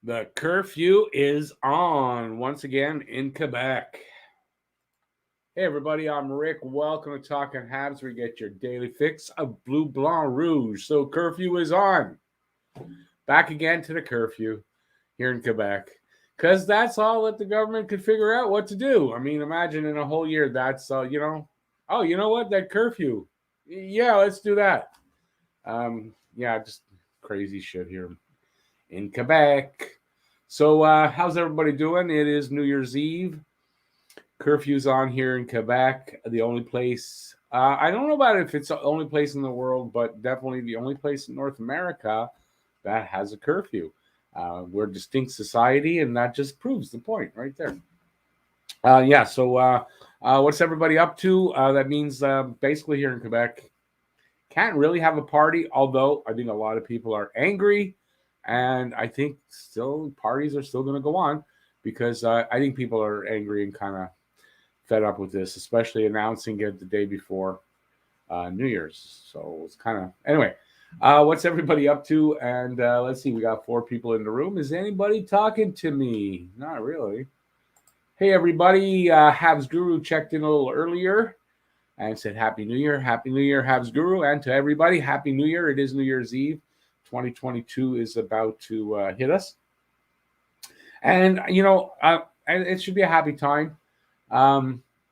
The curfew is on once again in Quebec. Hey everybody, I'm Rick. Welcome to Talking Habs, where you get your daily fix of blue, blanc, rouge. So curfew is on. Back again to the curfew here in Quebec. Because that's all that the government could figure out what to do. I mean, imagine in a whole year that's, oh, you know what? That curfew. Yeah, let's do that. Just crazy shit here in Quebec. So, how's everybody doing? It is New Year's Eve. Curfew's on here in Quebec. The only place, I don't know about if it's the only place in the world, but definitely the only place in North America that has a curfew. We're a distinct society, and that just proves the point right there. What's everybody up to? That means basically here in Quebec, can't really have a party, although I think a lot of people are angry. And I think still parties are still going to go on because I think people are angry and kind of fed up with this, especially announcing it the day before New Year's. So it's kind of anyway. What's everybody up to? And let's see, we got 4 people in the room. Is anybody talking to me? Not really. Hey everybody, Habs Guru checked in a little earlier and said Happy New Year, Habs Guru, and to everybody, Happy New Year. It is New Year's Eve. 2022 is about to hit us. And, it should be a happy time.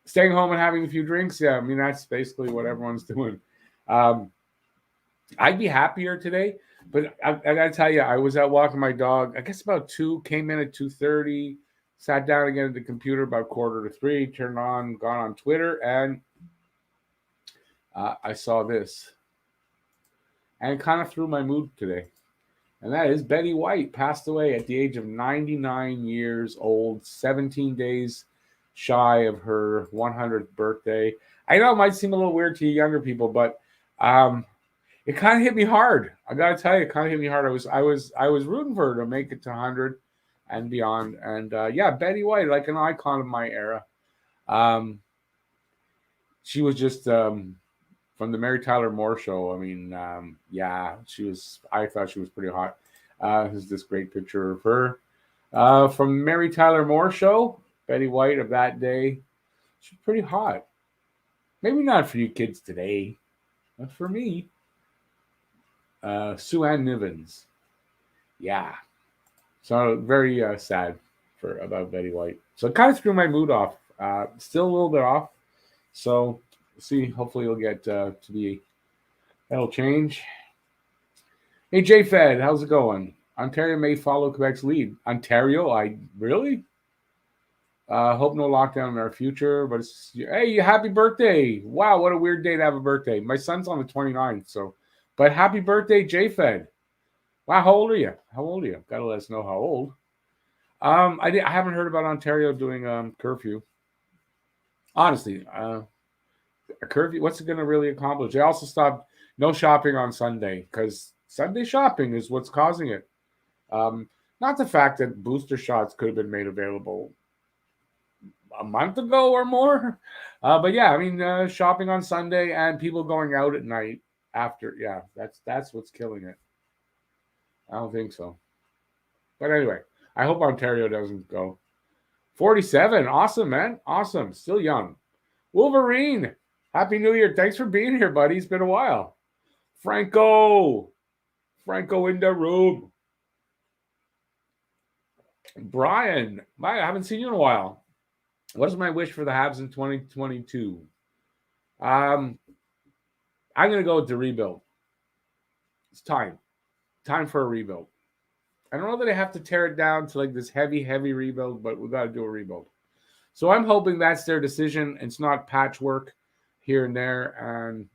Staying home and having a few drinks, yeah, I mean, that's basically what everyone's doing. I'd be happier today, but I got to tell you, I was out walking my dog, I guess about 2, came in at 2:30, sat down again at the computer about 2:45, turned on, gone on Twitter, and I saw this. And it kind of threw my mood today. And that is Betty White passed away at the age of 99 years old, 17 days shy of her 100th birthday. I know it might seem a little weird to you younger people, but it kind of hit me hard. I got to tell you, it kind of hit me hard. I was rooting for her to make it to 100 and beyond. And Betty White, like an icon of my era. She was just from the Mary Tyler Moore Show. I mean, she was. I thought she was pretty hot. There's this great picture of her from Mary Tyler Moore Show. Betty White of that day. She's pretty hot. Maybe not for you kids today, but for me. Sue Ann Nivens. Yeah. So very sad about Betty White. So it kind of threw my mood off. Still a little bit off. So see, hopefully it'll get to be, that'll change. Hey, J-Fed, how's it going? Ontario may follow Quebec's lead. Ontario? Really? Hope no lockdown in our future, but hey, happy birthday. Wow, what a weird day to have a birthday. My son's on the 29th, but happy birthday, J-Fed. Wow, how old are you? Got to let us know how old. I haven't heard about Ontario doing curfew. Honestly, a curfew, what's it going to really accomplish? They also stopped no shopping on Sunday because Sunday shopping is what's causing it. Not the fact that booster shots could have been made available a month ago or more. But yeah, I mean, shopping on Sunday and people going out at night after. Yeah, that's what's killing it. I don't think so. But anyway, I hope Ontario doesn't go. 47. Awesome, man. Awesome. Still young. Wolverine. Happy New Year. Thanks for being here, buddy. It's been a while. Franco in the room. Brian. I haven't seen you in a while. What is my wish for the Habs in 2022? I'm going to go with the rebuild. It's time. Time for a rebuild. I don't know that I have to tear it down to like this heavy rebuild, but we got to do a rebuild. So I'm hoping that's their decision. It's not patchwork here and there.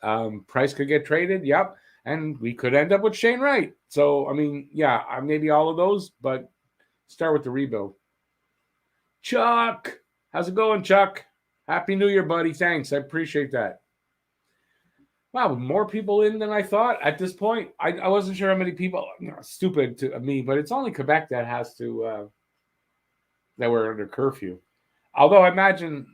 And Price could get traded. Yep. And we could end up with Shane Wright. So, I mean, yeah, maybe all of those, but start with the rebuild. Chuck. How's it going, Chuck? Happy New Year, buddy. Thanks. I appreciate that. Wow, more people in than I thought at this point. I wasn't sure how many people. Stupid to me, but it's only Quebec that has to that we're under curfew. Although I imagine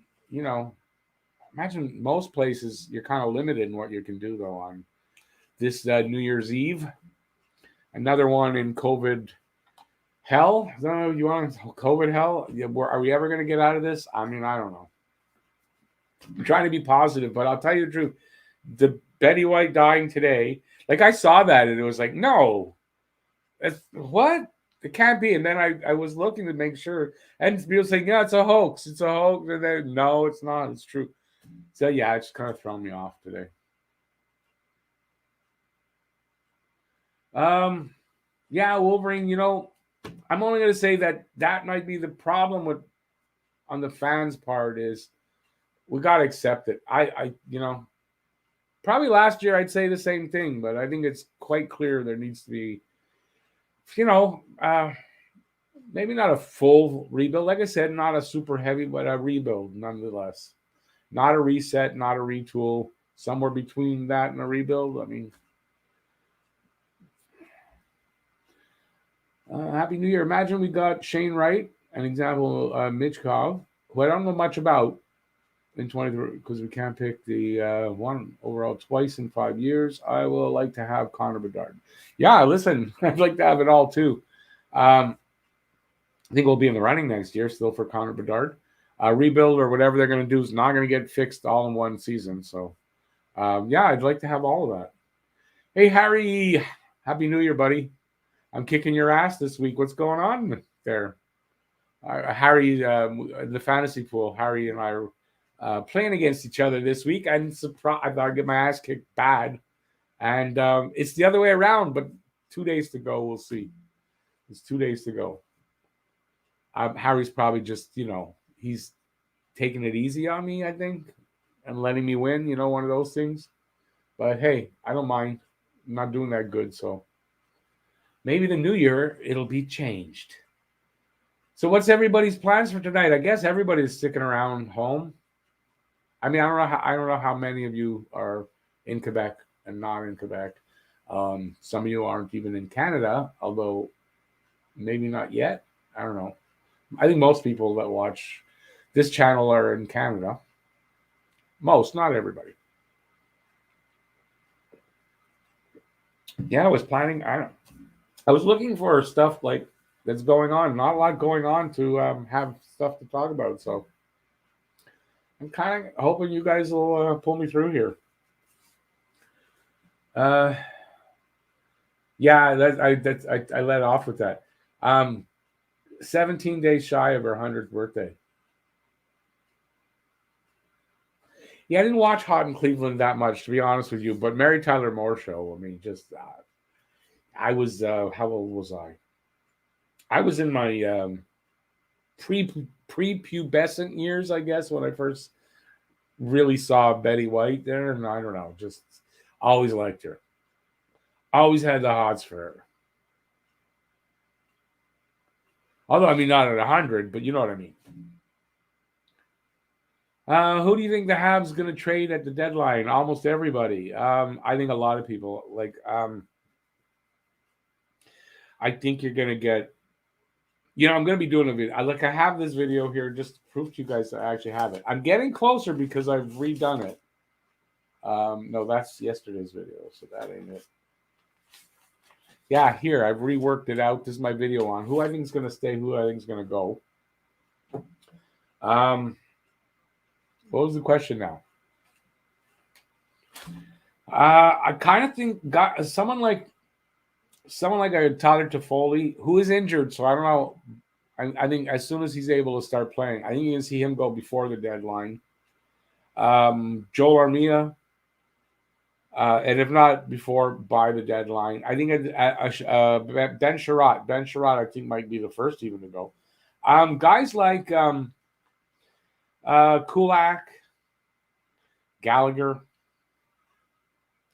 most places you're kind of limited in what you can do though on this New Year's Eve. Another one in COVID Hell? No, you want COVID hell? Yeah, are we ever going to get out of this? I mean, I don't know. I'm trying to be positive, but I'll tell you the truth. The Betty White dying today, like I saw that and it was like, no, that's what? It can't be. And then I was looking to make sure, and people saying, yeah, it's a hoax. It's a hoax. And then, no, it's not. It's true. So, yeah, it's kind of thrown me off today. Yeah, Wolverine, I'm only going to say that might be the problem with on the fans' part is we got to accept it. Probably last year I'd say the same thing, but I think it's quite clear there needs to be, you know, uh, maybe not a full rebuild. Like I said, not a super heavy, but a rebuild nonetheless. Not a reset, not a retool. Somewhere between that and a rebuild. I mean, Happy New Year. Imagine we got Shane Wright, an example, Mitchkov, who I don't know much about in 23 because we can't pick the one overall twice in 5 years. I will like to have Connor Bedard. Yeah, listen, I'd like to have it all too. I think we'll be in the running next year still for Connor Bedard. Rebuild or whatever they're going to do is not going to get fixed all in one season. So, yeah, I'd like to have all of that. Hey, Harry, Happy New Year, buddy. I'm kicking your ass this week. What's going on there? Harry, the fantasy pool, Harry and I are playing against each other this week. I'm surprised. I thought I'd get my ass kicked bad. And it's the other way around, but 2 days to go. We'll see. It's 2 days to go. Harry's probably just, he's taking it easy on me, I think, and letting me win, one of those things. But hey, I don't mind. I'm not doing that good, so maybe the new year it'll be changed. So what's everybody's plans for tonight? I guess everybody's sticking around home. I mean, I don't know how many of you are in Quebec and not in Quebec. Some of you aren't even in Canada, although maybe not yet. I don't know. I think most people that watch this channel are in Canada. Most, not everybody. Yeah, I was planning. I was looking for stuff like that's going on. Not a lot going on to have stuff to talk about. So I'm kind of hoping you guys will pull me through here. Yeah, I let off with that. 17 days shy of her 100th birthday. Yeah, I didn't watch Hot in Cleveland that much, to be honest with you. But Mary Tyler Moore show. I mean, just I was how old was I? I was in my pre-pubescent years, I guess, when I first really saw Betty White there, and I don't know, just always liked her. Always had the hots for her. Although, I mean, not at 100, but you know what I mean. Who do you think the Habs going to trade at the deadline? Almost everybody. I think a lot of people. I think you're going to get. I'm going to be doing a video. I have this video here just to prove to you guys that I actually have it. I'm getting closer because I've redone it. No, that's yesterday's video, so that ain't it. Yeah, here, I've reworked it out. This is my video on who I think is going to stay, who I think is going to go. What was the question now? I kind of think someone like a Tyler Toffoli, who is injured, so I don't know. I think as soon as he's able to start playing, I think you can see him go before the deadline. Joel Armia, and if not before, by the deadline. I think Ben Sherratt. Ben Sherratt, I think, might be the first even to go. Guys like Kulak, Gallagher.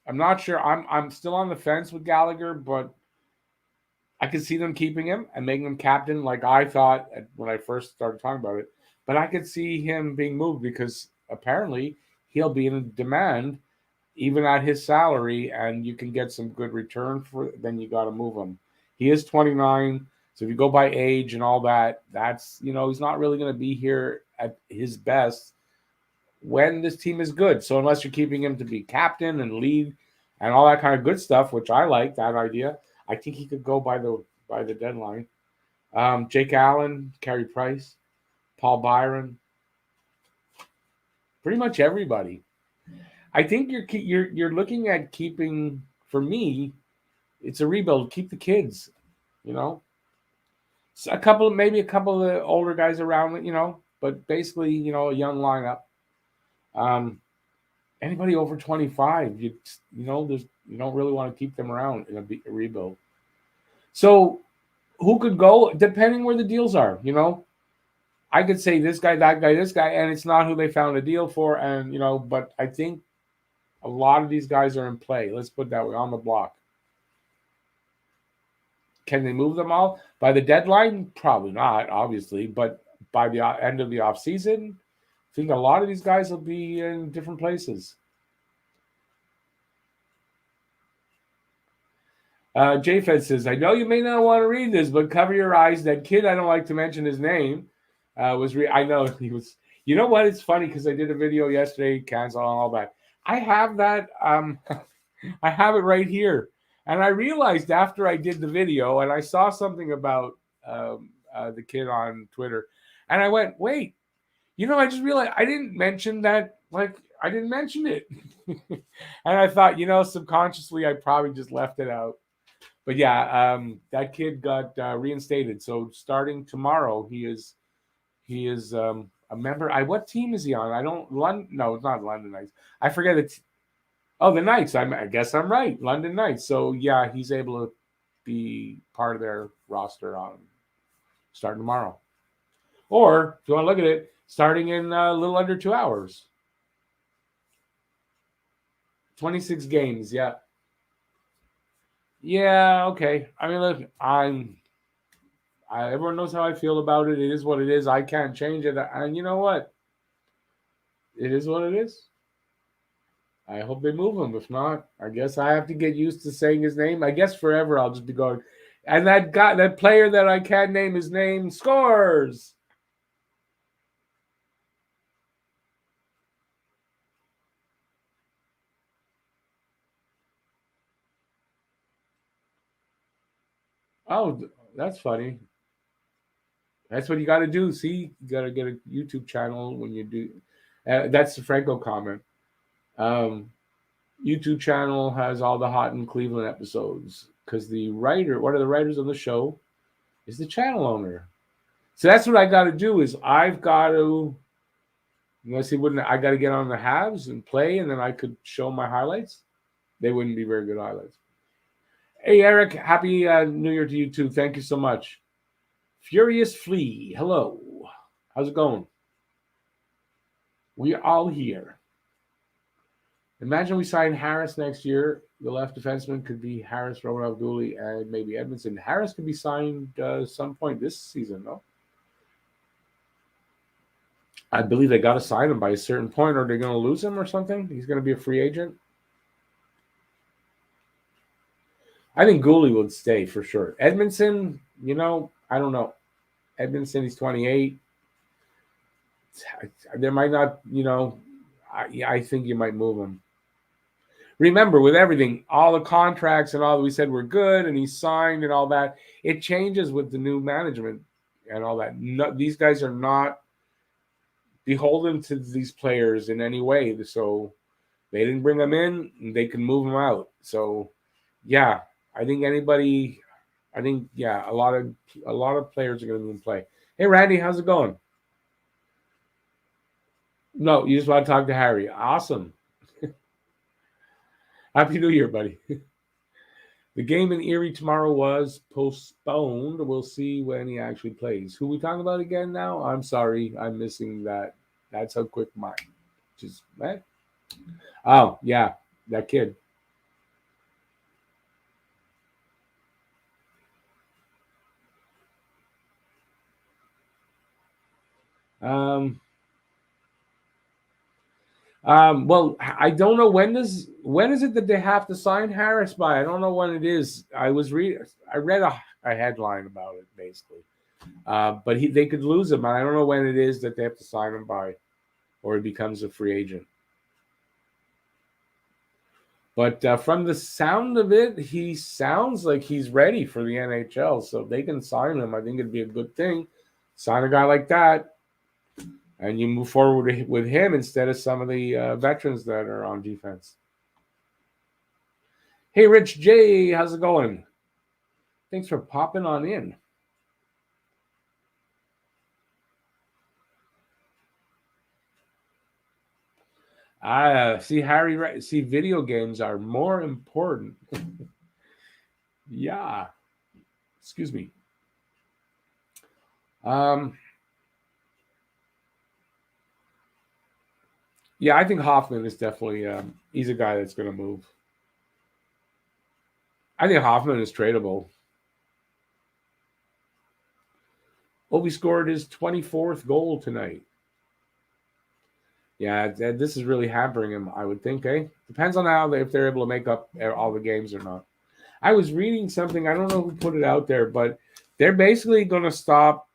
I'm not sure. I'm still on the fence with Gallagher, but I could see them keeping him and making him captain, like I thought when I first started talking about it. But I could see him being moved because apparently he'll be in demand even at his salary, and you can get some good return for. Then you got to move him. He is 29, so if you go by age and all that, that's he's not really going to be here at his best when this team is good. So unless you're keeping him to be captain and lead and all that kind of good stuff, which I like that idea, I think he could go by the deadline. Jake Allen, Carey Price, Paul Byron, pretty much everybody. I think you're looking at keeping. For me, it's a rebuild. Keep the kids. You know, maybe a couple of the older guys around. But basically, a young lineup. Um, Anybody over 25, you don't really want to keep them around in a rebuild. So who could go depending where the deals are? I could say this guy, that guy, this guy, and it's not who they found a deal for. And but I think a lot of these guys are in play. Let's put it that way, on the block. Can they move them all by the deadline? Probably not, obviously. But by the end of the offseason, I think a lot of these guys will be in different places. JFed says, I know you may not want to read this, but cover your eyes. That kid, I don't like to mention his name, I know he was. You know what? It's funny because I did a video yesterday, cancel and all that. I have that. I have it right here. And I realized after I did the video and I saw something about the kid on Twitter, and I went, wait, I just realized I didn't mention that. Like, I didn't mention it. And I thought, subconsciously, I probably just left it out. But yeah, that kid got reinstated. So starting tomorrow, he is a member. What team is he on? I don't London. No, it's not London Knights. I forget it. Oh, the Knights. I guess I'm right. London Knights. So yeah, he's able to be part of their roster on starting tomorrow. Or if you want to look at it, starting in a little under 2 hours. 26 games. Yeah. Yeah. Okay. I mean, look, everyone knows how I feel about it. It is what it is. I can't change it. And you know what? It is what it is. I hope they move him. If not, I guess I have to get used to saying his name. I guess forever I'll just be going. And that player that I can't name his name scores. Oh, that's funny. That's what you got to do. See, you got to get a YouTube channel when you do. That's the Franco comment. Um, YouTube channel has all the Hot in Cleveland episodes because one of the writers on the show, is the channel owner. So that's what I got to do. Is I've got to, unless he wouldn't, I got to get on the Habs and play, and then I could show my highlights. They wouldn't be very good highlights. Hey Eric, happy New Year to you too. Thank you so much. Furious Flea, hello. How's it going? We're all here. Imagine we sign Harris next year. The left defenseman could be Harris, Romanov, Dooley, and maybe Edmondson. Harris could be signed some point this season, though. I believe they got to sign him by a certain point, or they're going to lose him or something. He's going to be a free agent. I think Gooley would stay for sure. Edmondson, I don't know. Edmondson, he's 28. There might not, I think you might move him. Remember, with everything, all the contracts and all that we said were good, and he signed and all that, it changes with the new management and all that. No, these guys are not beholden to these players in any way. So they didn't bring them in, they can move them out. So yeah, I think a lot of players are going to be in play. Hey Randy, how's it going? No, you just want to talk to Harry. Awesome. Happy New Year, buddy. The game in Erie tomorrow was postponed. We'll see when he actually plays. Who we talking about again now? I'm sorry, I'm missing that. That's how quick mine. Just what? Oh yeah, that kid. Um, well, I don't know when is it that they have to sign Harris by? I don't know when it is. I read a headline about it basically, but they could lose him. I don't know when it is that they have to sign him by, or he becomes a free agent. But from the sound of it, he sounds like he's ready for the NHL. So if they can sign him, I think it'd be a good thing. Sign a guy like that, and you move forward with him instead of some of the veterans that are on defense. Hey, Rich J, how's it going? Thanks for popping on in. See, Harry. See, video games are more important. Yeah. Excuse me. Yeah, I think Hoffman is definitely. He's a guy that's going to move. I think Hoffman is tradable. Ovi scored his 24th goal tonight. Yeah, this is really hampering him, I would think. Depends on if they're able to make up all the games or not. I was reading something. I don't know who put it out there, but they're basically going to stop.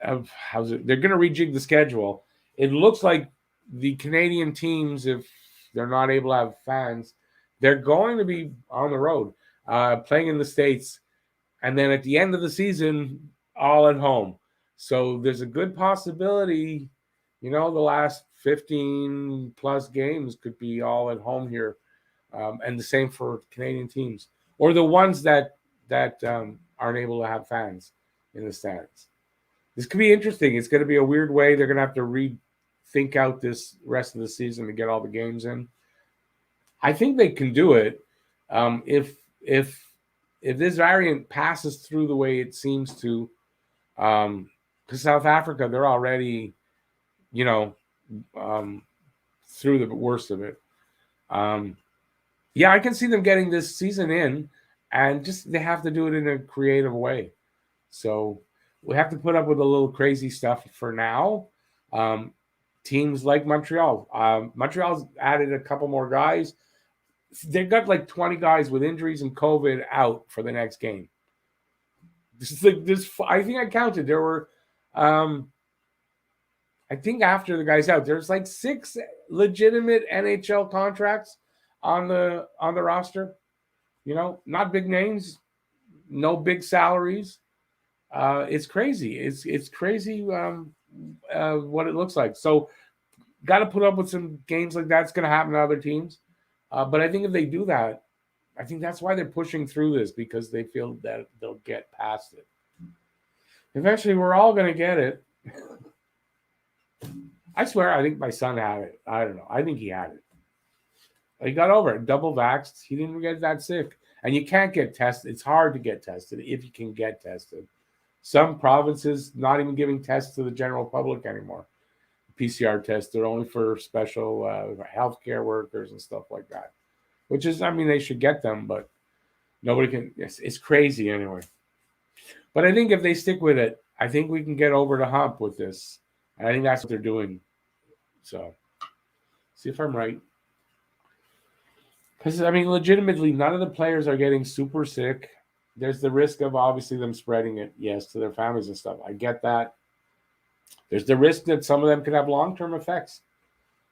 They're going to rejig the schedule. It looks like the Canadian teams, if they're not able to have fans, they're going to be on the road, playing in the States, and then at the end of the season, all at home. So there's a good possibility, the last 15 plus games could be all at home here, and the same for Canadian teams or the ones that aren't able to have fans in the stands. This could be interesting. It's going to be a weird way. They're going to have to rethink out this rest of the season to get all the games in. I think they can do it if this variant passes through the way it seems to. Because South Africa, they're already, through the worst of it. Yeah, I can see them getting this season in, and just they have to do it in a creative way. So we have to put up with a little crazy stuff for now. Teams like Montreal. Montreal's added a couple more guys. They've got like 20 guys with injuries and COVID out for the next game. I think I counted. There were, I think after the guys out, there's like 6 legitimate NHL contracts on the roster. Not big names, no big salaries. It's crazy. It's crazy what it looks like. So, got to put up with some games like that's going to happen to other teams. But I think if they do that, I think that's why they're pushing through this, because they feel that they'll get past it. Eventually, we're all going to get it. I swear, I think my son had it. I don't know. I think he had it. He got over it. Double vaxxed. He didn't get that sick. And you can't get tested. It's hard to get tested if you can get tested. Some provinces not even giving tests to the general public anymore. PCR tests, they're only for special healthcare workers and stuff like that. Which is, they should get them, but nobody can. It's crazy anyway. But I think if they stick with it, I think we can get over the hump with this. And I think that's what they're doing. So, see if I'm right. Because, legitimately, none of the players are getting super sick. There's the risk of obviously them spreading it, yes, to their families and stuff. I get that. There's the risk that some of them could have long-term effects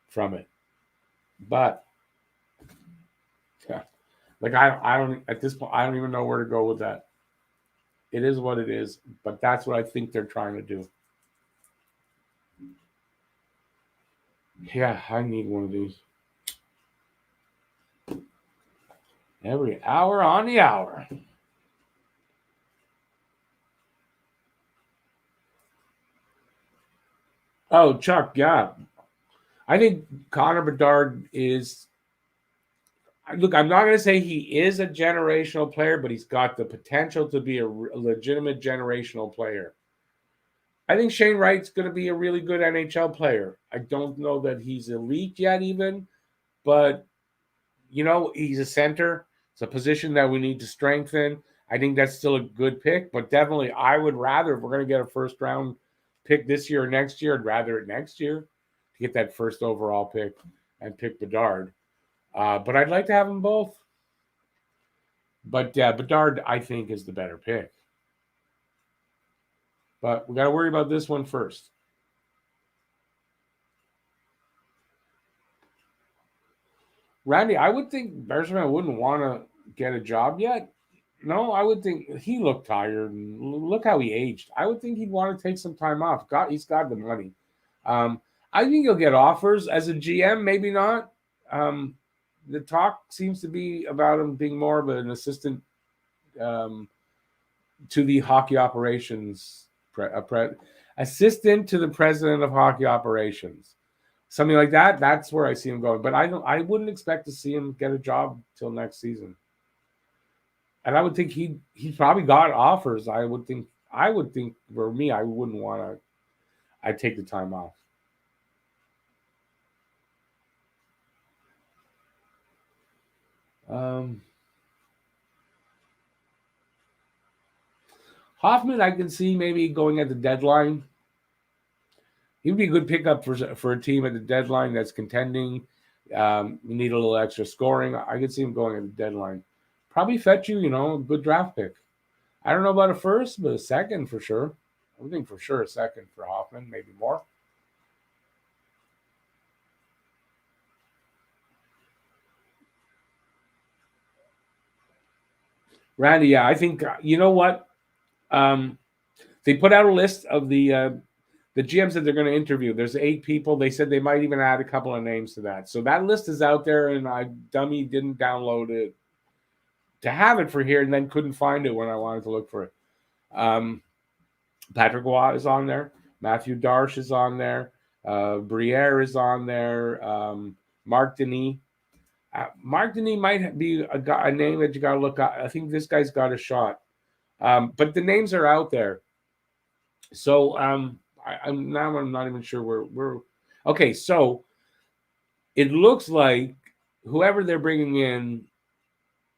from it. But, yeah, I don't, at this point, I don't even know where to go with that. It is what it is, but that's what I think they're trying to do. Yeah, I need one of these. Every hour on the hour. Oh, Chuck, yeah. I think Connor Bedard is. Look, I'm not going to say he is a generational player, but he's got the potential to be a legitimate generational player. I think Shane Wright's going to be a really good NHL player. I don't know that he's elite yet, even, but he's a center. It's a position that we need to strengthen. I think that's still a good pick, but definitely I would rather, if we're going to get a first round pick this year or next year, I'd rather it next year to get that first overall pick and pick Bedard. But I'd like to have them both. But Bedard, I think, is the better pick. But we got to worry about this one first. Randy, I would think Bergevin wouldn't want to get a job yet. No, I would think he looked tired and look how he aged. I would think he'd want to take some time off. He's got the money. Um, I think he'll get offers as a GM, maybe not. Um, the talk seems to be about him being more of an assistant um, to the hockey operations, assistant to the president of hockey operations, something like that. That's where I see him going. But I don't. I wouldn't expect to see him get a job till next season. And I would think he probably got offers. I would think for me, I wouldn't want to. I'd take the time off. Um, Hoffman, I can see maybe going at the deadline. He'd be a good pickup for a team at the deadline that's contending. You need a little extra scoring. I could see him going at the deadline. Probably fetch you, a good draft pick. I don't know about a first, but a second for sure. I would think for sure a second for Hoffman, maybe more. Randy, yeah, I think you know what? Um, they put out a list of the GMs that they're going to interview. There's 8 people. They said they might even add a couple of names to that. So that list is out there, and I dummy didn't download it to have it for here, and then couldn't find it when I wanted to look for it. Um, Patrick Watt is on there. Matthew Darsh is on there. Briere is on there. Mark Denis. Mark Denis might be a name that you got to look at. I think this guy's got a shot. But the names are out there. So I'm not even sure where we're. Okay, so it looks like whoever they're bringing in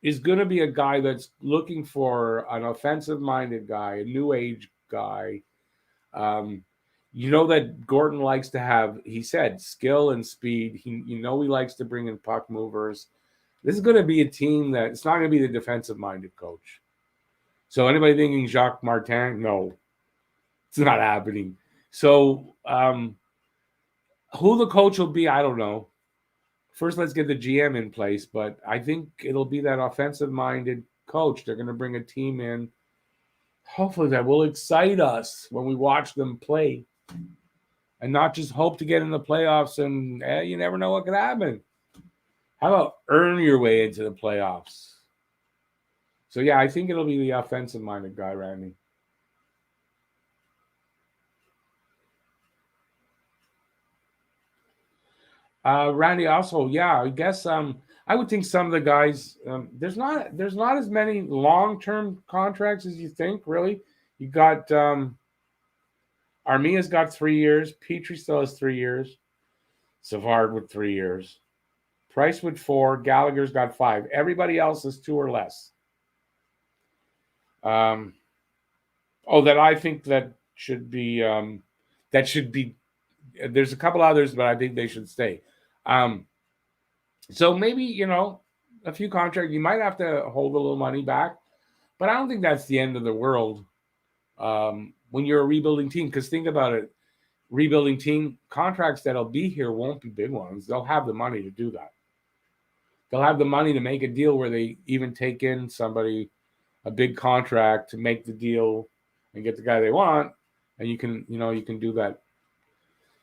is going to be a guy that's looking for an offensive-minded guy, a new age guy. Um, that Gordon likes to have, he said, skill and speed. He likes to bring in puck movers. This is going to be a team that it's not going to be the defensive-minded coach. So anybody thinking Jacques Martin? No, it's not happening. So who the coach will be, I don't know. First, let's get the GM in place, but I think it'll be that offensive-minded coach. They're going to bring a team in, hopefully that will excite us when we watch them play, and not just hope to get in the playoffs and you never know what could happen. How about earn your way into the playoffs? So, yeah, I think it'll be the offensive-minded guy, Randy. Randy, also, yeah, I guess I would think some of the guys there's not as many long-term contracts as you think. Really, you got Armia's got 3 years. Petrie still has 3 years. Savard with 3 years. Price with 4. Gallagher's got 5. Everybody else is 2 or less. Um, that I think that should be that should be. There's a couple others, but I think they should stay. So maybe a few contracts. You might have to hold a little money back, but I don't think that's the end of the world when you're a rebuilding team. Because think about it, rebuilding team contracts that'll be here won't be big ones. They'll have the money to do that. They'll have the money to make a deal where they even take in somebody, a big contract to make the deal and get the guy they want, and you can do that.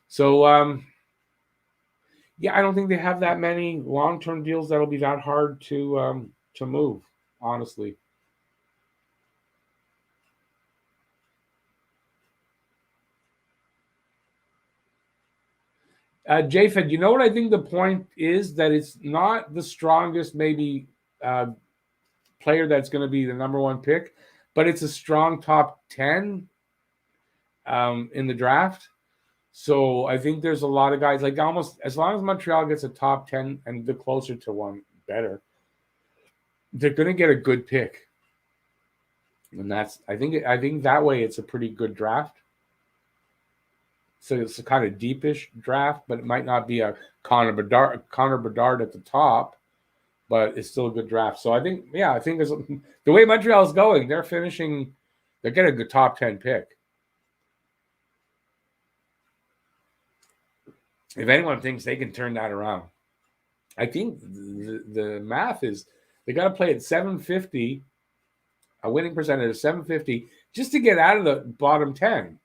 So yeah, I don't think they have that many long-term deals that'll be that hard to move, honestly. JFed, you know what I think the point is? That it's not the strongest, maybe, player that's going to be the number one pick, but it's a strong top 10 in the draft. So I think there's a lot of guys, like almost as long as Montreal gets a top 10 and the closer to one, better, they're going to get a good pick. And I think that way it's a pretty good draft. So it's a kind of deepish draft, but it might not be a Connor Bedard at the top, but it's still a good draft. So I think there's the way Montreal's going, they're getting a good top 10 pick. If anyone thinks they can turn that around, I think the math is they got to play at 750, a winning percentage of 750, just to get out of the bottom 10.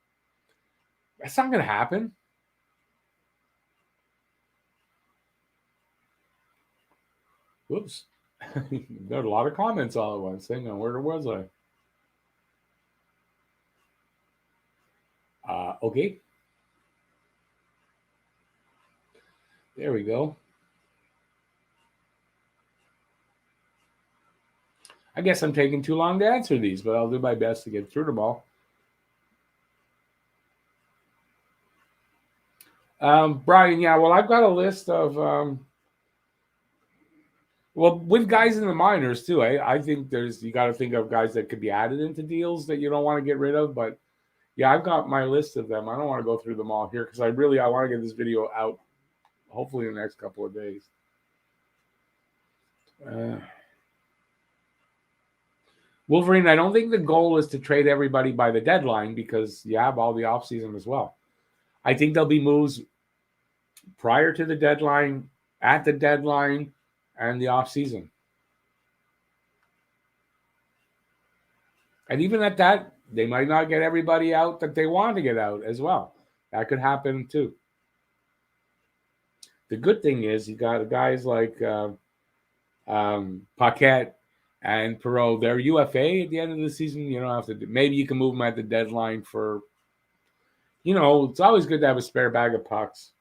That's not going to happen. Whoops. There are a lot of comments all at once. Hang on, where was I? Okay. There we go. I guess I'm taking too long to answer these, but I'll do my best to get through them all. Brian, yeah, well, I've got a list of, well, with guys in the minors too. I think you got to think of guys that could be added into deals that you don't want to get rid of. But yeah, I've got my list of them. I don't want to go through them all here because I want to get this video out hopefully in the next couple of days. Wolverine, I don't think the goal is to trade everybody by the deadline because you have all the offseason as well. I think there'll be moves prior to the deadline, at the deadline, and the offseason. And even at that, they might not get everybody out that they want to get out as well. That could happen too. The good thing is you got guys like Paquette and Perreault. They're UFA at the end of the season. You don't have to. Maybe you can move them at the deadline for. It's always good to have a spare bag of pucks.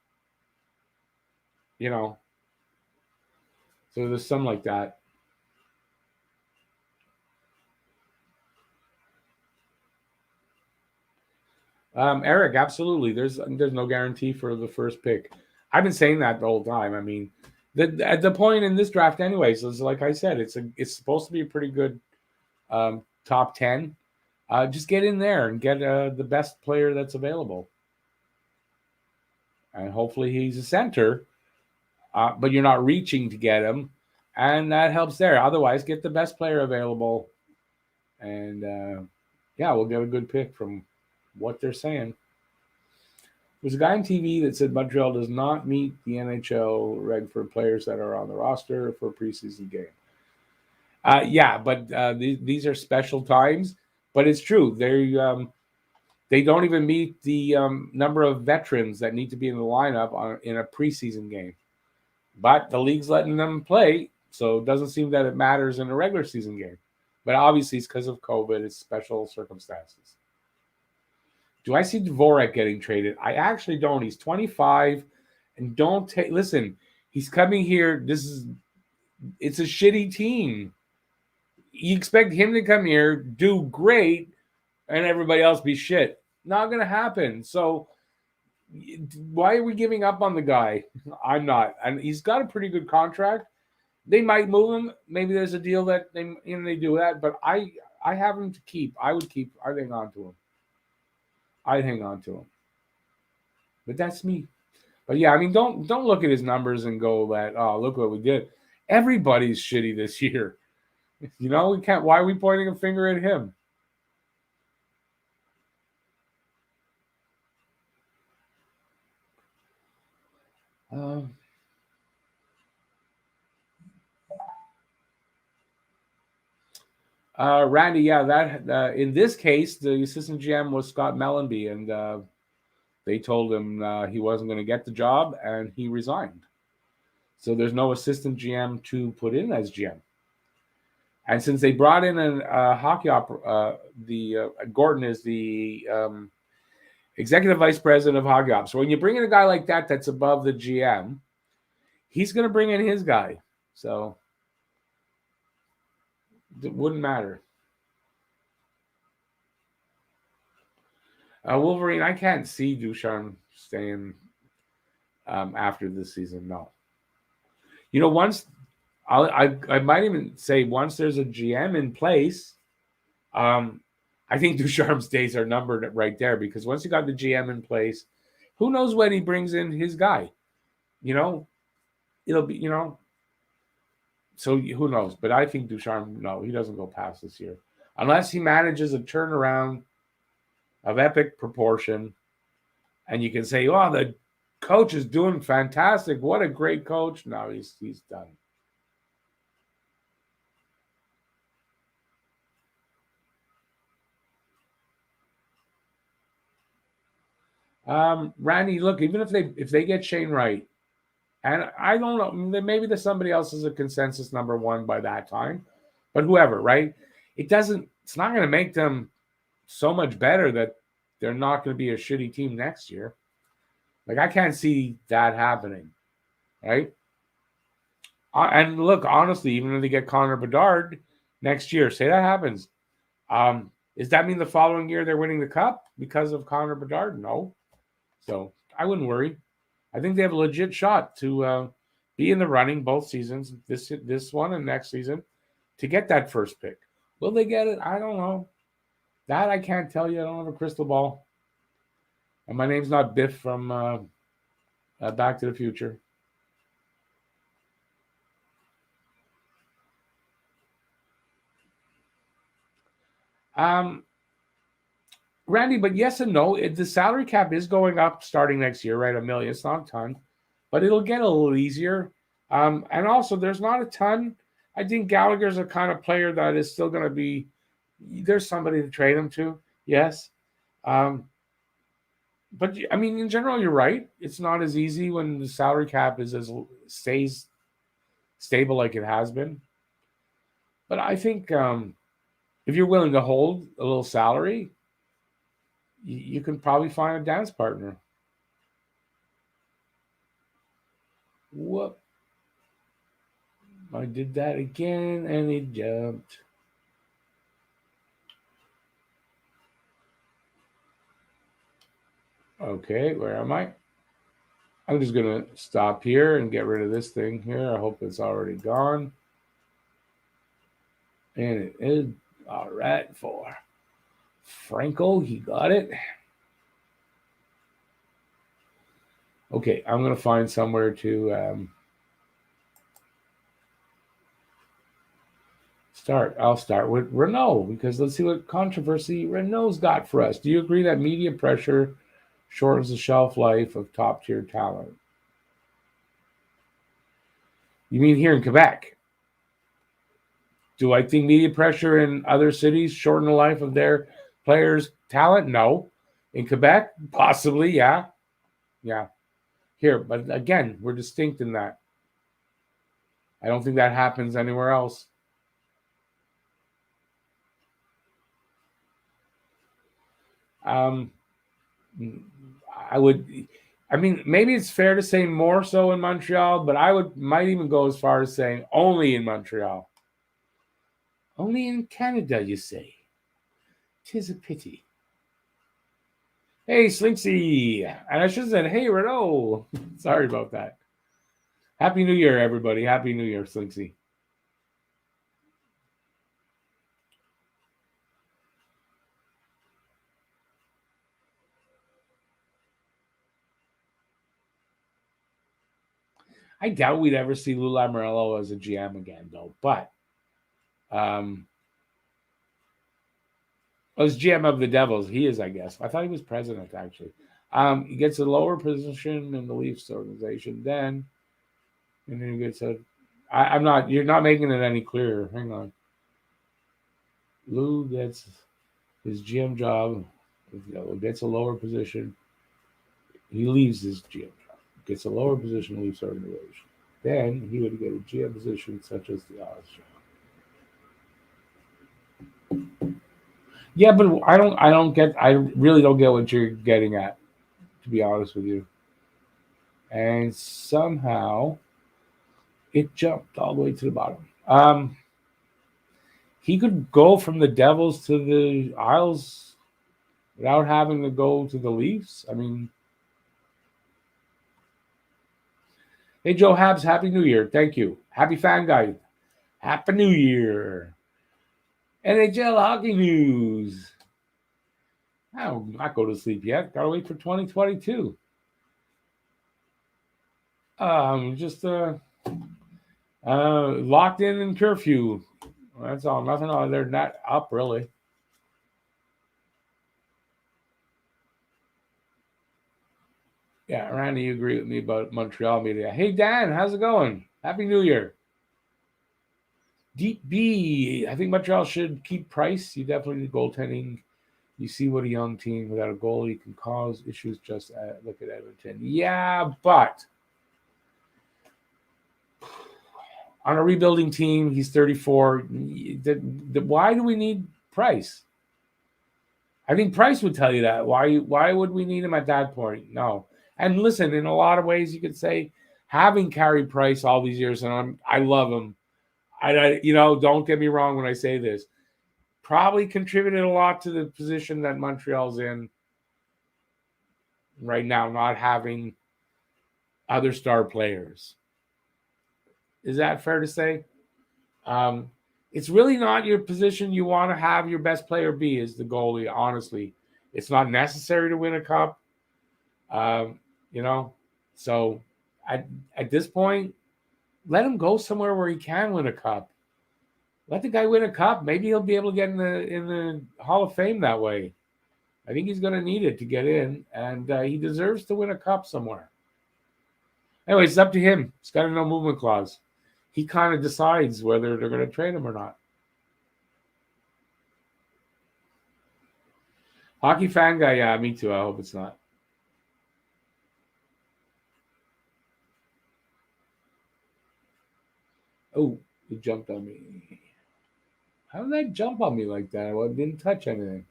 So there's some like that. Eric, absolutely. There's no guarantee for the first pick. I've been saying that the whole time. I mean, at the point in this draft, anyways, is like I said, it's supposed to be a pretty good top 10. Just get in there and get the best player that's available, and hopefully he's a center. But you're not reaching to get him, and that helps there. Otherwise, get the best player available, and we'll get a good pick from what they're saying. There's a guy on TV that said Montreal does not meet the NHL reg for players that are on the roster for a preseason game. But these are special times. But it's true. They don't even meet the number of veterans that need to be in the lineup in a preseason game. But the league's letting them play, so it doesn't seem that it matters in a regular season game. But obviously, it's because of COVID. It's special circumstances. Do I see Dvorak getting traded? I actually don't. He's 25, and listen. He's coming here. It's a shitty team. You expect him to come here, do great, and everybody else be shit. Not going to happen. So why are we giving up on the guy? I'm not. And he's got a pretty good contract. They might move him. Maybe there's a deal that they do that. But I have him to keep. I'd hang on to him. I'd hang on to him. But that's me. But yeah, I mean, don't look at his numbers and go that, oh, look what we did. Everybody's shitty this year. We can't. Why are we pointing a finger at him? Randy, yeah, that in this case, the assistant GM was Scott Mellenby, and they told him he wasn't going to get the job, and he resigned. So there's no assistant GM to put in as GM. And since they brought in a hockey opera, Gordon is the executive vice president of hockey ops. So when you bring in a guy like that that's above the GM, he's going to bring in his guy. So it wouldn't matter. Wolverine, I can't see Ducharme staying after this season. No. Once I might even say once there's a GM in place, I think Ducharme's days are numbered right there because once you got the GM in place, who knows when he brings in his guy? It'll be, so who knows? But I think Ducharme, no, he doesn't go past this year. Unless he manages a turnaround of epic proportion and you can say, oh, the Coach is doing fantastic. What a great coach. No, he's done. Randy, look, even if they get Shane Wright, and I don't know, maybe there's somebody else is a consensus number one by that time, but whoever, right? It's not going to make them so much better that they're not going to be a shitty team next year. Like, I can't see that happening, right? And look, honestly, even if they get Connor Bedard next year, say that happens. Does that mean the following year they're winning the cup because of Connor Bedard? No. So I wouldn't worry. I think they have a legit shot to be in the running both seasons, this one and next season, to get that first pick. Will they get it? I don't know. That I can't tell you. I don't have a crystal ball. And my name's not Biff from Back to the Future. Randy, but yes and no. The salary cap is going up starting next year, right? $1 million. It's not a ton, but it'll get a little easier. And also, there's not a ton. I think Gallagher's a kind of player that is still going to be. There's somebody to trade him to, yes. But I mean, in general, you're right. It's not as easy when the salary cap stays stable like it has been. But I think if you're willing to hold a little salary, you can probably find a dance partner. Whoop. I did that again and it jumped. Okay, where am I? I'm just going to stop here and get rid of this thing here. I hope it's already gone. And it is all right for Franco. He got it. Okay, I'm going to find somewhere to start. I'll start with Renault because let's see what controversy Renault's got for us. Do you agree that media pressure shortens the shelf life of top tier talent? You mean here in Quebec? Do I think media pressure in other cities shorten the life of their players' talent? No. In Quebec, possibly, yeah. Yeah. Here, but again, we're distinct in that. I don't think that happens anywhere else. I mean, maybe it's fair to say more so in Montreal, but might even go as far as saying only in Montreal. Only in Canada, you say? 'Tis a pity. Hey, Slinksy. And I should have said, hey, Renault. Sorry about that. Happy New Year, everybody. Happy New Year, Slinksy. I doubt we'd ever see Lou Lamoriello as a GM again, though. But as GM of the Devils, he is, I guess. I thought he was president, actually. He gets a lower position in the Leafs organization then. And then he gets I'm not, you're not making it any clearer. Hang on. Lou gets his GM job, gets a lower position. He leaves his GM job, gets a lower position in the Leafs organization. Then he would get a GM position such as the Oz job. Yeah, but I really don't get what you're getting at, to be honest with you. And somehow it jumped all the way to the bottom. He could go from the Devils to the Isles without having to go to the Leafs. I mean, hey, Joe Habs, Happy New Year. Thank you. Happy Fan Guide. Happy New Year. NHL hockey news. I don't not go to sleep yet. Gotta wait for 2022. Just locked in curfew. That's all. Nothing other than that up, really. Yeah, Randy, you agree with me about Montreal media. Hey, Dan, how's it going? Happy New Year. Deep B, I think Montreal should keep Price. You definitely need goaltending. You see what a young team without a goalie can cause issues. Just look at Edmonton. Yeah, but on a rebuilding team, he's 34. Why do we need Price? I think Price would tell you that. Why would we need him at that point? No. And listen, in a lot of ways, you could say having carried Price all these years, and I love him. Don't get me wrong when I say this. Probably contributed a lot to the position that Montreal's in right now, not having other star players. Is that fair to say? Um, it's really not your position you want to have your best player be is the goalie. Honestly, it's not necessary to win a cup. Um, you know, so at at this point, let him go somewhere where he can win a cup. Let the guy win a cup. Maybe he'll be able to get in the Hall of Fame that way. I think he's going to need it to get in, and he deserves to win a cup somewhere. Anyway, it's up to him. He's got a no movement clause. He kind of decides whether they're going to trade him or not. Hockey fan guy, yeah, me too. I hope it's not. Oh, he jumped on me. How did that jump on me like that? I didn't touch anything.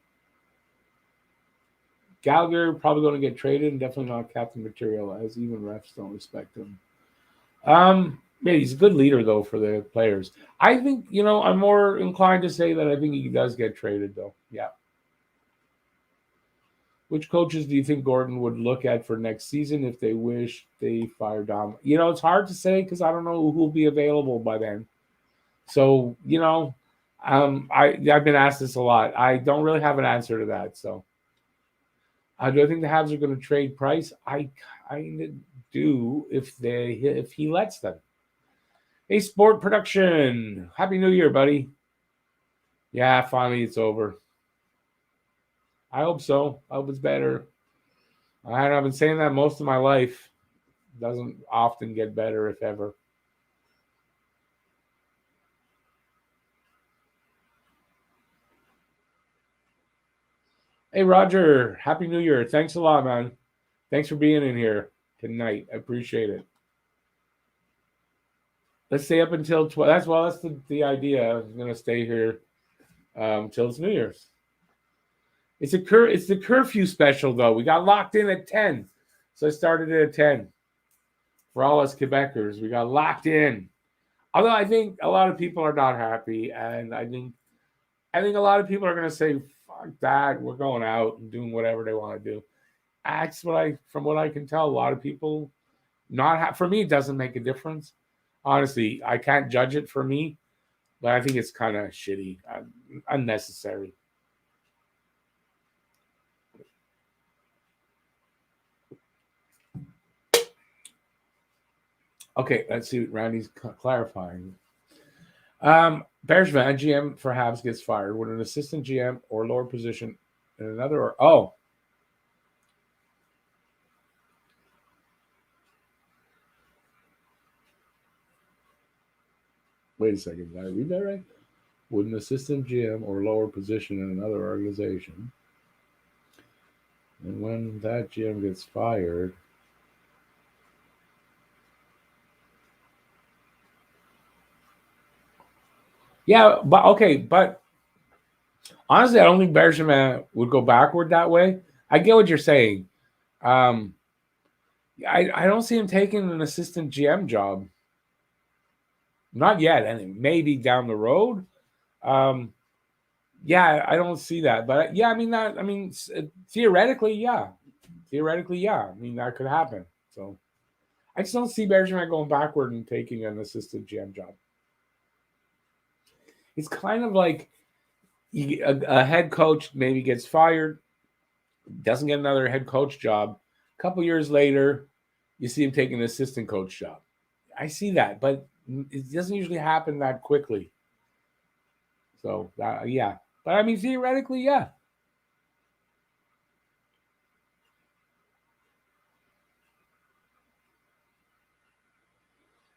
Gallagher probably going to get traded and definitely not captain material, as even refs don't respect him. Yeah, he's a good leader though for the players. I think I'm more inclined to say that I think he does get traded though. Yeah. Which coaches do you think Gordon would look at for next season if they wish they fired Dom? It's hard to say because I don't know who'll be available by then. So I've been asked this a lot. I don't really have an answer to that. So do I think the Habs are going to trade Price? I kind of do if he lets them. Hey, Sport Production. Happy New Year, buddy. Yeah, finally it's over. I hope so. I hope it's better. I've been saying that most of my life. It doesn't often get better, if ever. Hey, Roger. Happy New Year. Thanks a lot, man. Thanks for being in here tonight. I appreciate it. Let's stay up until 12. That's the idea. I'm going to stay here till it's New Year's. It's the curfew special though. We got locked in at 10. So I started it at 10. For all us Quebecers, we got locked in. Although I think a lot of people are not happy, and I think a lot of people are going to say, "Fuck that! We're going out and doing whatever they want to do." That's from what I can tell, a lot of people for me. It doesn't make a difference. Honestly, I can't judge it for me, but I think it's kind of shitty, unnecessary. Okay, let's see what Randy's clarifying. Bergevin, GM for Habs, gets fired. Would an assistant GM or lower position in another wait a second, did I read that right? Would an assistant GM or lower position in another organization, and when that GM gets fired, yeah, but okay, but honestly, I don't think Bergevin would go backward that way. I get what you're saying. Um, I don't see him taking an assistant GM job. Not yet, and maybe down the road. Um, yeah, I don't see that, but yeah, I mean that. I mean, theoretically, yeah. I mean that could happen. So I just don't see Bergevin going backward and taking an assistant GM job. It's kind of like a head coach maybe gets fired, doesn't get another head coach job. A couple years later, you see him taking an assistant coach job. I see that, but it doesn't usually happen that quickly. So yeah, but I mean theoretically, yeah.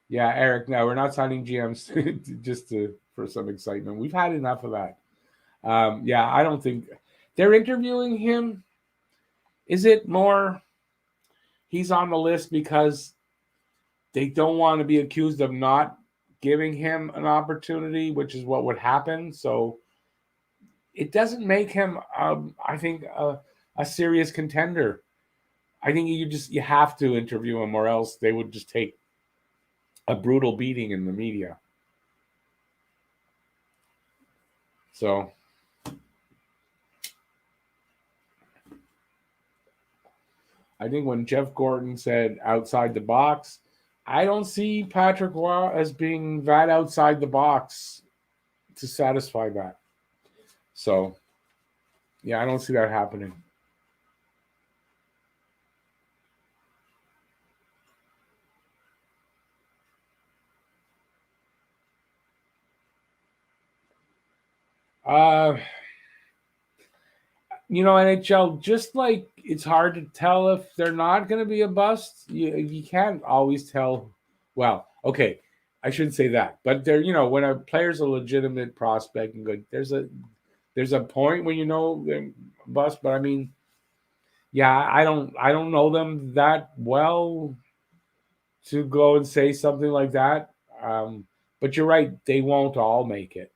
Yeah, Eric. No, we're not signing GMs just for some excitement. We've had enough of that. Yeah, I don't think they're interviewing him. Is it more he's on the list because they don't want to be accused of not giving him an opportunity, which is what would happen. So it doesn't make him, I think, a serious contender. I think you have to interview him, or else they would just take a brutal beating in the media. So I think when Jeff Gordon said outside the box, I don't see Patrick Roy as being that outside the box to satisfy that. So yeah, I don't see that happening. Uh, NHL, just like it's hard to tell if they're not going to be a bust, you can't always tell. Well, okay, I shouldn't say that, but when a player's a legitimate prospect and good, there's a point when they're a bust. But I mean, yeah, I don't know them that well to go and say something like that. But you're right, they won't all make it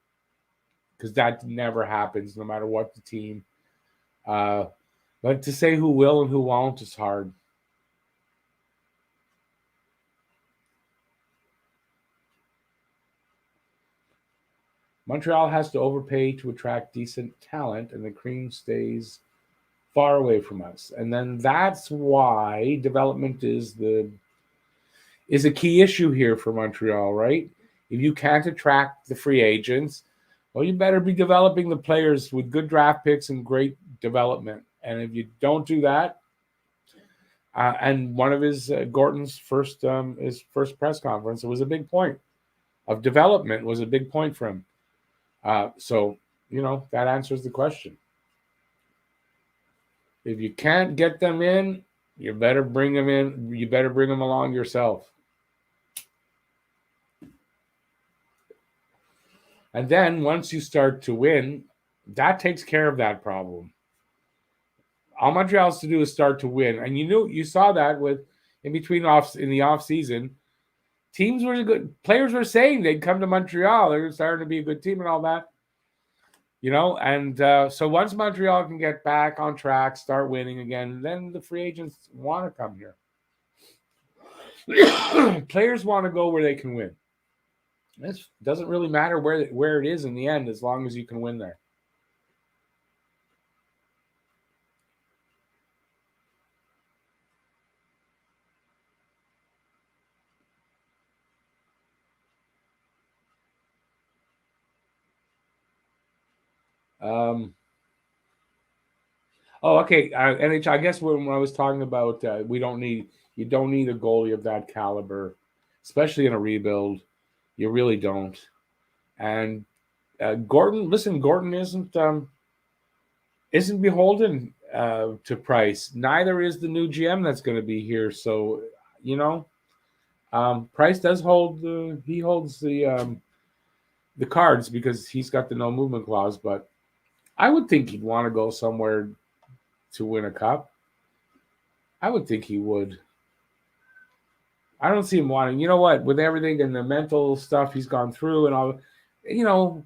because that never happens, no matter what the team. Uh, but to say who will and who won't is hard. Montreal has to overpay to attract decent talent, and the cream stays far away from us. And then that's why development is a key issue here for Montreal, right? If you can't attract the free agents, well, you better be developing the players with good draft picks and great development. And if you don't do that, and one of Gorton's first press conference, it was a big point of development was a big point for him. So that answers the question. If you can't get them in, you better bring them in. You better bring them along yourself. And then once you start to win, that takes care of that problem. All Montreal has to do is start to win, and you saw that with in the off season, teams were good. Players were saying they'd come to Montreal. They're starting to be a good team and all that. And so once Montreal can get back on track, start winning again, then the free agents want to come here. Players want to go where they can win. It doesn't really matter where it is in the end, as long as you can win there. Um, oh, okay. NHL. I guess when I was talking about you don't need a goalie of that caliber, especially in a rebuild. You really don't. And Gordon isn't beholden to Price. Neither is the new GM that's going to be here. So, you know, Price does he holds the cards because he's got the no movement clause. But I would think he'd want to go somewhere to win a cup. I would think he would. I don't see him wanting. You know what? With everything and the mental stuff he's gone through and all, you know,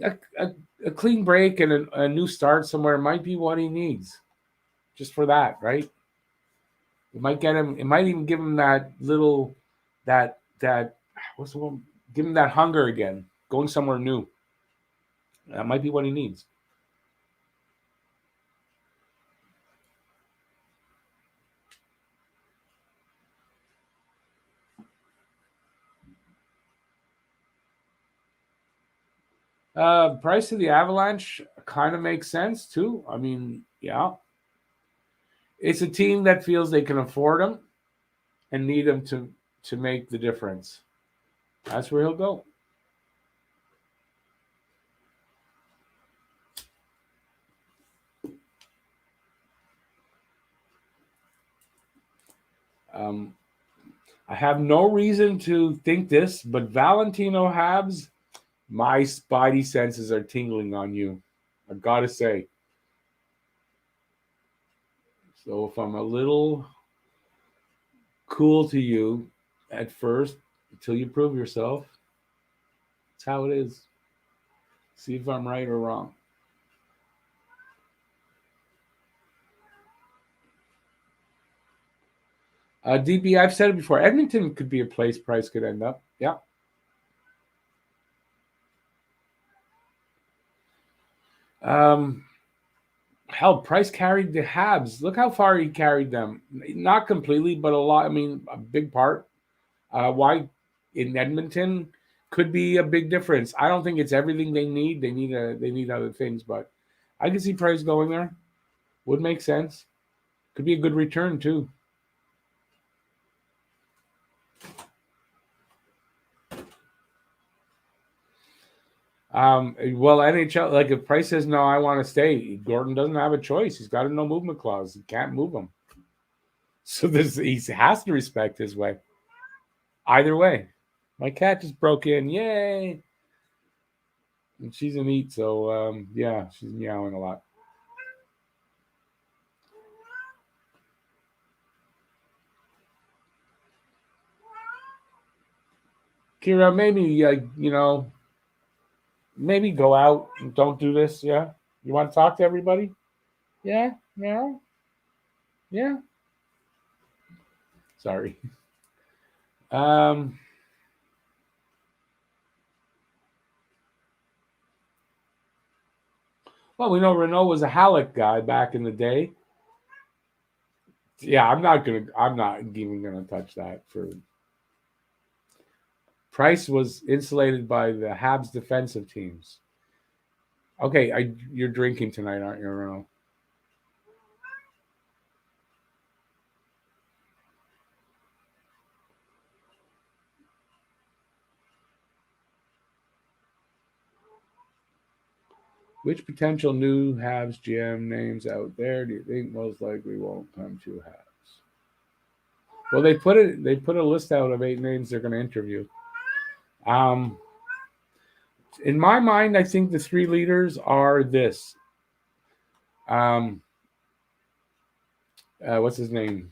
a, a, a clean break and a new start somewhere might be what he needs, just for that, right? It might get him. It might even give him that little, that what's the one? Give him that hunger again, going somewhere new. That might be what he needs. Price of the Avalanche kind of makes sense too. I mean, yeah, it's a team that feels they can afford him and need him to make the difference. That's where he'll go. Um, I have no reason to think this, but Valentino Habs, my spidey senses are tingling on you. I gotta say. So if I'm a little cool to you at first, until you prove yourself, that's how it is. See if I'm right or wrong. DB, I've said it before. Edmonton could be a place Price could end up. Yeah. Um, Hell, Price carried the Habs. Look how far he carried them. Not completely, but a lot. I mean, a big part. Why in Edmonton could be a big difference. I don't think it's everything they need. They need other things, but I can see Price going there. Would make sense. Could be a good return too. Well, NHL, like if Price says no, I want to stay. Gordon doesn't have a choice. He's got a no movement clause. He can't move him. So he has to respect his way. Either way, my cat just broke in. Yay! And she's a neat, so yeah, she's meowing a lot. Kira, maybe maybe go out and don't do this. Yeah, you want to talk to everybody? Yeah, yeah, yeah. Sorry. Um, well, we know Renault was a Halleck guy back in the day. Yeah, I'm not even gonna touch that. For Price was insulated by the Habs defensive teams. Okay, you're drinking tonight, aren't you, Renault? Which potential new Habs GM names out there do you think most likely won't come to Habs? Well, they put a list out of 8 names they're going to interview. Um, in my mind, I think the 3 leaders are this. Um, what's his name?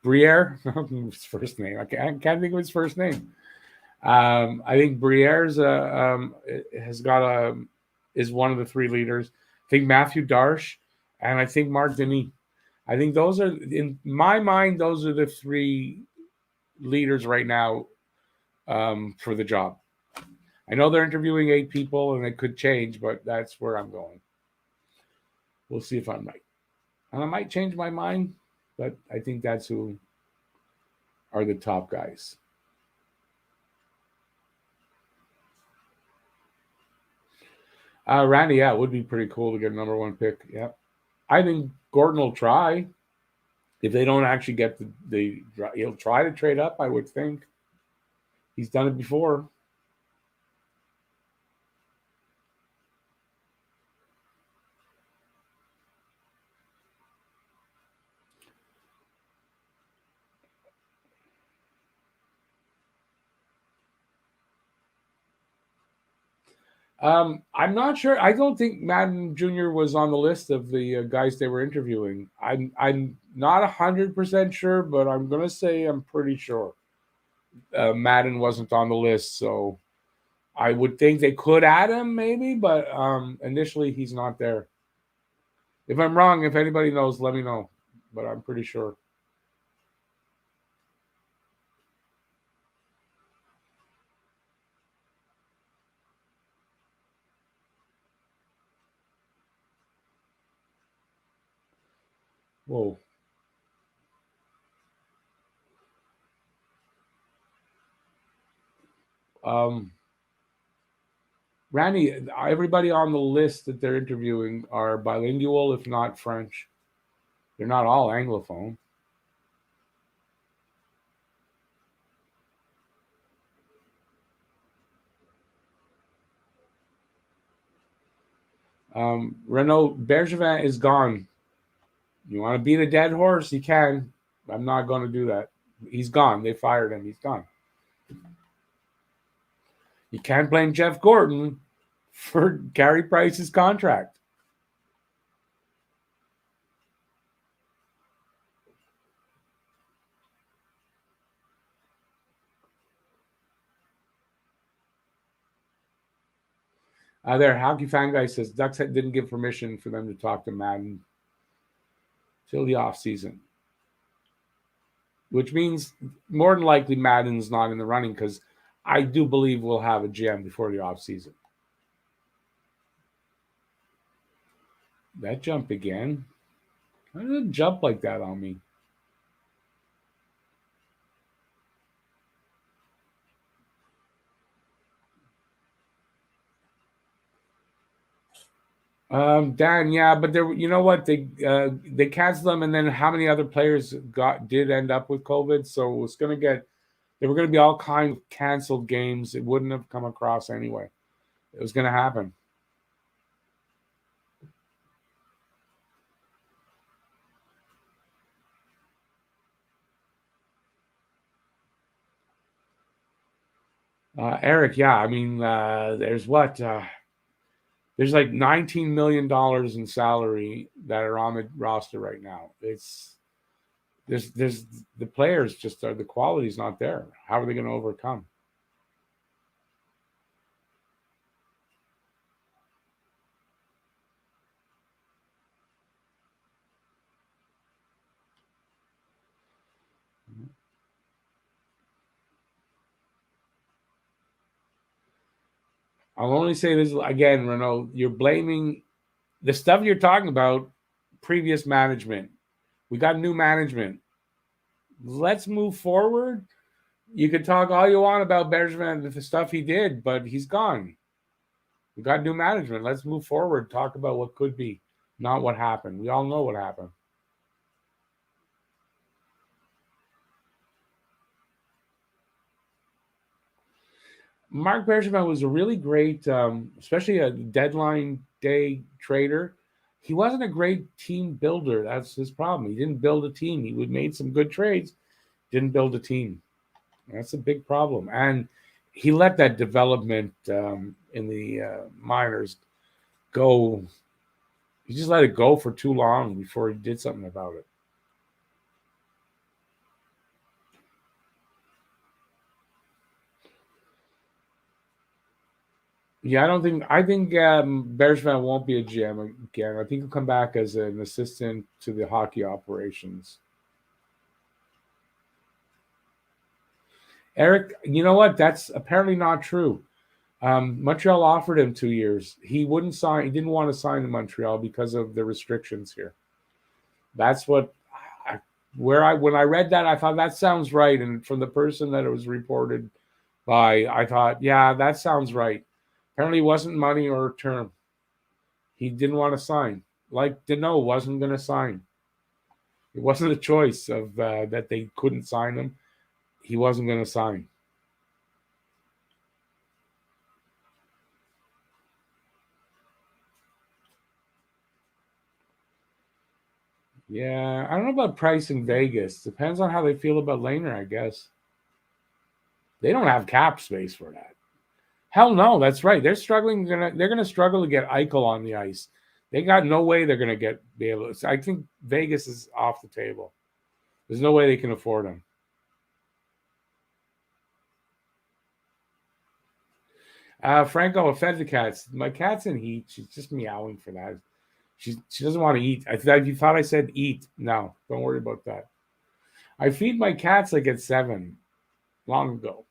Briere, his first name. I can't think of his first name. I think Briere's has got a is one of the 3 leaders. I think Matthew Darsh, and I think Mark Denis. I think those are in my mind. Those are the 3 leaders right now for the job. I know they're interviewing 8 people, and it could change, but that's where I'm going. We'll see if I'm right, and I might change my mind, but I think that's who are the top guys. Randy, yeah, it would be pretty cool to get a number 1 pick. Yeah, I think Gordon will try. If they don't actually get he'll try to trade up. I would think he's done it before. I'm not sure. I don't think Madden Jr. was on the list of the guys they were interviewing. I'm not 100% sure, but I'm gonna say I'm pretty sure Madden wasn't on the list. So I would think they could add him maybe, but initially he's not there. If I'm wrong, if anybody knows, let me know. But I'm pretty sure. Whoa. Um, Randy, everybody on the list that they're interviewing are bilingual, if not French. They're not all Anglophone. Renault Bergevin is gone. You want to beat a dead horse? You can. I'm not going to do that. He's gone. They fired him. He's gone. You can't blame Jeff Gordon for Carey Price's contract. There, Hockey Fan Guy says Ducks didn't give permission for them to talk to Madden till the offseason, which means more than likely Madden's not in the running because I do believe we'll have a GM before the offseason. That jump again. How did it jump like that on me? Dan, yeah, but there, you know what? They canceled them, and then how many other players did end up with COVID? So it was going to get, there were going to be all kinds of canceled games. It wouldn't have come across anyway. It was going to happen. Eric, yeah, I mean, there's what? There's like $19 million in salary that are on the roster right now. There's the players just are, the quality's not there. How are they going to overcome? I'll only say this again, Renault. You're blaming the stuff you're talking about, previous management. We got new management. Let's move forward. You can talk all you want about Bergevin and the stuff he did, but he's gone. We got new management. Let's move forward. Talk about what could be, not what happened. We all know what happened. Mark Bergevin was a really great, especially a deadline day trader. He wasn't a great team builder. That's his problem. He didn't build a team. He would made some good trades, didn't build a team. That's a big problem. And he let that development in the minors go. He just let it go for too long before he did something about it. Yeah, I think Bergevin won't be a GM again. I think he'll come back as an assistant to the hockey operations. Eric, you know what? That's apparently not true. Montreal offered him 2 years. He wouldn't sign. He didn't want to sign in Montreal because of the restrictions here. That's what. When I read that, I thought that sounds right, and from the person that it was reported by, I thought, yeah, that sounds right. Apparently, it wasn't money or term. He didn't want to sign. Like Deneau wasn't going to sign. It wasn't a choice of that they couldn't sign him. He wasn't going to sign. Yeah, I don't know about Price in Vegas. Depends on how they feel about Lehner, I guess. They don't have cap space for that. Hell no, that's right. They're struggling. They're gonna struggle to get Eichel on the ice. They got no way they're gonna be able to. I think Vegas is off the table. There's no way they can afford him. Franco fed the cats. My cat's in heat. She's just meowing for that. She doesn't want to eat. I thought you thought I said eat. No, don't worry about that. I feed my cats like at 7 long ago.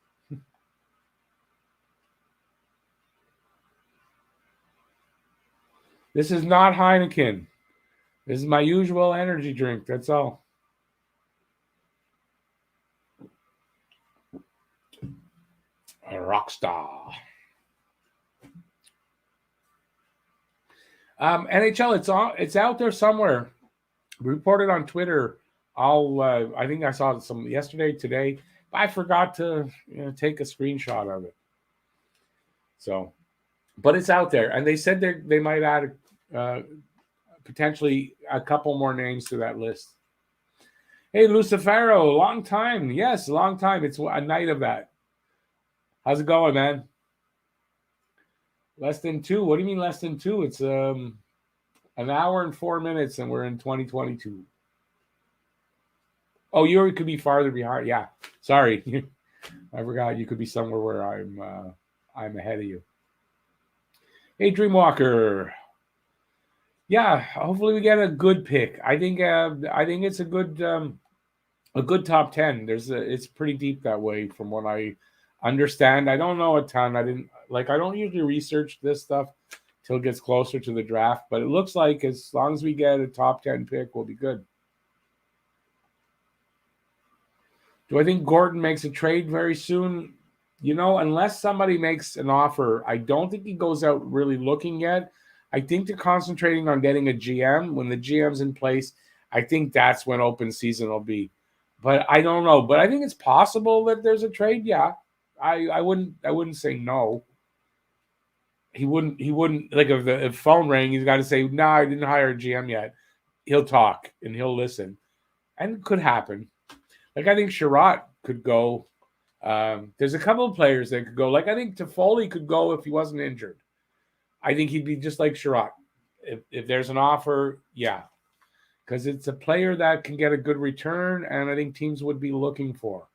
This is not Heineken. This is my usual energy drink. That's all. A rock star. NHL, it's out there somewhere. Reported on Twitter. I think I saw some yesterday, today. I forgot to take a screenshot of it. So, but it's out there, and they said they might add potentially a couple more names to that list. Hey, Lucifero, long time. Yes, long time. It's a night of that. How's it going, man? Less than two. What do you mean less than two? It's an hour and 4 minutes, and we're in 2022. Oh, you could be farther behind. Yeah, sorry, I forgot. You could be somewhere where I'm ahead of you. Hey, Dreamwalker. Yeah, hopefully we get a good pick. I think it's a good top 10. It's pretty deep that way from what I understand. I don't know a ton. I don't usually research this stuff till it gets closer to the draft, but it looks like as long as we get a top 10 pick, we'll be good. Do I think Gordon makes a trade very soon? Unless somebody makes an offer, I don't think he goes out really looking yet. I think they're concentrating on getting a GM. When the GM's in place, I think that's when open season will be. But I don't know. But I think it's possible that there's a trade. Yeah, I wouldn't say no. He wouldn't like if the phone rang. He's got to say no. I didn't hire a GM yet. He'll talk and he'll listen, and it could happen. Like I think Sherratt could go. There's a couple of players that could go. Like I think Toffoli could go if he wasn't injured. I think he'd be just like Sherratt. If there's an offer, yeah, because it's a player that can get a good return, and I think teams would be looking for.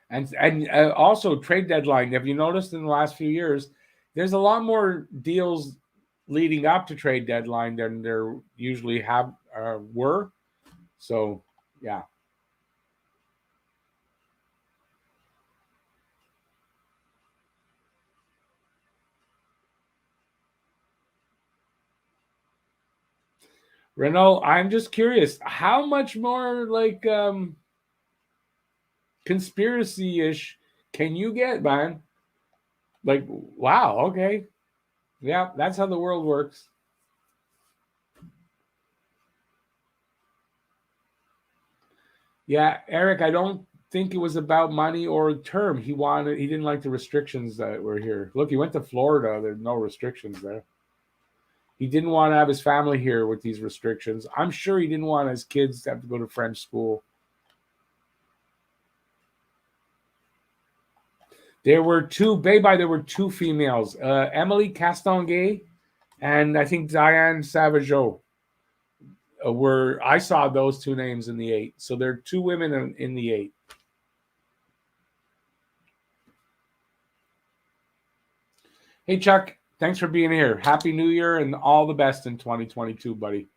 And also trade deadline. Have you noticed in the last few years, there's a lot more deals leading up to trade deadline than there usually were. So yeah. Renault, I'm just curious, how much more like conspiracy-ish can you get, man? Like, wow, okay. Yeah, that's how the world works. Yeah, Eric, I don't think it was about money or term. He didn't like the restrictions that were here. Look, he went to Florida. There's no restrictions there. He didn't want to have his family here with these restrictions. I'm sure he didn't want his kids to have to go to French school. There were two females, Emily Castonguay and I think Diane Savageau were. I saw those two names in the eight. So there are two women in the eight. Hey, Chuck, thanks for being here. Happy New Year and all the best in 2022, buddy.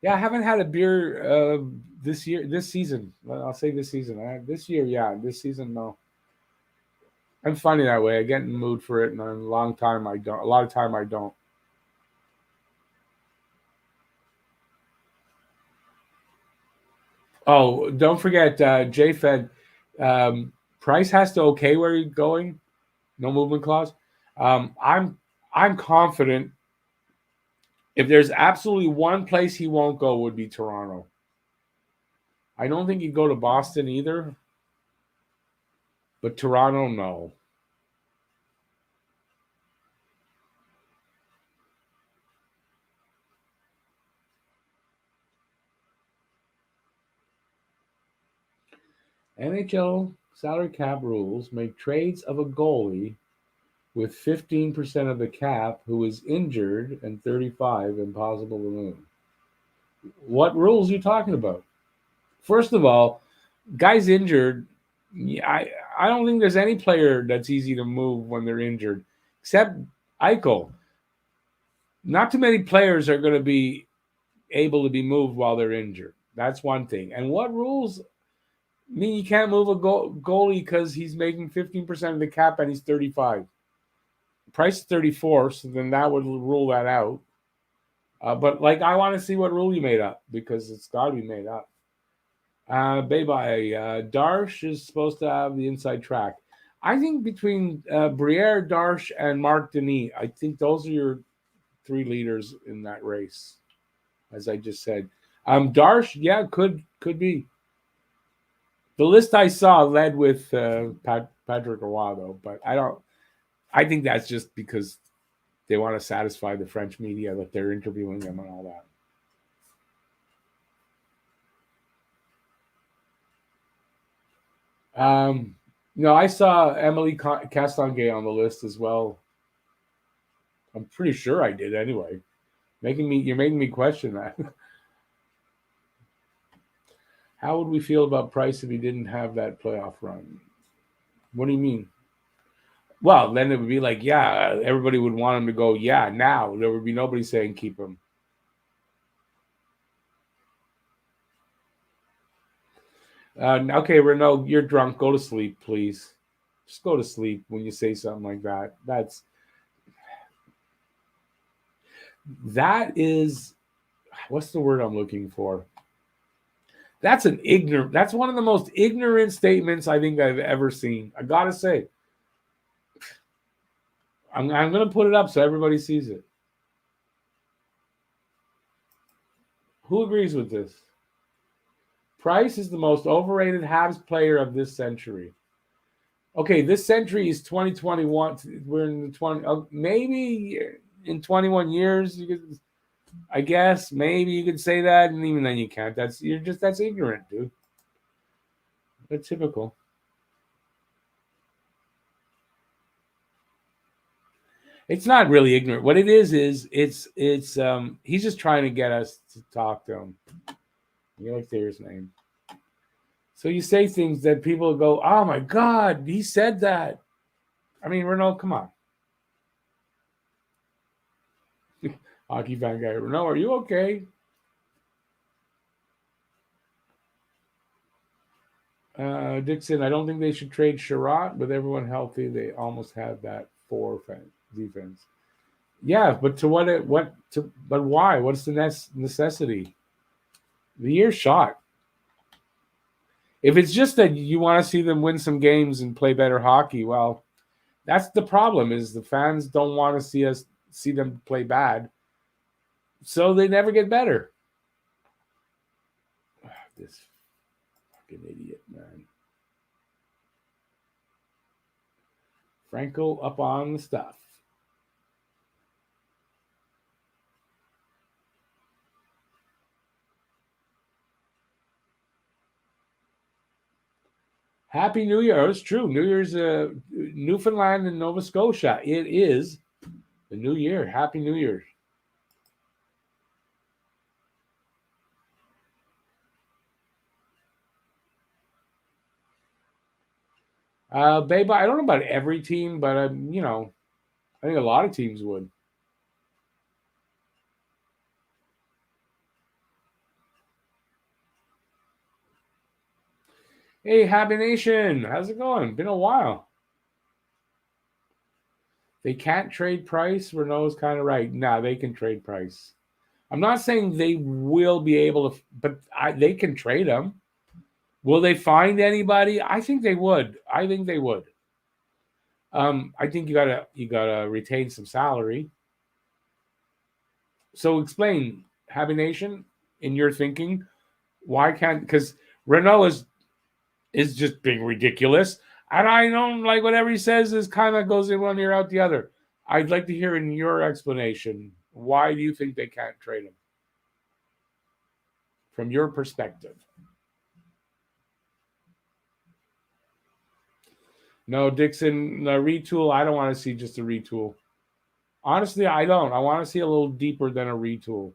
Yeah, I haven't had a beer this season. I'll say this season. This year, yeah. This season, no. I'm funny that way. I get in the mood for it, and a long time I don't. A lot of time I don't. Oh, don't forget, JFed. Price has to okay where he's going. No movement clause. I'm confident. If there's absolutely one place he won't go, would be Toronto. I don't think he'd go to Boston either, but Toronto, no. NHL salary cap rules make trades of a goalie with 15% of the cap who is injured and 35 impossible to move. What rules are you talking about? First of all, guys injured. I don't think there's any player that's easy to move when they're injured, except Eichel. Not too many players are going to be able to be moved while they're injured. That's one thing. And what rules mean you can't move a goalie because he's making 15% of the cap and he's 35? Price is 34, so then that would rule that out. But like, I want to see what rule you made up because it's got to be made up. Darsh is supposed to have the inside track. I think between Briere, Darsh, and Mark Denis, I think those are your three leaders in that race, as I just said. Darsh, yeah, could be. The list I saw led with Patrick Roy, though, but I don't. I think that's just because they want to satisfy the French media that they're interviewing them and all that. No, I saw Emily Castonguay on the list as well. I'm pretty sure I did anyway. You're making me question that. How would we feel about Price if he didn't have that playoff run? What do you mean? Well, then it would be like, yeah, everybody would want him to go. Yeah, now there would be nobody saying keep him. Okay, Renault, you're drunk. Go to sleep, please. Just go to sleep when you say something like that. That is, what's the word I'm looking for? That's one of the most ignorant statements I think I've ever seen. I gotta say. I'm gonna put it up so everybody sees it. Who agrees with this? Price is the most overrated Habs player of this century. Okay, this century is 2021. We're in the 20. Maybe in 21 years, you could, I guess, maybe you could say that, and even then you can't. That's ignorant, dude. That's typical. It's not really ignorant. What it is it's he's just trying to get us to talk to him. You like to hear his name. So you say things that people go, "Oh my God, he said that." I mean, Renault, come on. Hockey fan guy, Renault, are you okay? Dixon, I don't think they should trade Sherratt. With everyone healthy, they almost have that defense. Yeah, but but why? What's the necessity? The year's shot. If it's just that you want to see them win some games and play better hockey, well, that's the problem. Is the fans don't want to see them play bad, so they never get better. This fucking idiot, man. Franco up on the stuff. Happy New Year. Oh, it's true. New Year's Newfoundland and Nova Scotia. It is the new year. Happy New Year. Babe, I don't know about every team, but I think a lot of teams would. Hey, Happy Nation, how's it going? Been a while. They can't trade Price. Renault's kind of right. Nah, they can trade Price. I'm not saying they will be able to, but they can trade him. Will they find anybody? I think they would. I think they would. I think you gotta retain some salary. So explain, Happy Nation, in your thinking, why can't? Because Renault is just being ridiculous, and I don't like whatever he says. Is kind of goes in one ear out the other. I'd like to hear in your explanation why do you think they can't trade him from your perspective? No, Dixon, the retool. I don't want to see just a retool. Honestly, I don't. I want to see a little deeper than a retool.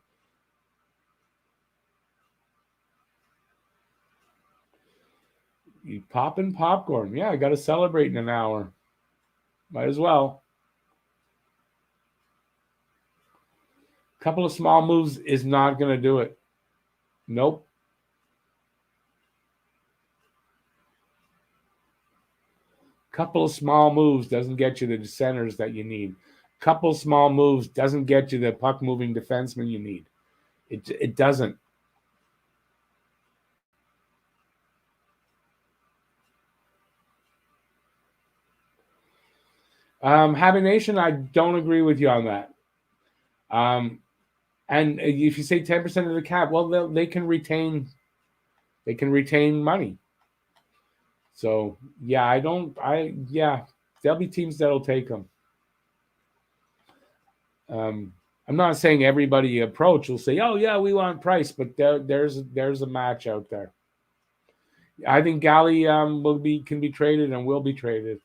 You popping popcorn. Yeah, I got to celebrate in an hour. Might as well. Couple of small moves is not going to do it. Nope. Couple of small moves doesn't get you the centers that you need. Couple of small moves doesn't get you the puck moving defenseman you need. It doesn't. Happy Nation, I don't agree with you on that. And if you say 10% of the cap, well, they can retain money. So yeah, yeah, there'll be teams that'll take them. Um, I'm not saying everybody you approach will say, "Oh yeah, we want Price," but there's a match out there. I think Galley can be traded and will be traded.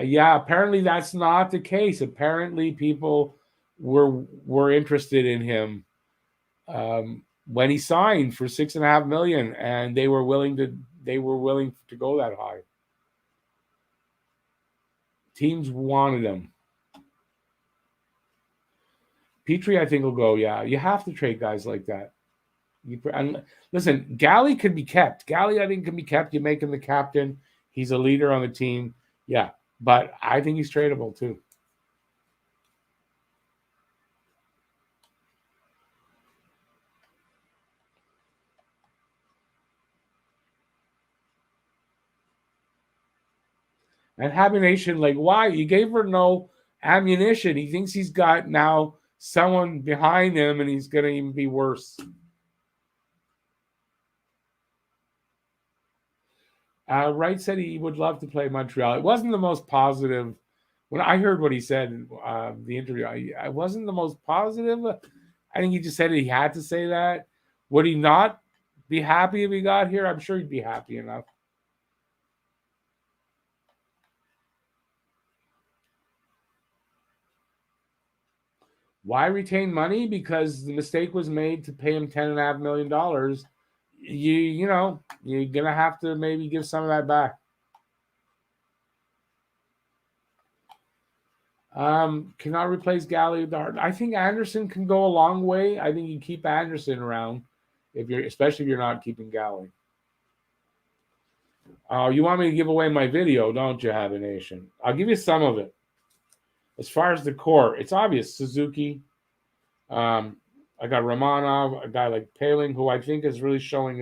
Yeah, apparently that's not the case. Apparently, people were interested in him when he signed for 6.5 million, and they were willing to go that high. Teams wanted him. Petrie, I think will go. Yeah, you have to trade guys like that. And listen, Galley could be kept. Galley, I think, can be kept. You make him the captain. He's a leader on the team. Yeah, but I think he's tradable too. And Habination, like, why? You gave her no ammunition. He thinks he's got now someone behind him, and he's going to even be worse. Wright said he would love to play Montreal. It wasn't the most positive. When I heard what he said in the interview, I wasn't the most positive. I think he just said he had to say that. Would he not be happy if he got here? I'm sure he'd be happy enough. Why retain money? Because the mistake was made to pay him $10.5 million. You know, you're gonna have to maybe give some of that back. Cannot replace Galley Dart. I think Anderson can go a long way. I think you keep Anderson around especially if you're not keeping Galley. You want me to give away my video, don't you, Have a Nation? I'll give you some of it. As far as the core, it's obvious. Suzuki. I got Romanov, a guy like Paling, who I think is really showing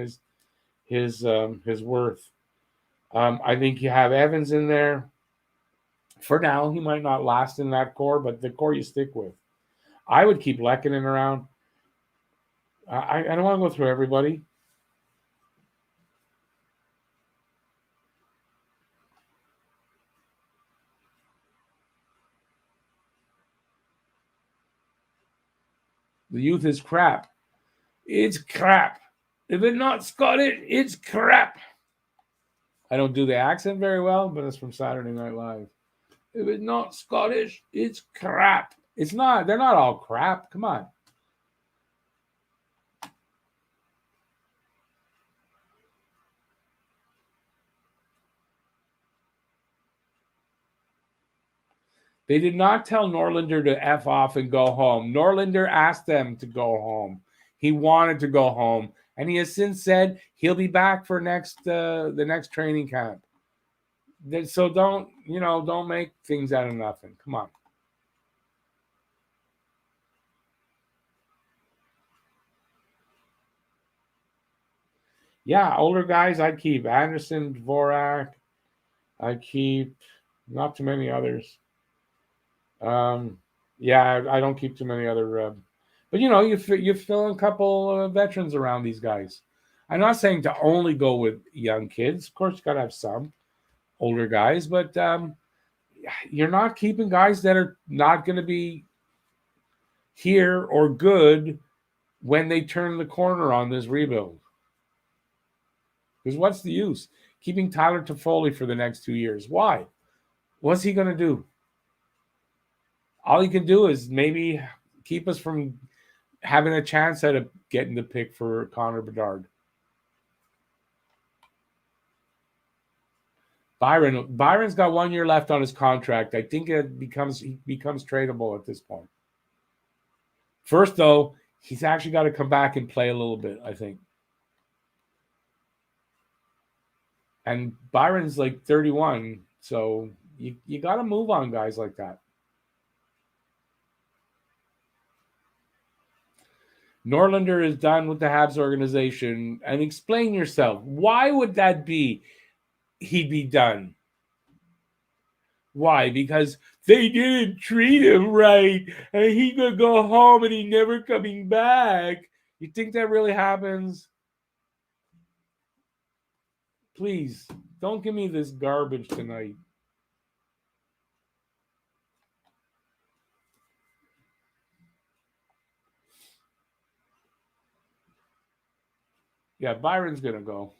his worth. I think you have Evans in there. For now, he might not last in that core, but the core you stick with. I would keep Lehkonen around. I don't want to go through everybody. The youth is crap. It's crap. If it's not Scottish, it's crap. I don't do the accent very well, but it's from Saturday Night Live. If it's not Scottish, it's crap. It's not. They're not all crap. Come on. They did not tell Norlinder to F off and go home. Norlinder asked them to go home. He wanted to go home. And he has since said he'll be back for the next training camp. So don't make things out of nothing. Come on. Yeah, older guys I keep. Anderson, Dvorak. I keep not too many others. Yeah, I don't keep too many other. But you fill in a couple veterans around these guys. I'm not saying to only go with young kids. Of course, you got to have some older guys, but you're not keeping guys that are not going to be here or good when they turn the corner on this rebuild. Because what's the use keeping Tyler Toffoli for the next 2 years? Why? What's he going to do? All he can do is maybe keep us from having a chance at getting the pick for Connor Bedard. Byron's got 1 year left on his contract. I think he becomes tradable at this point. First, though, he's actually got to come back and play a little bit, I think. And Byron's like 31, so you got to move on guys like that. Norlinder is done with the Habs organization. And explain yourself. Why would that be? He'd be done. Why? Because they didn't treat him right, and he could go home and he never coming back. You think that really happens? Please don't give me this garbage tonight. Yeah, Byron's gonna go.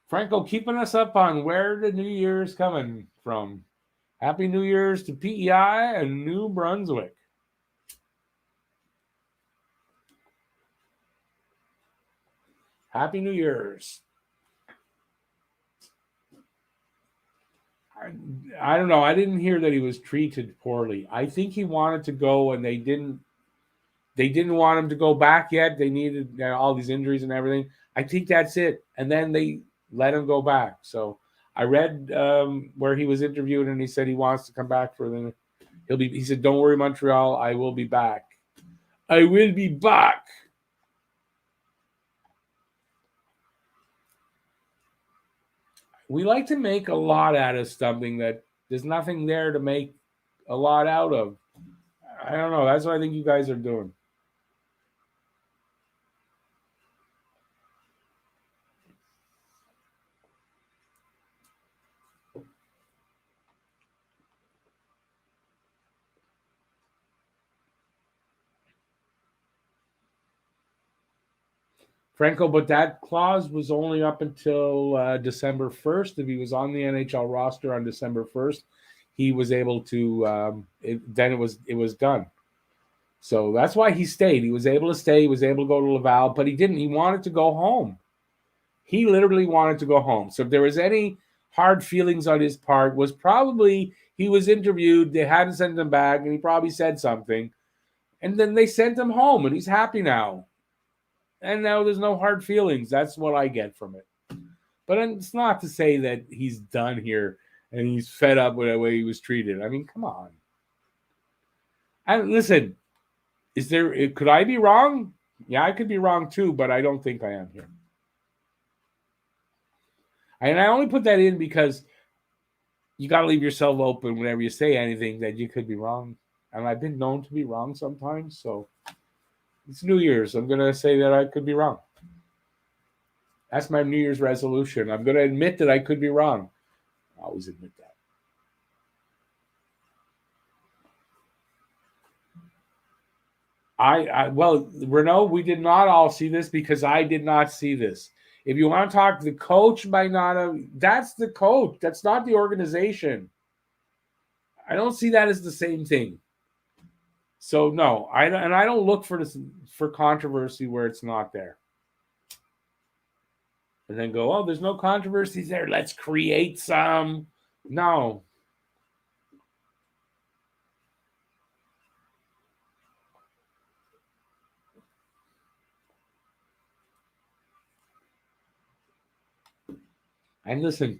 Franco keeping us up on where the New Year's coming from. Happy New Year's to PEI and New Brunswick. Happy New Year's. I don't know. I didn't hear that he was treated poorly. I think he wanted to go, and they didn't. They didn't want him to go back yet. They needed all these injuries and everything. I think that's it. And then they let him go back. So I read where he was interviewed, and he said he wants to come back for the. He'll be. He said, "Don't worry, Montreal. I will be back. I will be back." We like to make a lot out of something that there's nothing there to make a lot out of. I don't know. That's what I think you guys are doing. Franco, but that clause was only up until December 1st. If he was on the NHL roster on December 1st, he was able to. Then it was done. So that's why he stayed. He was able to stay. He was able to go to Laval, but he didn't. He wanted to go home. He literally wanted to go home. So if there was any hard feelings on his part, was probably he was interviewed. They hadn't sent him back, and he probably said something, and then they sent him home, and he's happy now. And now there's no hard feelings. That's what I get from it. But it's not to say that he's done here and he's fed up with the way he was treated. I mean, come on. And listen, could I be wrong? Yeah, I could be wrong too, but I don't think I am here. And I only put that in because you got to leave yourself open whenever you say anything that you could be wrong. And I've been known to be wrong sometimes, so it's New Year's. I'm going to say that I could be wrong. That's my New Year's resolution. I'm going to admit that I could be wrong. I always admit that. Well, Renault, we did not all see this because I did not see this. If you want to talk, the coach might not have. That's the coach. That's not the organization. I don't see that as the same thing. So no, I don't look for this for controversy where it's not there. And then go, oh, there's no controversies there. Let's create some. No. And listen,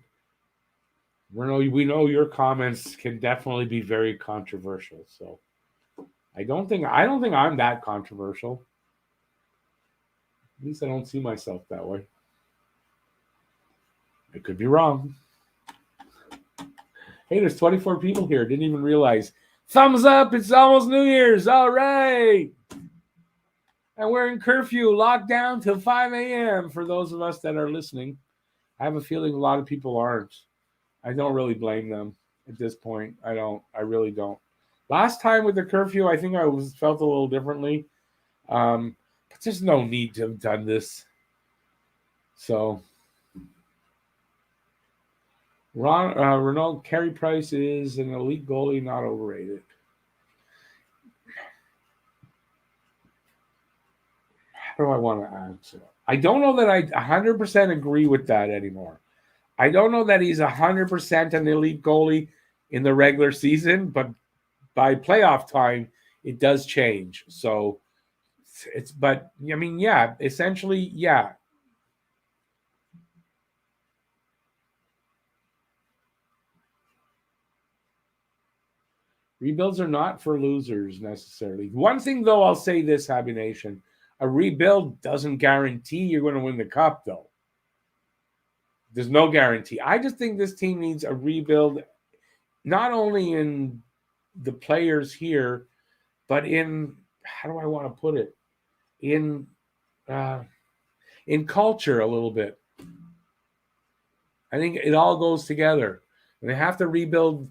we know your comments can definitely be very controversial. So I don't think I'm that controversial. At least I don't see myself that way. I could be wrong. Hey, there's 24 people here. Didn't even realize. Thumbs up. It's almost New Year's. All right. And we're in curfew, locked down till 5 a.m. for those of us that are listening. I have a feeling a lot of people aren't. I don't really blame them at this point. I don't. I really don't. Last time with the curfew, I think I felt a little differently. But there's no need to have done this. So, Renault Carey Price is an elite goalie, not overrated. How do I want to answer? I don't know that I 100% agree with that anymore. I don't know that he's 100% an elite goalie in the regular season, but by playoff time, it does change. So but I mean, yeah, essentially, yeah. Rebuilds are not for losers necessarily. One thing, though, I'll say this, Happy Nation: a rebuild doesn't guarantee you're going to win the cup, though. There's no guarantee. I just think this team needs a rebuild, not only in the players here, but in, how do I want to put it? In in culture a little bit. I think it all goes together. And they have to rebuild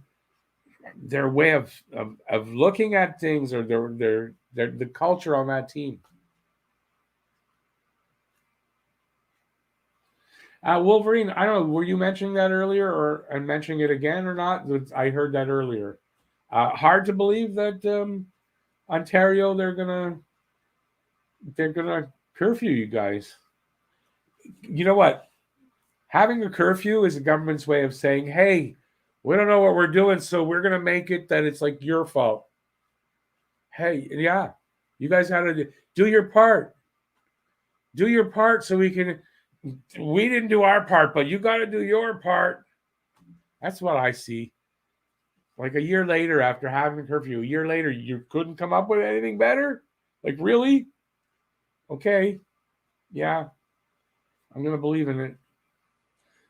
their way of looking at things, or their the culture on that team. Wolverine, I don't know. Were you mentioning that earlier, or and mentioning it again or not? I heard that earlier. Hard to believe that Ontario they're gonna curfew you guys. You know what? Having a curfew is the government's way of saying, "Hey, we don't know what we're doing, so we're gonna make it that it's like your fault." Hey, yeah, you guys got to do your part. Do your part so we can. We didn't do our part, but you got to do your part. That's what I see. Like a year later, after having a curfew, a year later, you couldn't come up with anything better? Like, really? Okay. Yeah, I'm going to believe in it.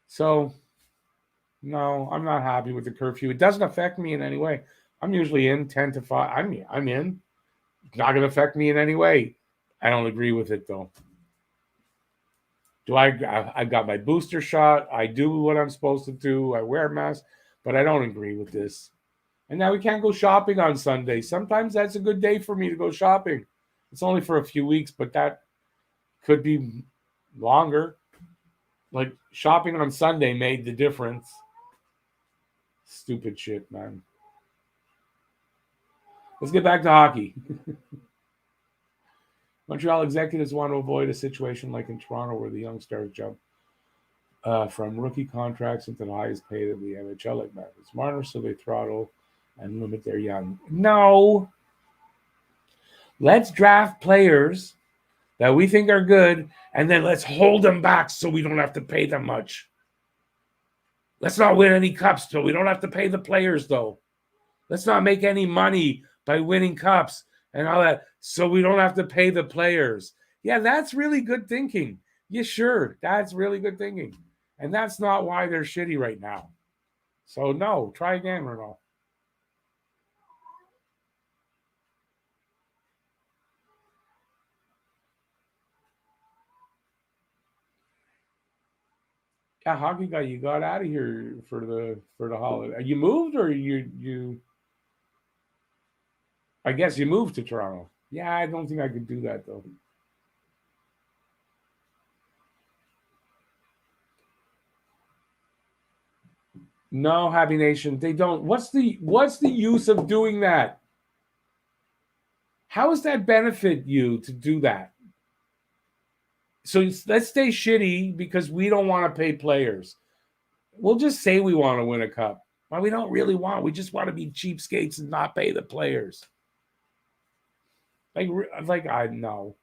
So, no, I'm not happy with the curfew. It doesn't affect me in any way. I'm usually in 10 to 5. I'm in. It's not going to affect me in any way. I don't agree with it, though. I've got my booster shot. I do what I'm supposed to do. I wear a mask, but I don't agree with this. And now we can't go shopping on Sunday. Sometimes that's a good day for me to go shopping. It's only for a few weeks, but that could be longer. Like shopping on Sunday made the difference. Stupid shit, man. Let's get back to hockey. Montreal executives want to avoid a situation like in Toronto where the young stars jump from rookie contracts into the highest paid of the NHL, like Marcus Marner, so they throttle and limit their young. No. Let's draft players that we think are good, and then let's hold them back so we don't have to pay them much. Let's not win any cups, so we don't have to pay the players, though. Let's not make any money by winning cups and all that, so we don't have to pay the players. Yeah, that's really good thinking. Yeah, sure. That's really good thinking. And that's not why they're shitty right now. So, no, try again, Renault. Yeah, hockey guy, you got out of here for the holiday. You moved, or you? I guess you moved to Toronto. Yeah, I don't think I could do that though. No, Happy Nation, they don't. What's the use of doing that? How does that benefit you to do that? So let's stay shitty because we don't want to pay players. We'll just say we want to win a cup. Well, we don't really want. We just want to be cheapskates and not pay the players. Like I know.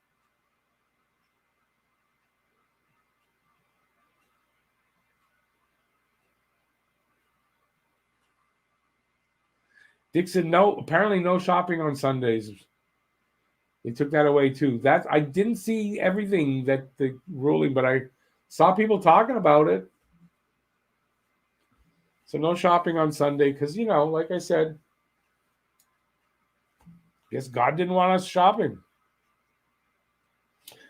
Dixon, no. Apparently, no shopping on Sundays. They took that away too. That I didn't see everything that the ruling, but I saw people talking about it. So no shopping on Sunday because like I said, guess God didn't want us shopping.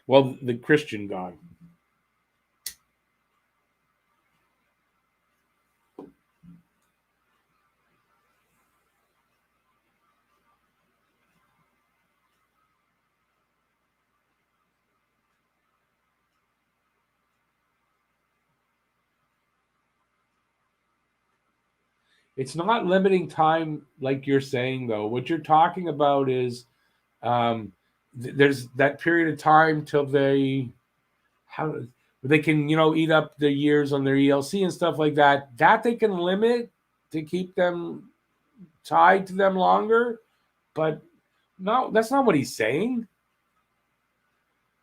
Well, the Christian God. It's not limiting time like you're saying though. What you're talking about is um, there's that period of time till how they can eat up the years on their ELC and stuff like that. That they can limit to keep them tied to them longer. But no, that's not what he's saying.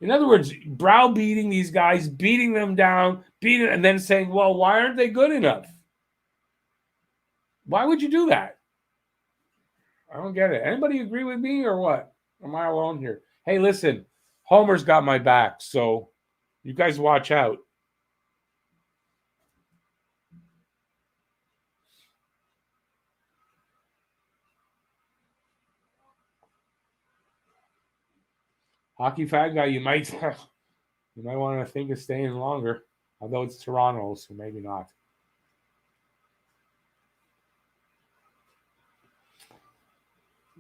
In other words, browbeating these guys, beating them down, beating, and then saying, "Well, why aren't they good enough?" Why would you do that? I don't get it. Anybody agree with me or what? Am I alone here? Hey, listen, Homer's got my back, so you guys watch out. Hockey fat guy, you might You might want to think of staying longer, although it's Toronto, so maybe not.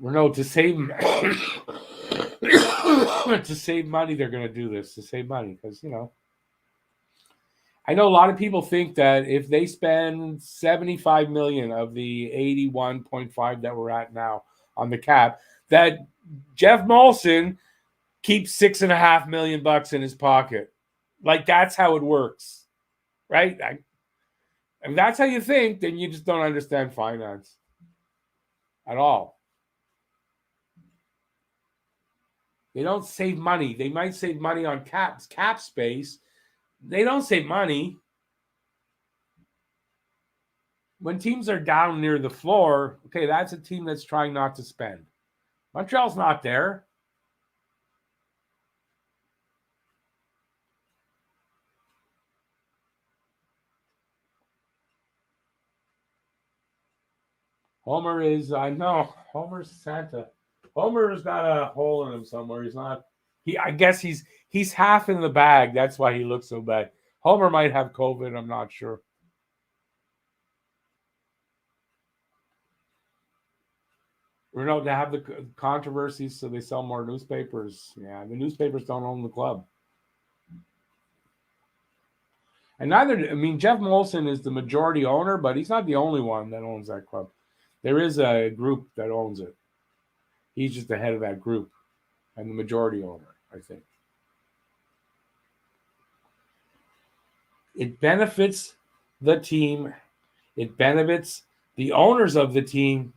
No, to save to save money, they're going to do this to save money because I know a lot of people think that if they spend 75 million of the 81.5 that we're at now on the cap, that Jeff Molson keeps $6.5 million in his pocket. Like that's how it works, right? If that's how you think, then you just don't understand finance at all. They don't save money. They might save money on cap space. They don't save money. When teams are down near the floor, okay, that's a team that's trying not to spend. Montreal's not there. Homer is, I know, Homer's Santa. Homer's got a hole in him somewhere. He's not. I guess he's half in the bag. That's why he looks so bad. Homer might have COVID. I'm not sure. They have the controversies, so they sell more newspapers. Yeah, the newspapers don't own the club. And Jeff Molson is the majority owner, but he's not the only one that owns that club. There is a group that owns it. He's just the head of that group and the majority owner, I think. It benefits the team. It benefits the owners of the team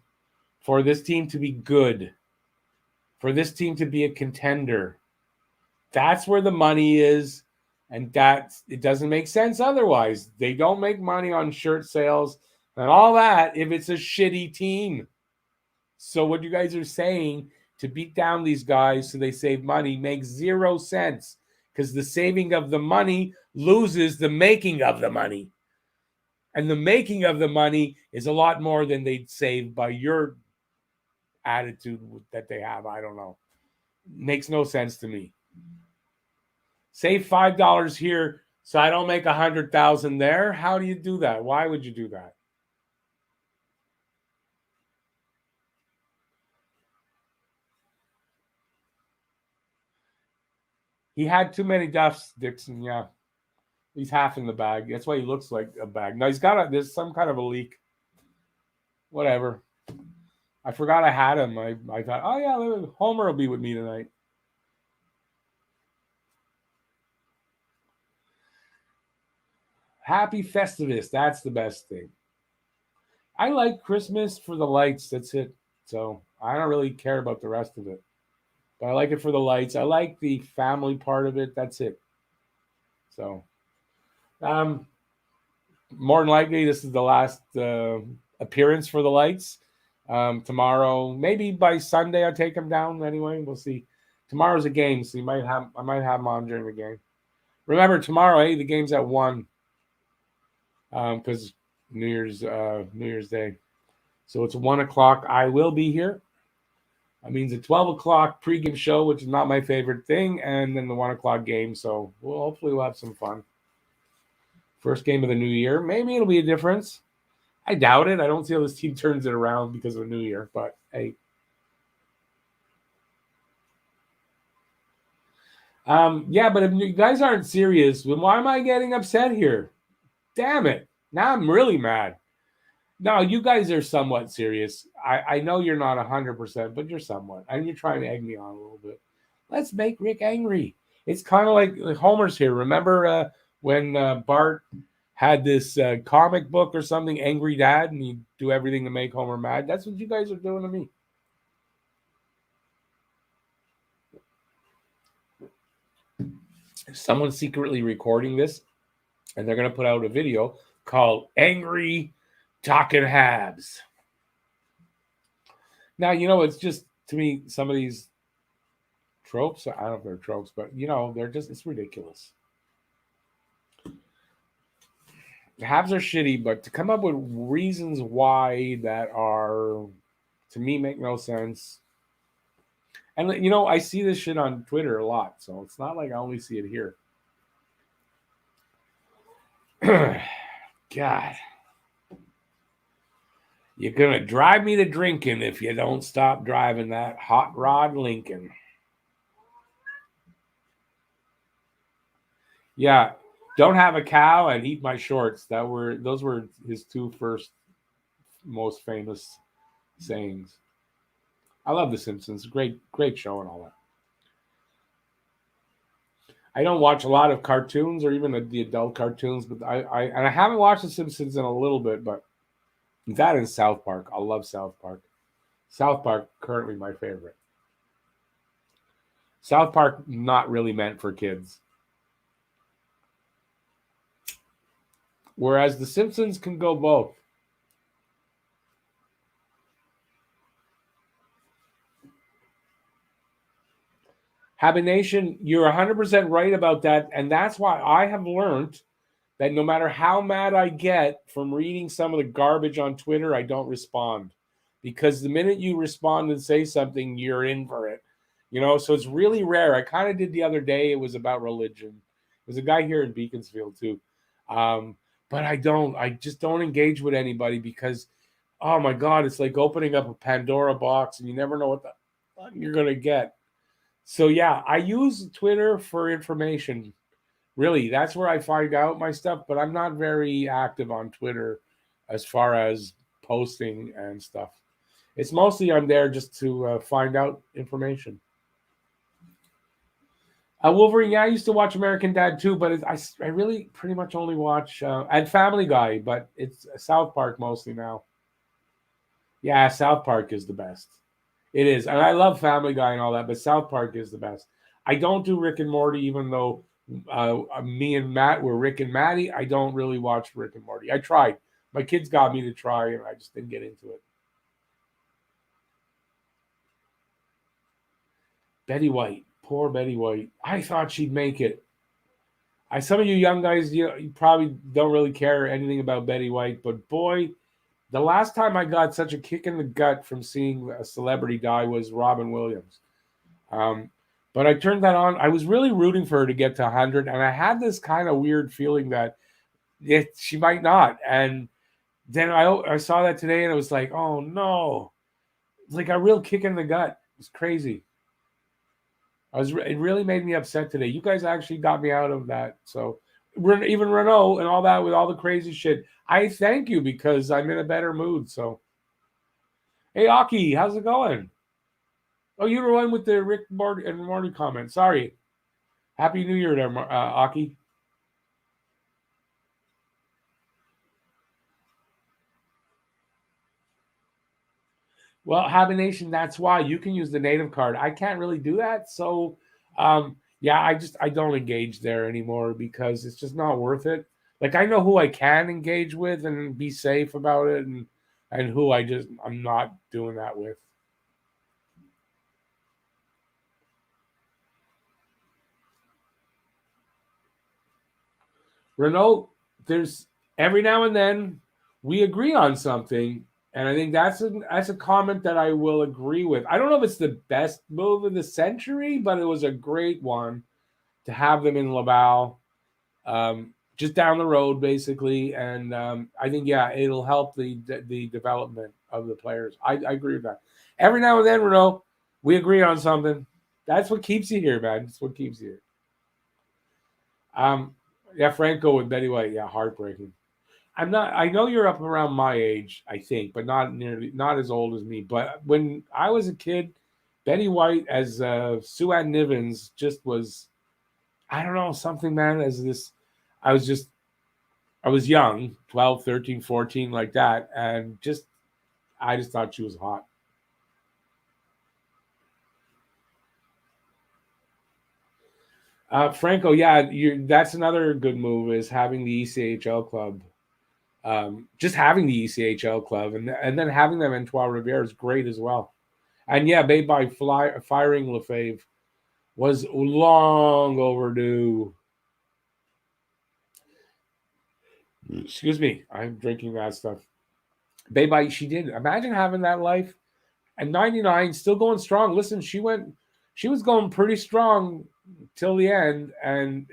for this team to be good, for this team to be a contender. That's where the money is, and it doesn't make sense otherwise. They don't make money on shirt sales and all that if it's a shitty team. So what you guys are saying to beat down these guys so they save money makes 0 sense because the saving of the money loses the making of the money. And the making of the money is a lot more than they'd save by your attitude that they have. I don't know. Makes no sense to me. Save $5 here so I don't make 100,000 there. How do you do that? Why would you do that? He had too many duffs, Dixon. Yeah. He's half in the bag. That's why he looks like a bag. No, there's some kind of a leak. Whatever. I forgot I had him. I thought, oh yeah, Homer will be with me tonight. Happy Festivus. That's the best thing. I like Christmas for the lights. That's it. So I don't really care about the rest of it. But I like it for the lights. I like the family part of it. That's it. So more than likely, this is the last appearance for the lights. Tomorrow, maybe by Sunday, I'll take them down anyway. We'll see. Tomorrow's a game, so I might have them on during the game. Remember, tomorrow, the game's at 1 because New Year's Day. So it's 1 o'clock. I will be here. That means a 12 o'clock pregame show, which is not my favorite thing, and then the 1 o'clock game. So hopefully we'll have some fun. First game of the new year. Maybe it'll be a difference. I doubt it. I don't see how this team turns it around because of a new year. But hey. Yeah, but if you guys aren't serious, then why am I getting upset here? Damn it. Now I'm really mad. No, you guys are somewhat serious. I know you're not 100%, but you're somewhat. And you're trying to egg me on a little bit. Let's make Rick angry. It's kind of like Homer's here. Remember when Bart had this comic book or something, Angry Dad, and he'd do everything to make Homer mad? That's what you guys are doing to me. Someone's secretly recording this, and they're going to put out a video called Angry Talking Habs. Now, it's just, to me, some of these tropes, I don't know if they're tropes, but, it's ridiculous. The Habs are shitty, but to come up with reasons why that are, to me, make no sense. And, I see this shit on Twitter a lot, so it's not like I only see it here. God, you're gonna drive me to drinking if you don't stop driving that hot rod Lincoln. Yeah, don't have a cow and eat my shorts. Those were his two first most famous sayings. I love The Simpsons. Great show and all that. I don't watch a lot of cartoons or even the adult cartoons, but I haven't watched The Simpsons in a little bit, but that and South Park. I love South Park. South Park currently my favorite. South Park not really meant for kids, whereas The Simpsons can go both. Habination, you're 100% right about that, and that's why I have learned that no matter how mad I get from reading some of the garbage on Twitter, I don't respond. Because the minute you respond and say something, you're in for it. So it's really rare. I kind of did the other day, it was about religion. There's a guy here in Beaconsfield too. Um, but I just don't engage with anybody because, oh my God, it's like opening up a Pandora box and you never know what the fuck you're going to get. So yeah, I use Twitter for information. Really, that's where I find out my stuff, but I'm not very active on Twitter as far as posting and stuff. It's mostly I'm there just to find out information. Wolverine, yeah, I used to watch American Dad too, but I really pretty much only watch and Family Guy, but it's South Park mostly now. Yeah, South Park is the best. It is, and I love Family Guy and all that, but South Park is the best. I don't do Rick and Morty, even though me and Matt were Rick and Maddie. I don't really watch Rick and Morty. I tried. My kids got me to try, and I just didn't get into it. Betty White, poor Betty White. I thought she'd make it. Some of you young guys, you probably don't really care anything about Betty White, but boy, the last time I got such a kick in the gut from seeing a celebrity die was Robin Williams. Um, but I turned that on. I was really rooting for her to get to 100, and I had this kind of weird feeling that she might not. And then I saw that today, and it was like, oh no, it's like a real kick in the gut. It's crazy. It really made me upset today. You guys actually got me out of that. So even Renault and all that with all the crazy shit. I thank you because I'm in a better mood. So hey, Aki, how's it going? Oh, you were the one with the Rick Morty and Morty comment. Sorry. Happy New Year, there, Aki. Well, Habination, that's why you can use the native card. I can't really do that. So, yeah, I don't engage there anymore because it's just not worth it. Like I know who I can engage with and be safe about it, and who I'm not doing that with. Renault, there's every now and then we agree on something, and I think that's a comment that I will agree with. I don't know if it's the best move of the century, but it was a great one to have them in Laval, just down the road, basically. And I think yeah, it'll help the development of the players. I agree with that. Every now and then, Renault, we agree on something. That's what keeps you here, man. That's what keeps you here. Yeah, Franco with Betty White. Yeah, heartbreaking. I'm not. I know you're up around my age, I think, but not as old as me. But when I was a kid, Betty White as Sue Ann Nivens just was. I don't know something, man. As this, I was just. I was young, 12, 13, 14, like that, and I just thought she was hot. Franco, yeah, that's another good move is having the ECHL club. Just having the ECHL club and then having them in Trois Rivières is great as well. And yeah, Bay by firing Lefebvre was long overdue. Excuse me, I'm drinking that stuff. Bay by she did. Imagine having that life at 99, still going strong. Listen, she was going pretty strong till the end, and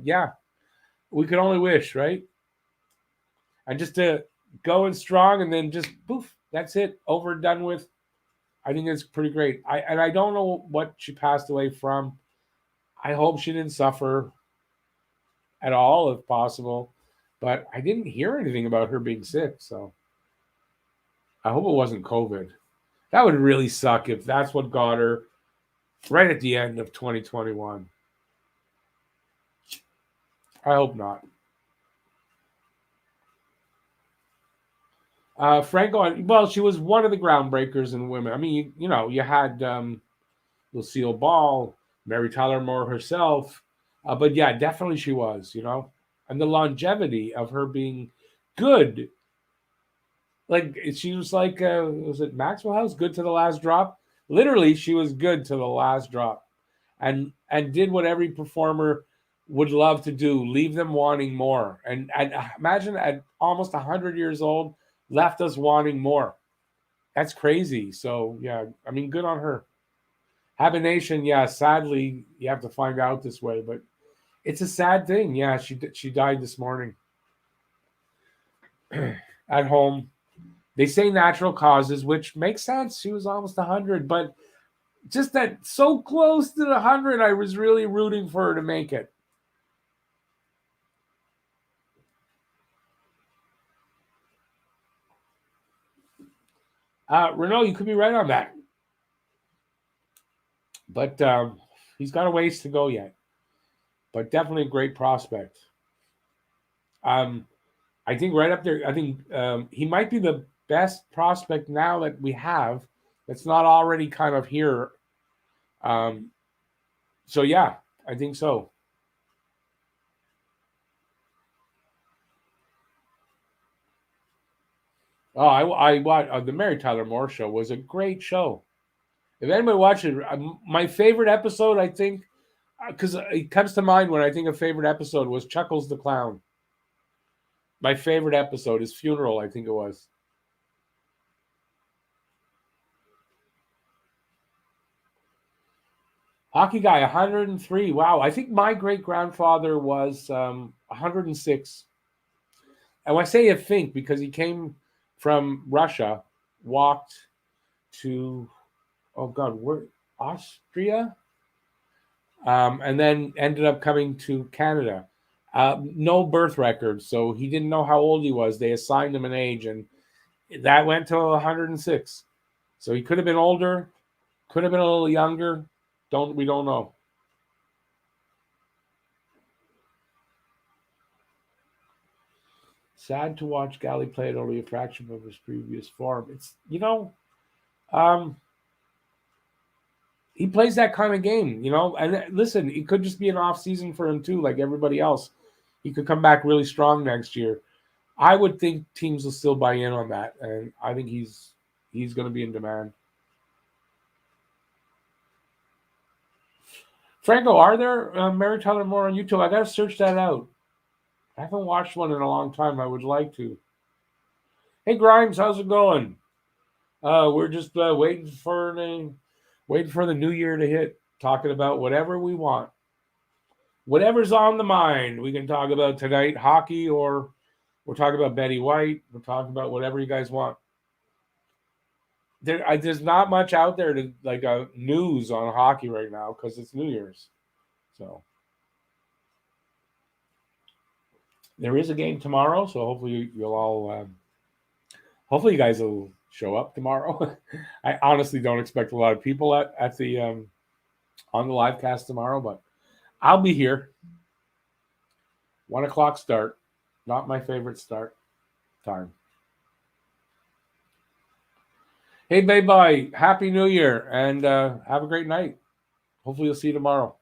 yeah, we could only wish, right? and just to go in strong and then just poof, that's it, over and done with. I think it's pretty great. I don't know what she passed away from. I hope she didn't suffer at all, if possible. But I didn't hear anything about her being sick, so I hope it wasn't COVID. That would really suck if that's what got her right at the end of 2021. I hope not. Franco, well, she was one of the groundbreakers in women. I mean, you had Lucille Ball, Mary Tyler Moore herself. But yeah, definitely she was. And the longevity of her being good. Like, she was like, was it Maxwell House? Good to the last drop? Literally, she was good to the last drop. And did what every performer would love to do, leave them wanting more. And imagine at almost 100 years old, left us wanting more. That's crazy. So, yeah, I mean, good on her. Habination, yeah, sadly, you have to find out this way, but it's a sad thing. Yeah, she died this morning at home. They say natural causes, which makes sense. She was almost 100, but just that so close to the 100, I was really rooting for her to make it. Renault, you could be right on that. But he's got a ways to go yet. But definitely a great prospect. I think right up there, I think he might be the best prospect now that we have that's not already kind of here. So, yeah, I think so. Oh, I watched the Mary Tyler Moore show was a great show. If anybody watched it, my favorite episode, I think, because it comes to mind when I think of favorite episode, was Chuckles the Clown. My favorite episode is Funeral, I think it was. Hockey guy, 103. Wow, I think my great grandfather was 106. And I say I think because he came from Russia, walked to, oh God, where, Austria? And then ended up coming to Canada. No birth record, so he didn't know how old he was. They assigned him an age, and that went to 106. So he could have been older, could have been a little younger. We don't know. Sad to watch Galley play at only a fraction of his previous form. It's um, he plays that kind of game. And listen, it could just be an off season for him too, like everybody else. He could come back really strong next year. I would think teams will still buy in on that, and I think he's going to be in demand. Franco, are there Mary Tyler Moore on YouTube? I got to search that out. I haven't watched one in a long time. I would like to. Hey Grimes, how's it going? We're just waiting for the new year to hit. Talking about whatever we want, whatever's on the mind. We can talk about tonight hockey, or we're talking about Betty White. We're talking about whatever you guys want. There's not much out there to like news on hockey right now because it's New Year's. So there is a game tomorrow. So hopefully you'll all. Hopefully you guys will show up tomorrow. I honestly don't expect a lot of people at the on the live cast tomorrow, but I'll be here. 1:00 start. Not my favorite start time. Hey, bye bye. Happy New Year and have a great night. Hopefully you'll see you tomorrow.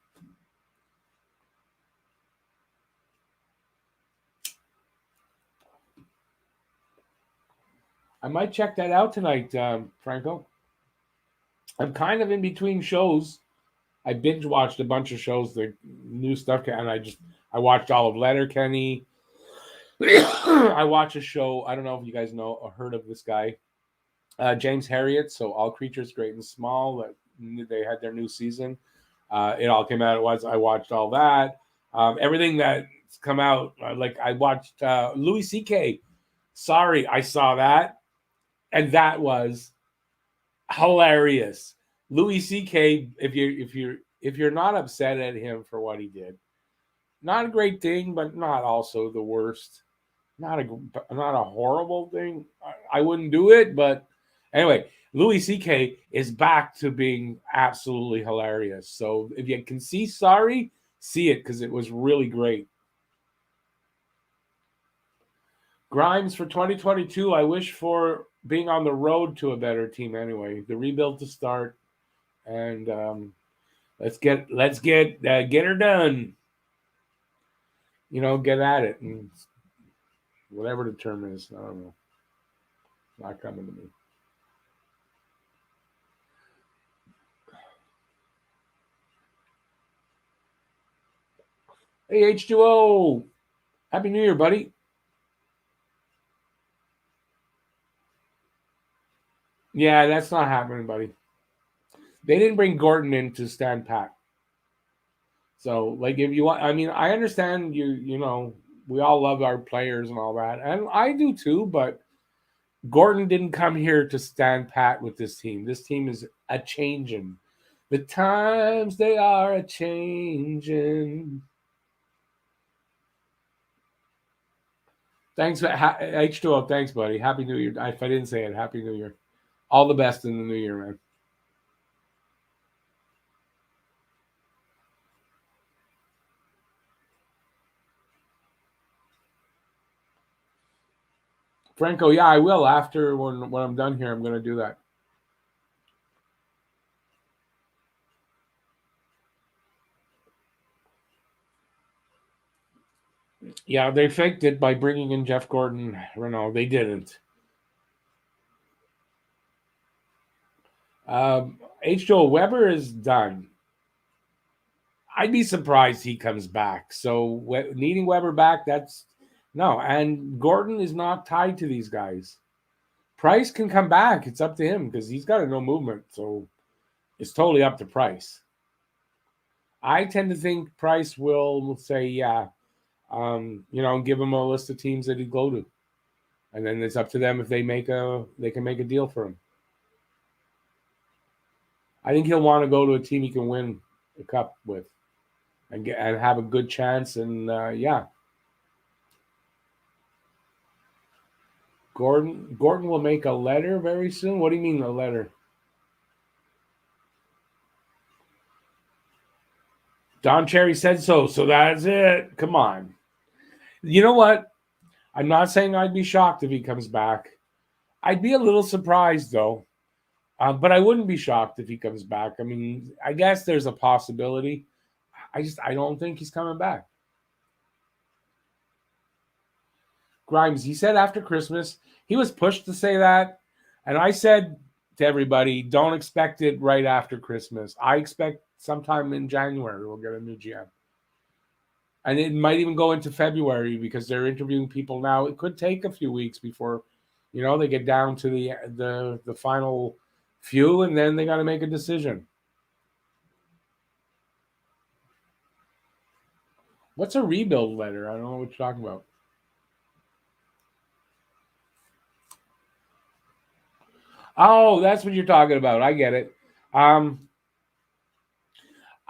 I might check that out tonight, Franco. I'm kind of in between shows. I binge watched a bunch of shows, the new stuff, and I watched all of Letterkenny. I watched a show. I don't know if you guys know or heard of this guy, James Herriot. So All Creatures Great and Small. They had their new season. It all came out at once. I watched all that. Everything that's come out. Like I watched Louis C.K. Sorry, I saw that, and that was hilarious. Louis C.K. If you're not upset at him for what he did, not a great thing, but not also the worst. Not a horrible thing. I wouldn't do it, but anyway, Louis C.K. is back to being absolutely hilarious. So if you can see Sorry, see it because it was really great. Grimes for 2022. I wish for being on the road to a better team. Anyway, the rebuild to start, and let's get her done. Get at it, and whatever the term is, I don't know. It's not coming to me. Hey, H2O. Happy New Year, buddy. Yeah, that's not happening, buddy. They didn't bring Gordon in to stand pat. So, like, if you want, I mean, I understand we all love our players and all that, and I do too, but Gordon didn't come here to stand pat with this team. This team is a changing. The times they are a changing. Thanks, H2O. Thanks, buddy. Happy New Year. If I didn't say it, Happy New Year. All the best in the new year, man. Franco, yeah, I will. After when I'm done here, I'm going to do that. Yeah, they faked it by bringing in Jeff Gordon. No, they didn't. H. Joel Weber is done. I'd be surprised he comes back. So needing Weber back, that's no. And Gordon is not tied to these guys. Price can come back. It's up to him because he's got a no movement. So it's totally up to Price. I tend to think Price will say, yeah, give him a list of teams that he'd go to, and then it's up to them if they can make a deal for him. I think he'll want to go to a team he can win a cup with, and have a good chance. And yeah, Gordon will make a letter very soon. What do you mean a letter? Don Cherry said so, so that's it. Come on. You know what? I'm not saying I'd be shocked if he comes back. I'd be a little surprised though, but I wouldn't be shocked if he comes back. I mean, I guess there's a possibility. I don't think he's coming back. Grimes, he said after Christmas. He was pushed to say that. And I said to everybody, don't expect it right after Christmas. I expect sometime in January we'll get a new GM. And it might even go into February because they're interviewing people now. It could take a few weeks before, they get down to the final few, and then they got to make a decision. What's a rebuild letter? I don't know what you're talking about. Oh, that's what you're talking about. I get it. Um,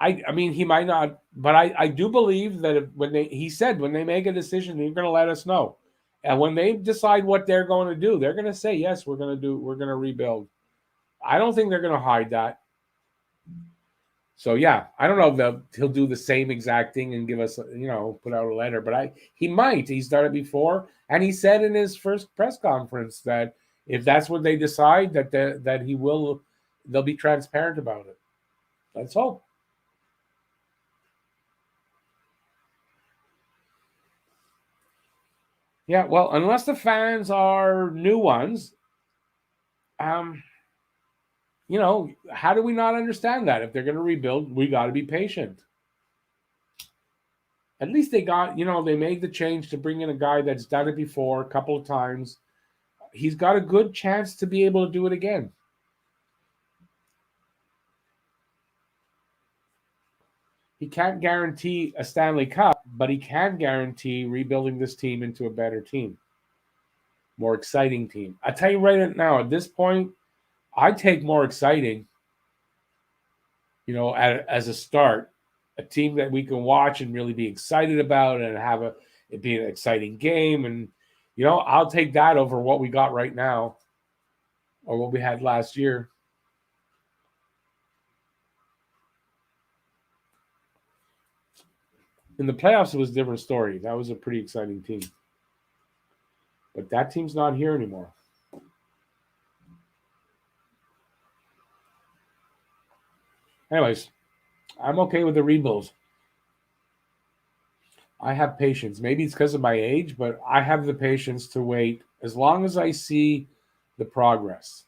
I mean, he might not, but I do believe that he said when they make a decision, they're going to let us know, and when they decide what they're going to do, they're going to say yes, we're going to rebuild. I don't think they're going to hide that. So yeah, I don't know if he'll do the same exact thing and give us, put out a letter, but he might. He's done it before, and he said in his first press conference that if that's what they decide, that he will, they'll be transparent about it. Let's hope. Yeah, well, unless the fans are new ones, um, how do we not understand that? If they're going to rebuild, we got to be patient. At least they made the change to bring in a guy that's done it before a couple of times. He's got a good chance to be able to do it again. He can't guarantee a Stanley Cup, but he can guarantee rebuilding this team into a better team. more exciting team. I tell you right now, at this point, I take more exciting, as a start, a team that we can watch and really be excited about and have it be an exciting game. And, I'll take that over what we got right now or what we had last year. In the playoffs, it was a different story. That was a pretty exciting team. But that team's not here anymore. Anyways, I'm okay with the rebuilds. I have patience. Maybe it's because of my age, but I have the patience to wait as long as I see the progress.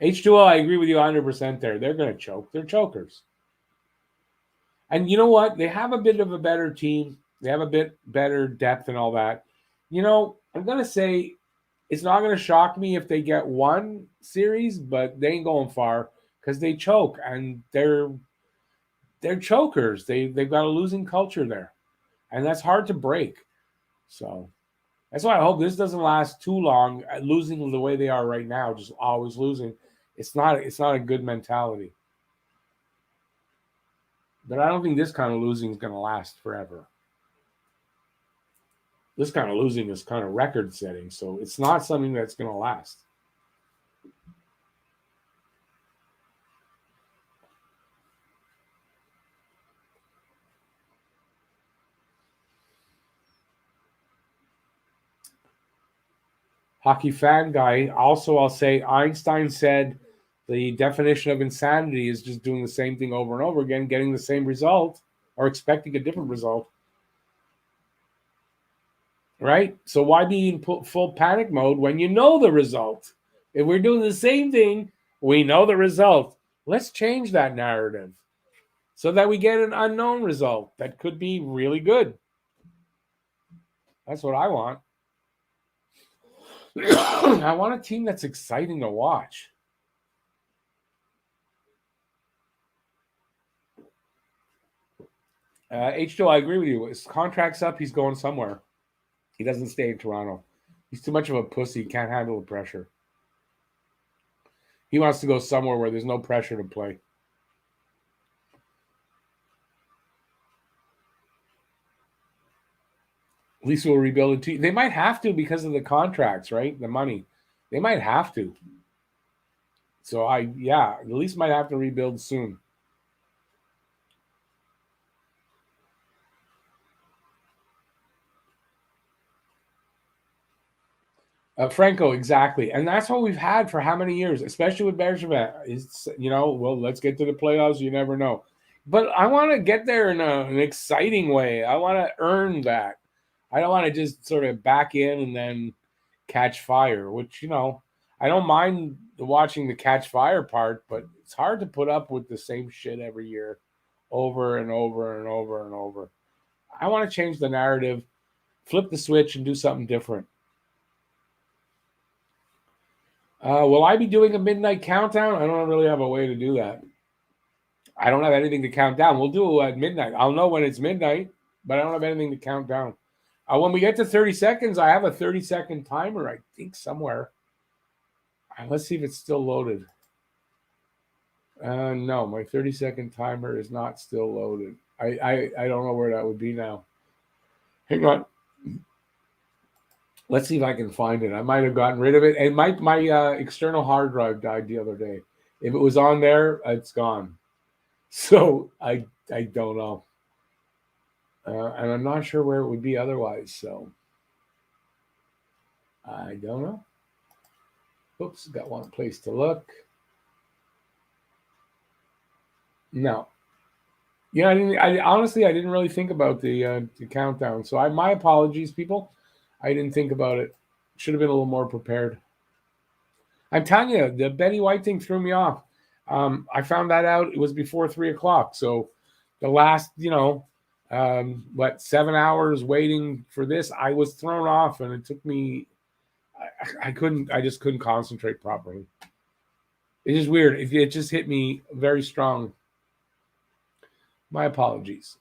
H2O, I agree with you 100% there. They're going to choke. They're chokers. And you know what? They have a bit of a better team. They have a bit better depth and all that. I'm going to say it's not going to shock me if they get one series, but they ain't going far because they choke and they're chokers. They've got a losing culture there, and that's hard to break. So that's why I hope this doesn't last too long. Losing the way they are right now, just always losing. It's not a good mentality. But I don't think this kind of losing is going to last forever. This kind of losing is kind of record setting, so it's not something that's going to last. Hockey fan guy. Also, I'll say Einstein said the definition of insanity is just doing the same thing over and over again, getting the same result or expecting a different result. Right? So why be in full panic mode when you know the result? If we're doing the same thing, we know the result. Let's change that narrative so that we get an unknown result that could be really good. That's what I want. I want a team that's exciting to watch. H2, I agree with you. His contract's up. He's going somewhere. He doesn't stay in Toronto. He's too much of a pussy. He can't handle the pressure. He wants to go somewhere where there's no pressure to play. At least we'll rebuild a team. They might have to because of the contracts, right? The money. They might have to. So at least might have to rebuild soon. Franco, exactly. And that's what we've had for how many years, especially with Bergevin. It's, let's get to the playoffs. You never know. But I want to get there in an exciting way. I want to earn that. I don't want to just sort of back in and then catch fire, which, I don't mind watching the catch fire part, but it's hard to put up with the same shit every year over and over and over and over. I want to change the narrative, flip the switch, and do something different. Will I be doing a midnight countdown? I don't really have a way to do that. I don't have anything to count down. We'll do it at midnight. I'll know when it's midnight, but I don't have anything to count down. When we get to 30 seconds, I have a 30-second timer, I think, somewhere. Let's see if it's still loaded. No, my 30-second timer is not still loaded. I don't know where that would be now. Hang on. Let's see if I can find it. I might have gotten rid of it. And my external hard drive died the other day. If it was on there, it's gone. So I don't know. And I'm not sure where it would be otherwise. So I don't know. Oops, got one place to look. No. Yeah, I honestly, I didn't really think about the countdown. So my apologies, people. I didn't think about it. Should have been a little more prepared. I'm telling you, the Betty White thing threw me off. I found that out. It was before 3:00. So the last, 7 hours waiting for this, I was thrown off, and it took me. I just couldn't concentrate properly. It's just weird. It just hit me very strong. My apologies.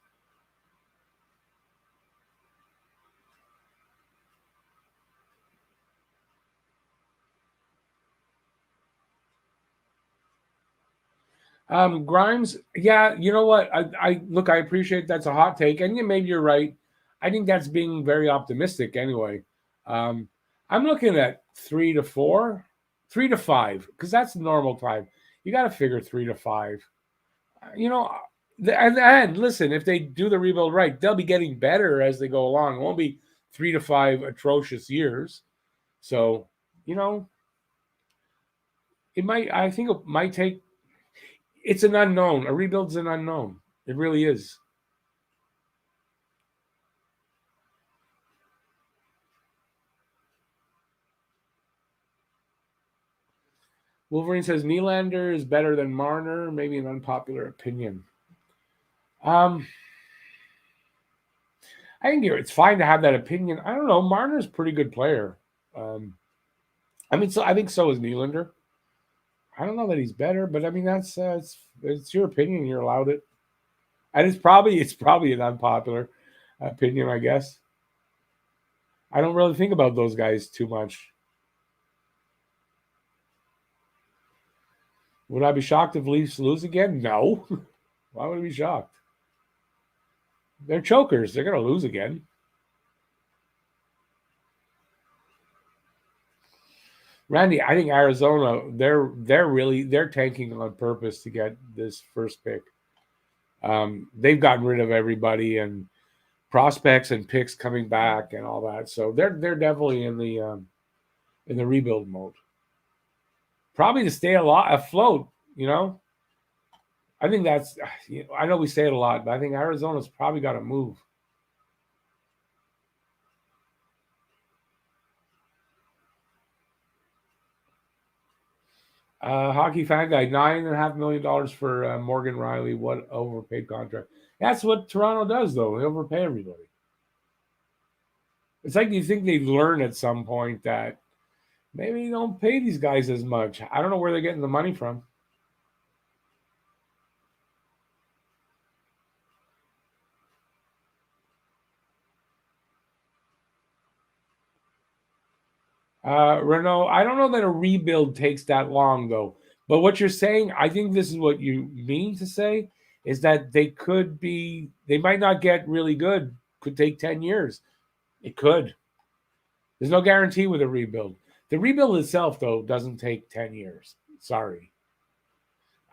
Grimes, yeah, you know what? I look, I appreciate that's a hot take, and maybe you're right. I think that's being very optimistic anyway. Um, I'm looking at 3 to 4, 3 to 5, because that's the normal time. You got to figure 3 to 5. You know, and listen, if they do the rebuild right, they'll be getting better as they go along. It won't be 3 to 5 atrocious years. So, you know, it might. I think it might take. It's an unknown. A rebuild's an unknown. It really is. Wolverine says Nylander is better than Marner. Maybe an unpopular opinion. Um, I think it's fine to have that opinion. I don't know. Marner's a pretty good player. Um, I mean, so I think so is Nylander. I don't know that he's better, but I mean that's it's your opinion. You're allowed it, and it's probably an unpopular opinion, I guess. I don't really think about those guys too much. Would I be shocked if Leafs lose again? No. Why would I be shocked? They're chokers. They're going to lose again. Randy, I think Arizona they're tanking on purpose to get this first pick. They've gotten rid of everybody and prospects and picks coming back and all that. So they're definitely in the rebuild mode. Probably to stay afloat. You know, I think that's. I know we say it a lot, but I think Arizona's probably got to move. Hockey fan guy, $9.5 million for Morgan Riley. What overpaid contract? That's what Toronto does, though. They overpay everybody. It's like you think they'd learn at some point that maybe you don't pay these guys as much. I don't know where they're getting the money from. Renault, I don't know that a rebuild takes that long, though. But what you're saying, I think this is what you mean to say, is that they might not get really good. Could take 10 years. It could. There's no guarantee with a rebuild. The rebuild itself, though, doesn't take 10 years. Sorry.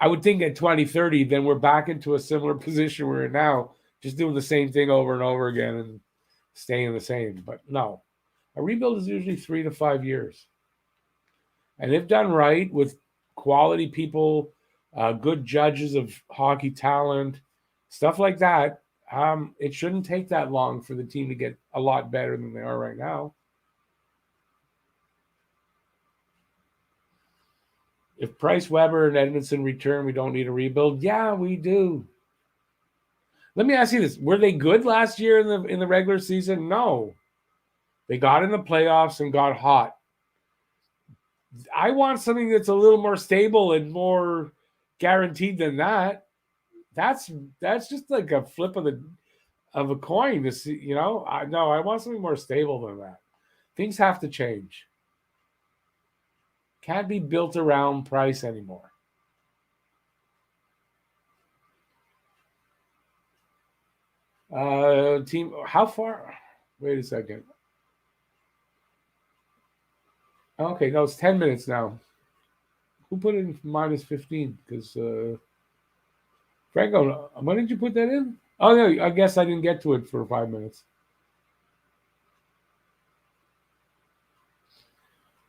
I would think at 2030, then we're back into a similar position we're in now, just doing the same thing over and over again and staying the same. But no, a rebuild is usually 3 to 5 years. And if done right with quality people, good judges of hockey talent, stuff like that, it shouldn't take that long for the team to get a lot better than they are right now. If Price, Weber, and Edmondson return, we don't need a rebuild. Yeah, we do. Let me ask you this: were they good last year in the regular season? No, they got in the playoffs and got hot. I want something that's a little more stable and more guaranteed than that. That's that's just like a flip of a coin to see. You know, I want something more stable than that. Things have to change. Can't be built around price anymore. Team, how far? Wait a second. Okay, no, it's 10 minutes now. Who put in minus 15? Because Franco, when did you put that in? Oh no, I guess I didn't get to it for 5 minutes.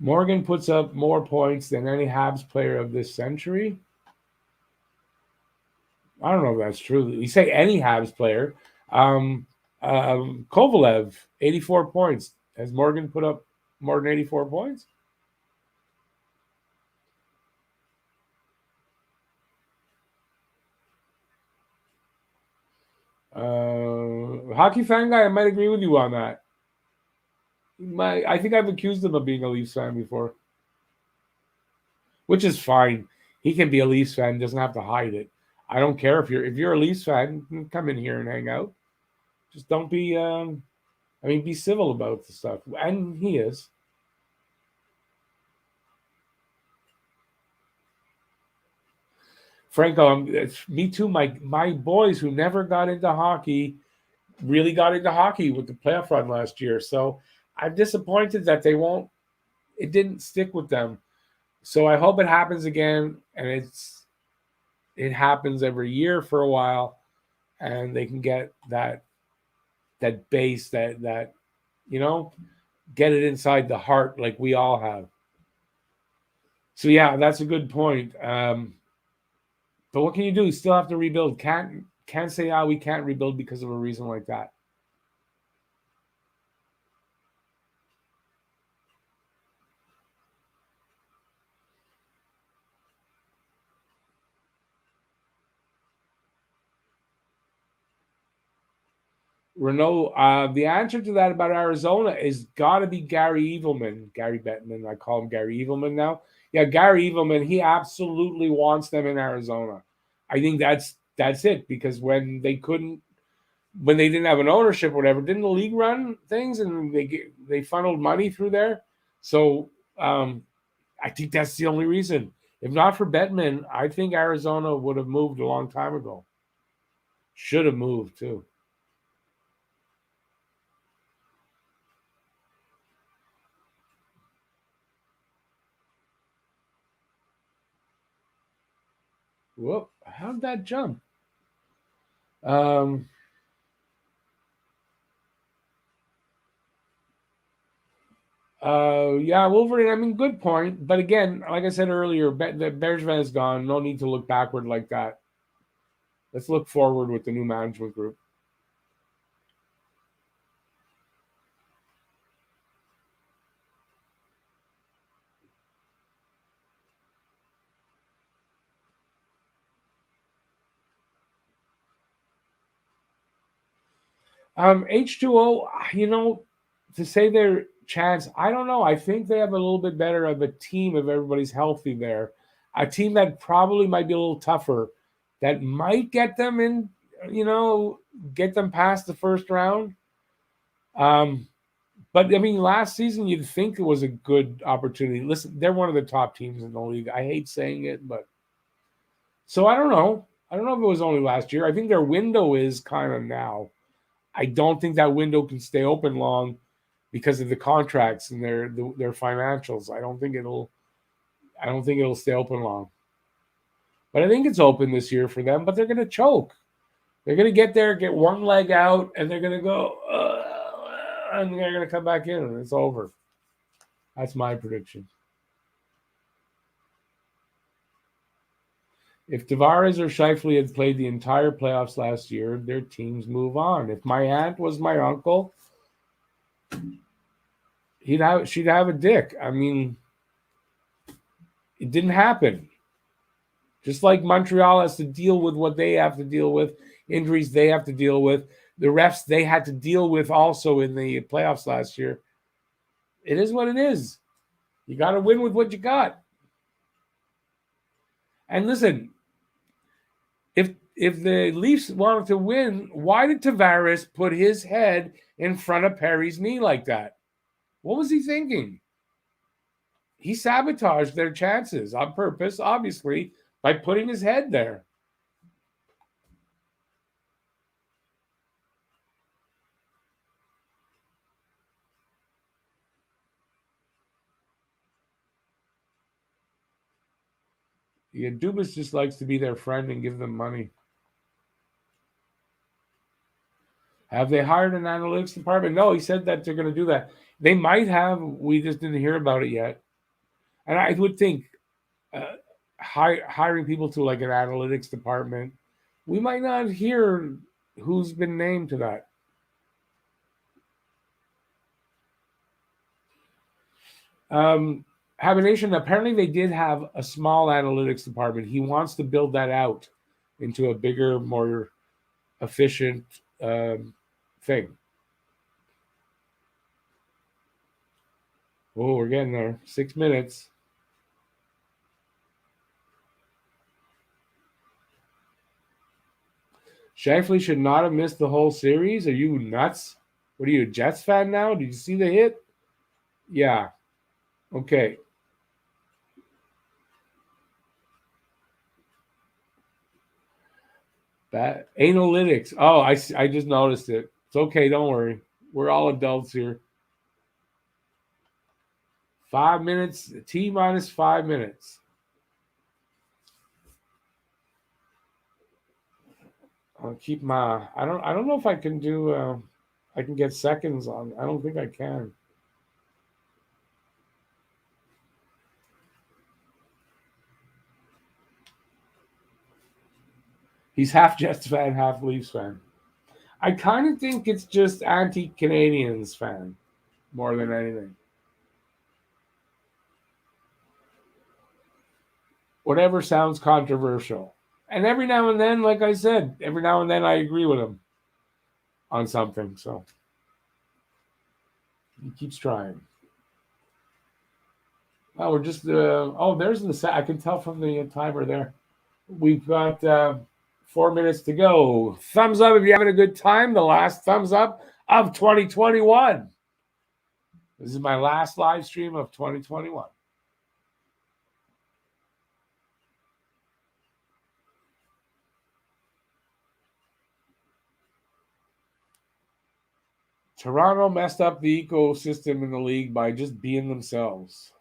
Morgan puts up more points than any Habs player of this century. I don't know if that's true. You say any Habs player. Um, Kovalev, 84 points. Has Morgan put up more than 84 points? Hockey fan guy, I might agree with you on that. I think I've accused him of being a Leafs fan before, which is fine. He can be a Leafs fan; doesn't have to hide it. I don't care if you're a Leafs fan, come in here and hang out. Just don't be. I mean, be civil about the stuff, and he is. Franco, it's me too. My boys who never got into hockey really got into hockey with the playoff run last year. So I'm disappointed that they won't. It didn't stick with them. So I hope it happens again, and it happens every year for a while, and they can get that base that you know get it inside the heart like we all have. So yeah, that's a good point. But what can you do? You still have to rebuild. Can't say we can't rebuild because of a reason like that. Renault, the answer to that about Arizona is got to be Gary Evilman, Gary Bettman. I call him Gary Evilman now. Yeah, Gary Evilman. He absolutely wants them in Arizona. I think that's it because when they didn't have an ownership or whatever, didn't the league run things and they funneled money through there? So I think that's the only reason. If not for Bettman, I think Arizona would have moved a long time ago. Should have moved too. Whoop! How'd that jump? Um, yeah, Wolverine. I mean, good point. But again, like I said earlier, the Bergevin is gone. No need to look backward like that. Let's look forward with the new management group. H2O, to say their chance, I don't know. I think they have a little bit better of a team if everybody's healthy there. A team that probably might be a little tougher, that might get them in, you know, get them past the first round. Um, but I mean, last season you'd think it was a good opportunity. Listen, they're one of the top teams in the league. I hate saying it, but so I don't know. I don't know if it was only last year. I think their window is kind of now. I don't think that window can stay open long because of the contracts and their financials. I don't think it'll stay open long. But I think it's open this year for them, but they're going to choke. They're going to get there, get one leg out, and they're going to go, and they're going to come back in, and it's over. That's my prediction. If Tavares or Scheifele had played the entire playoffs last year, their teams move on. If my aunt was my uncle, she'd have a dick. I mean, it didn't happen. Just like Montreal has to deal with what they have to deal with, injuries they have to deal with, the refs they had to deal with also in the playoffs last year. It is what it is. You got to win with what you got. And listen, if the Leafs wanted to win, why did Tavares put his head in front of Perry's knee like that? What was he thinking? He sabotaged their chances on purpose, obviously, by putting his head there. Yeah, Dubas just likes to be their friend and give them money. Have they hired an analytics department? No, he said that they're going to do that. They might have. We just didn't hear about it yet. And I would think uh, hiring people to like an analytics department, we might not hear who's been named to that. Habination, apparently they did have a small analytics department. He wants to build that out into a bigger, more efficient thing. Oh, we're getting there. 6 minutes. Shifley should not have missed the whole series. Are you nuts? What are you, a Jets fan now? Did you see the hit? Yeah. Okay. That analytics. Oh, I just noticed it. It's okay. Don't worry. We're all adults here. 5 minutes. T minus 5 minutes. I'll keep my. I don't know if I can do. I can get seconds on. I don't think I can. He's half Jets fan, half Leafs fan. I kind of think it's just anti-Canadians fan more than anything. Whatever sounds controversial. And every now and then, like I said, every now and then I agree with him on something. So he keeps trying. Oh, we're just there's the set. I can tell from the timer there. We've got 4 minutes to go. Thumbs up if you're having a good time. The last thumbs up of 2021. This is my last live stream of 2021. Toronto messed up the ecosystem in the league by just being themselves.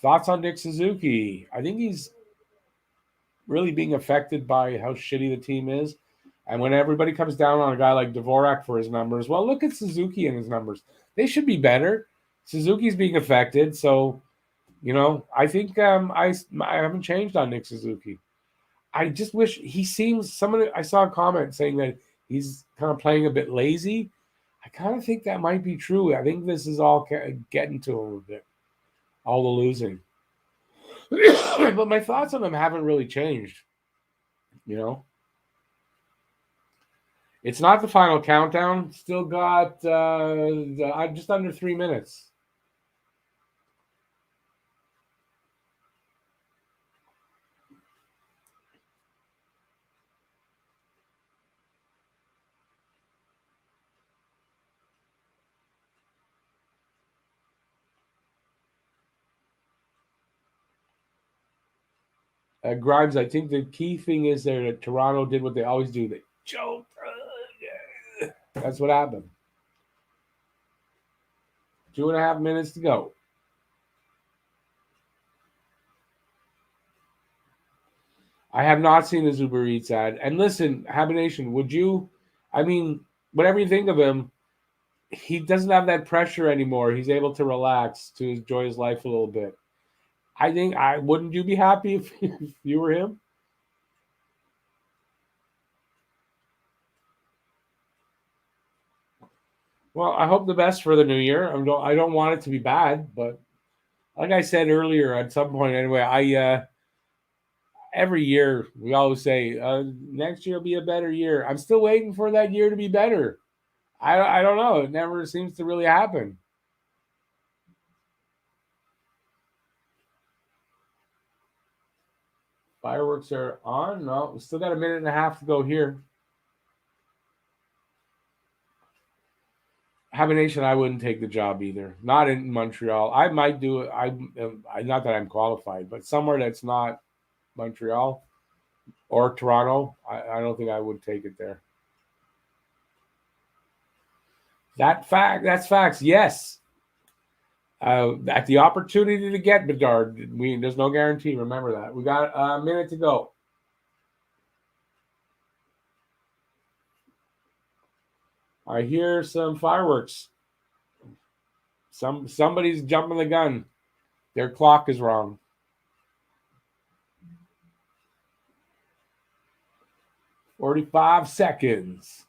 Thoughts on Nick Suzuki? I think he's really being affected by how shitty the team is. And when everybody comes down on a guy like Dvorak for his numbers, well, look at Suzuki and his numbers. They should be better. Suzuki's being affected. So, I think I haven't changed on Nick Suzuki. I just wish he seems I saw a comment saying that he's kind of playing a bit lazy. I kind of think that might be true. I think this is all getting to him a bit, all the losing. But my thoughts on him haven't really changed. It's not the final countdown. Still got just under 3 minutes. Grimes, I think the key thing is there that Toronto did what they always do. They choked. That's what happened. 2.5 minutes to go. I have not seen the Uber Eats ad. And listen, Habination, would you? I mean, whatever you think of him, he doesn't have that pressure anymore. He's able to relax, to enjoy his life a little bit. I think wouldn't you be happy if you were him? Well, I hope the best for the new year. I don't want it to be bad, but like I said earlier, at some point anyway, every year we always say next year will be a better year. I'm still waiting for that year to be better. I don't know. It never seems to really happen. Fireworks are on. No, we still got a minute and a half to go here. Habination, I wouldn't take the job either. Not in Montreal. I might do it. I not that I'm qualified, but somewhere that's not Montreal or Toronto. I don't think I would take it there. That's facts. Yes. At the opportunity to get Bedard, there's no guarantee. Remember that. We got a minute to go. I hear some fireworks. Somebody's jumping the gun. Their clock is wrong. "45 seconds.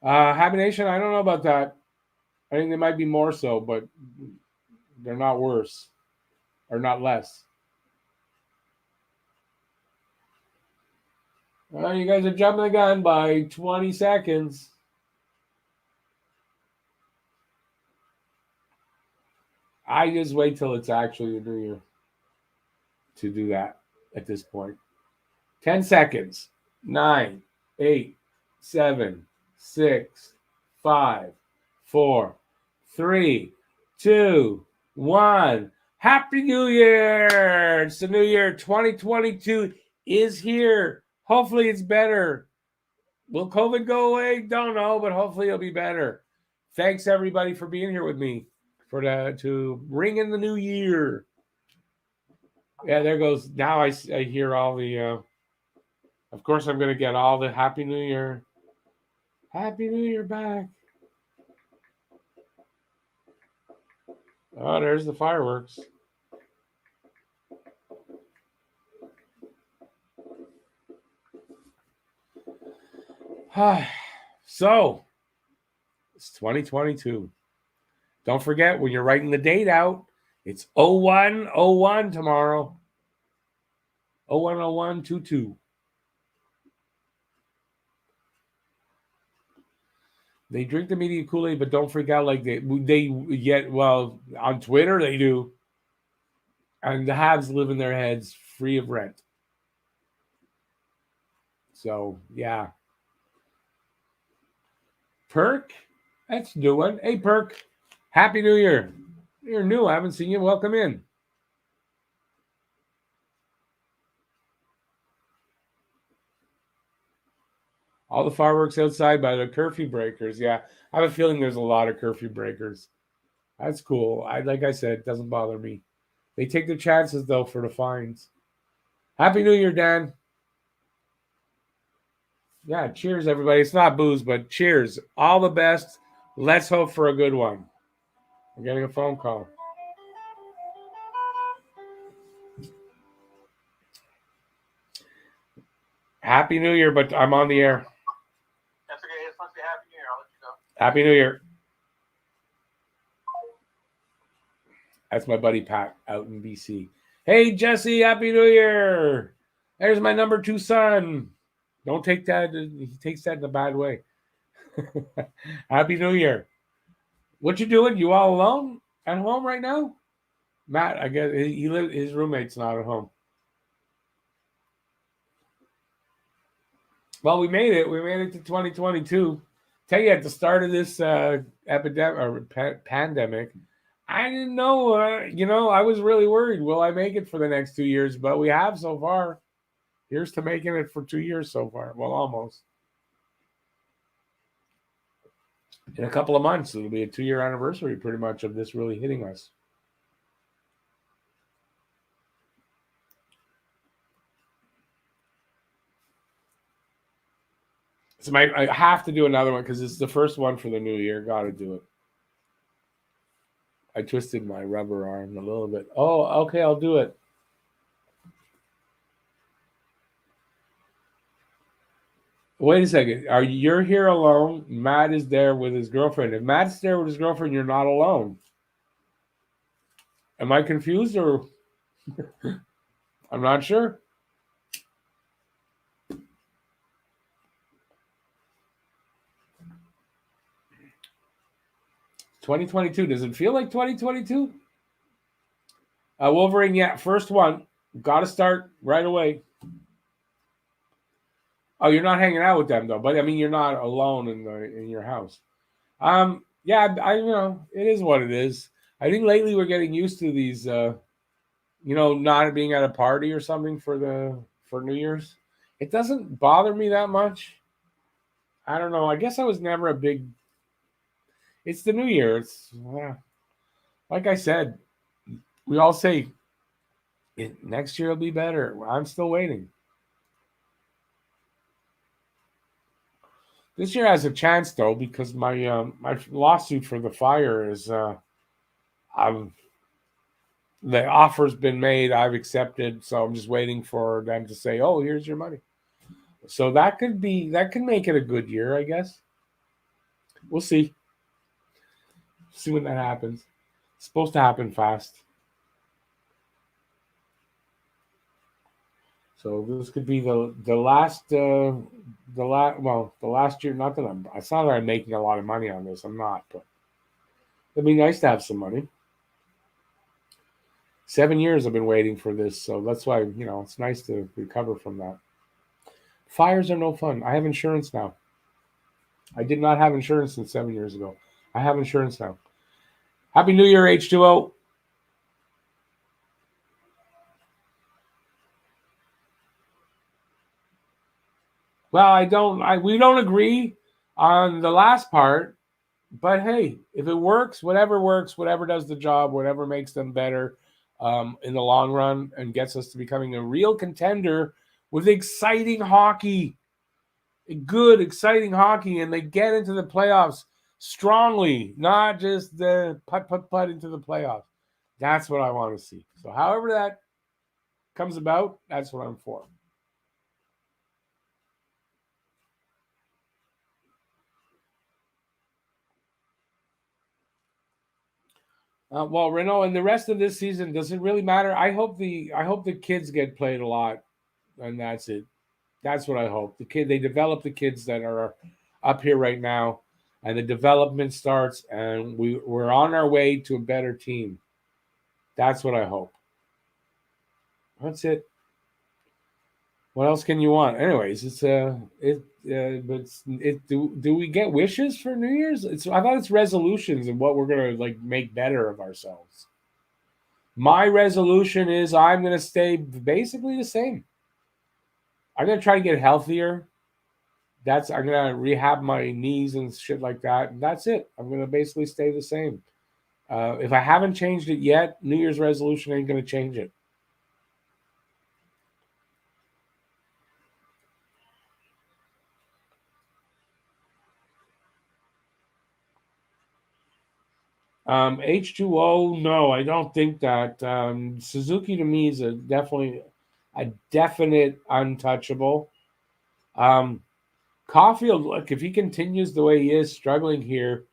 Habination, I don't know about that. I think they might be more so, but they're not worse or not less. Well, you guys are jumping the gun by 20 seconds. I just wait till it's actually the new year to do that at this point. 10 seconds. 9, 8, 7, 6, 5, 4, 3, 2, 1. Happy New Year! It's the new year. 2022 is here. Hopefully it's better. Will COVID go away? Don't know, but hopefully it'll be better. Thanks everybody for being here with me to ring in the new year. Yeah, there goes. Now I hear all the. Of course, I'm going to get all the Happy New Year. Happy New Year back. Oh, there's the fireworks. So, it's 2022. Don't forget, when you're writing the date out, it's 0101 tomorrow. 010122. They drink the media Kool-Aid, but don't freak out like they yet. Well, on Twitter they do, and the Habs live in their heads free of rent. So yeah, Perk, that's a new one. Hey Perk, Happy New Year. You're new. I haven't seen you. Welcome in. All the fireworks outside by the curfew breakers. Yeah, I have a feeling there's a lot of curfew breakers. That's cool. Like I said, it doesn't bother me. They take their chances though for the fines. Happy New Year, Dan. Yeah, cheers, everybody. It's not booze, but cheers. All the best. Let's hope for a good one. I'm getting a phone call. Happy New Year, but I'm on the air. That's okay. It's supposed to be Happy New Year. I'll let you know. Happy New Year. That's my buddy Pat out in BC. Hey, Jesse, Happy New Year. There's my number 2 son. Don't take that. He takes that in a bad way. Happy New Year. What you doing? You all alone at home right now? Matt, I guess his roommate's not at home. Well, we made it. We made it to 2022. Tell you, at the start of this epidemic or pandemic, I didn't know. I was really worried. Will I make it for the next 2 years? But we have so far. Here's to making it for 2 years so far. Well, almost. In a couple of months, it'll be a 2-year anniversary, pretty much, of this really hitting us. So I have to do another one because it's the first one for the new year. Got to do it. I twisted my rubber arm a little bit. Oh, okay, I'll do it. Wait a second. You're here alone? Matt is there with his girlfriend. If Matt's there with his girlfriend, you're not alone. Am I confused or I'm not sure? $2022. Does it feel like 2022? Wolverine, yeah, first one. Got to start right away. Oh, you're not hanging out with them though, but I mean, you're not alone in your house. Yeah, it is what it is. I think lately we're getting used to these, not being at a party or something for New Year's. It doesn't bother me that much. I don't know. I guess I was never a big. It's the New Year. It's like I said. We all say next year will be better. I'm still waiting. This year has a chance though because my lawsuit for the fire is the offer's been made. I've accepted, so I'm just waiting for them to say, "Oh, here's your money." So that can make it a good year, I guess. We'll see. See when that happens. It's supposed to happen fast. So this could be the last year. Not that it's not that I'm making a lot of money on this. I'm not, but it'd be nice to have some money. 7 years I've been waiting for this, so that's why it's nice to recover from that. Fires are no fun. I have insurance now. I did not have insurance since 7 years ago. I have insurance now. Happy New Year, H2O. Well, we don't agree on the last part, but hey, if it works, whatever does the job, whatever makes them better in the long run and gets us to becoming a real contender with exciting hockey, good, exciting hockey, and they get into the playoffs strongly, not just the put into the playoffs. That's what I want to see. So, however that comes about, that's what I'm for. Well, Renault, and the rest of this season, does it really matter? I hope the kids get played a lot, and that's it. That's what I hope. They develop the kids that are up here right now, and the development starts, and we're on our way to a better team. That's what I hope. That's it. What else can you want? Anyways, but do we get wishes for New Year's? I thought it's resolutions and what we're gonna like make better of ourselves. My resolution is I'm gonna stay basically the same. I'm gonna try to get healthier. I'm gonna rehab my knees and shit like that. And that's it. I'm gonna basically stay the same. If I haven't changed it yet, New Year's resolution ain't gonna change it. H2O, no, I don't think that. Suzuki to me is a definite untouchable. Um, Caulfield, look, if he continues the way he is, struggling here,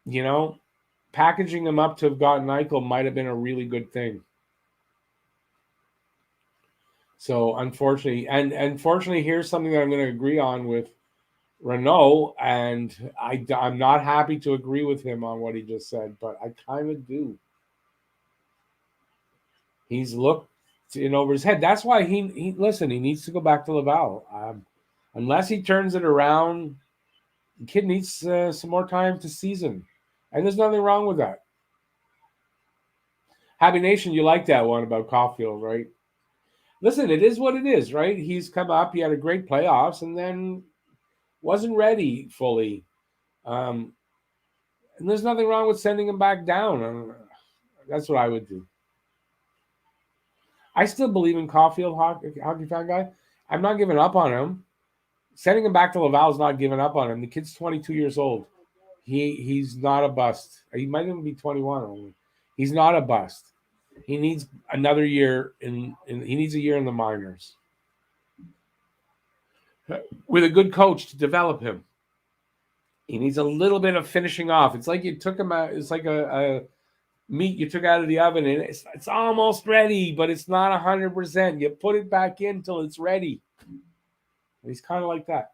you know, packaging him up to have gotten Eichel might have been a really good thing. So unfortunately, here's something that I'm going to agree on with Renault, and I'm not happy to agree with him on what he just said, but I kind of do. He's looked in over his head. That's why he listen. He needs to go back to Laval. Unless he turns it around, the kid needs some more time to season, and there's nothing wrong with that. Happy Nation, you like that one about Caulfield, right? Listen, it is what it is, right? He's come up. He had a great playoffs, and then wasn't ready fully. Um, and there's nothing wrong with sending him back down. That's what I would do. I still believe in Caulfield, hockey fan guy. I'm not giving up on him. Sending him back to Laval is not giving up on him. The kid's 22 years old. He's not a bust. He might even be 21 only. He's not a bust. He needs another year he needs a year in the minors with a good coach to develop him. He needs a little bit of finishing off. It's like you took him out. It's like a meat you took out of the oven and it's almost ready, but it's not 100%. You put it back in till it's ready. He's kind of like that.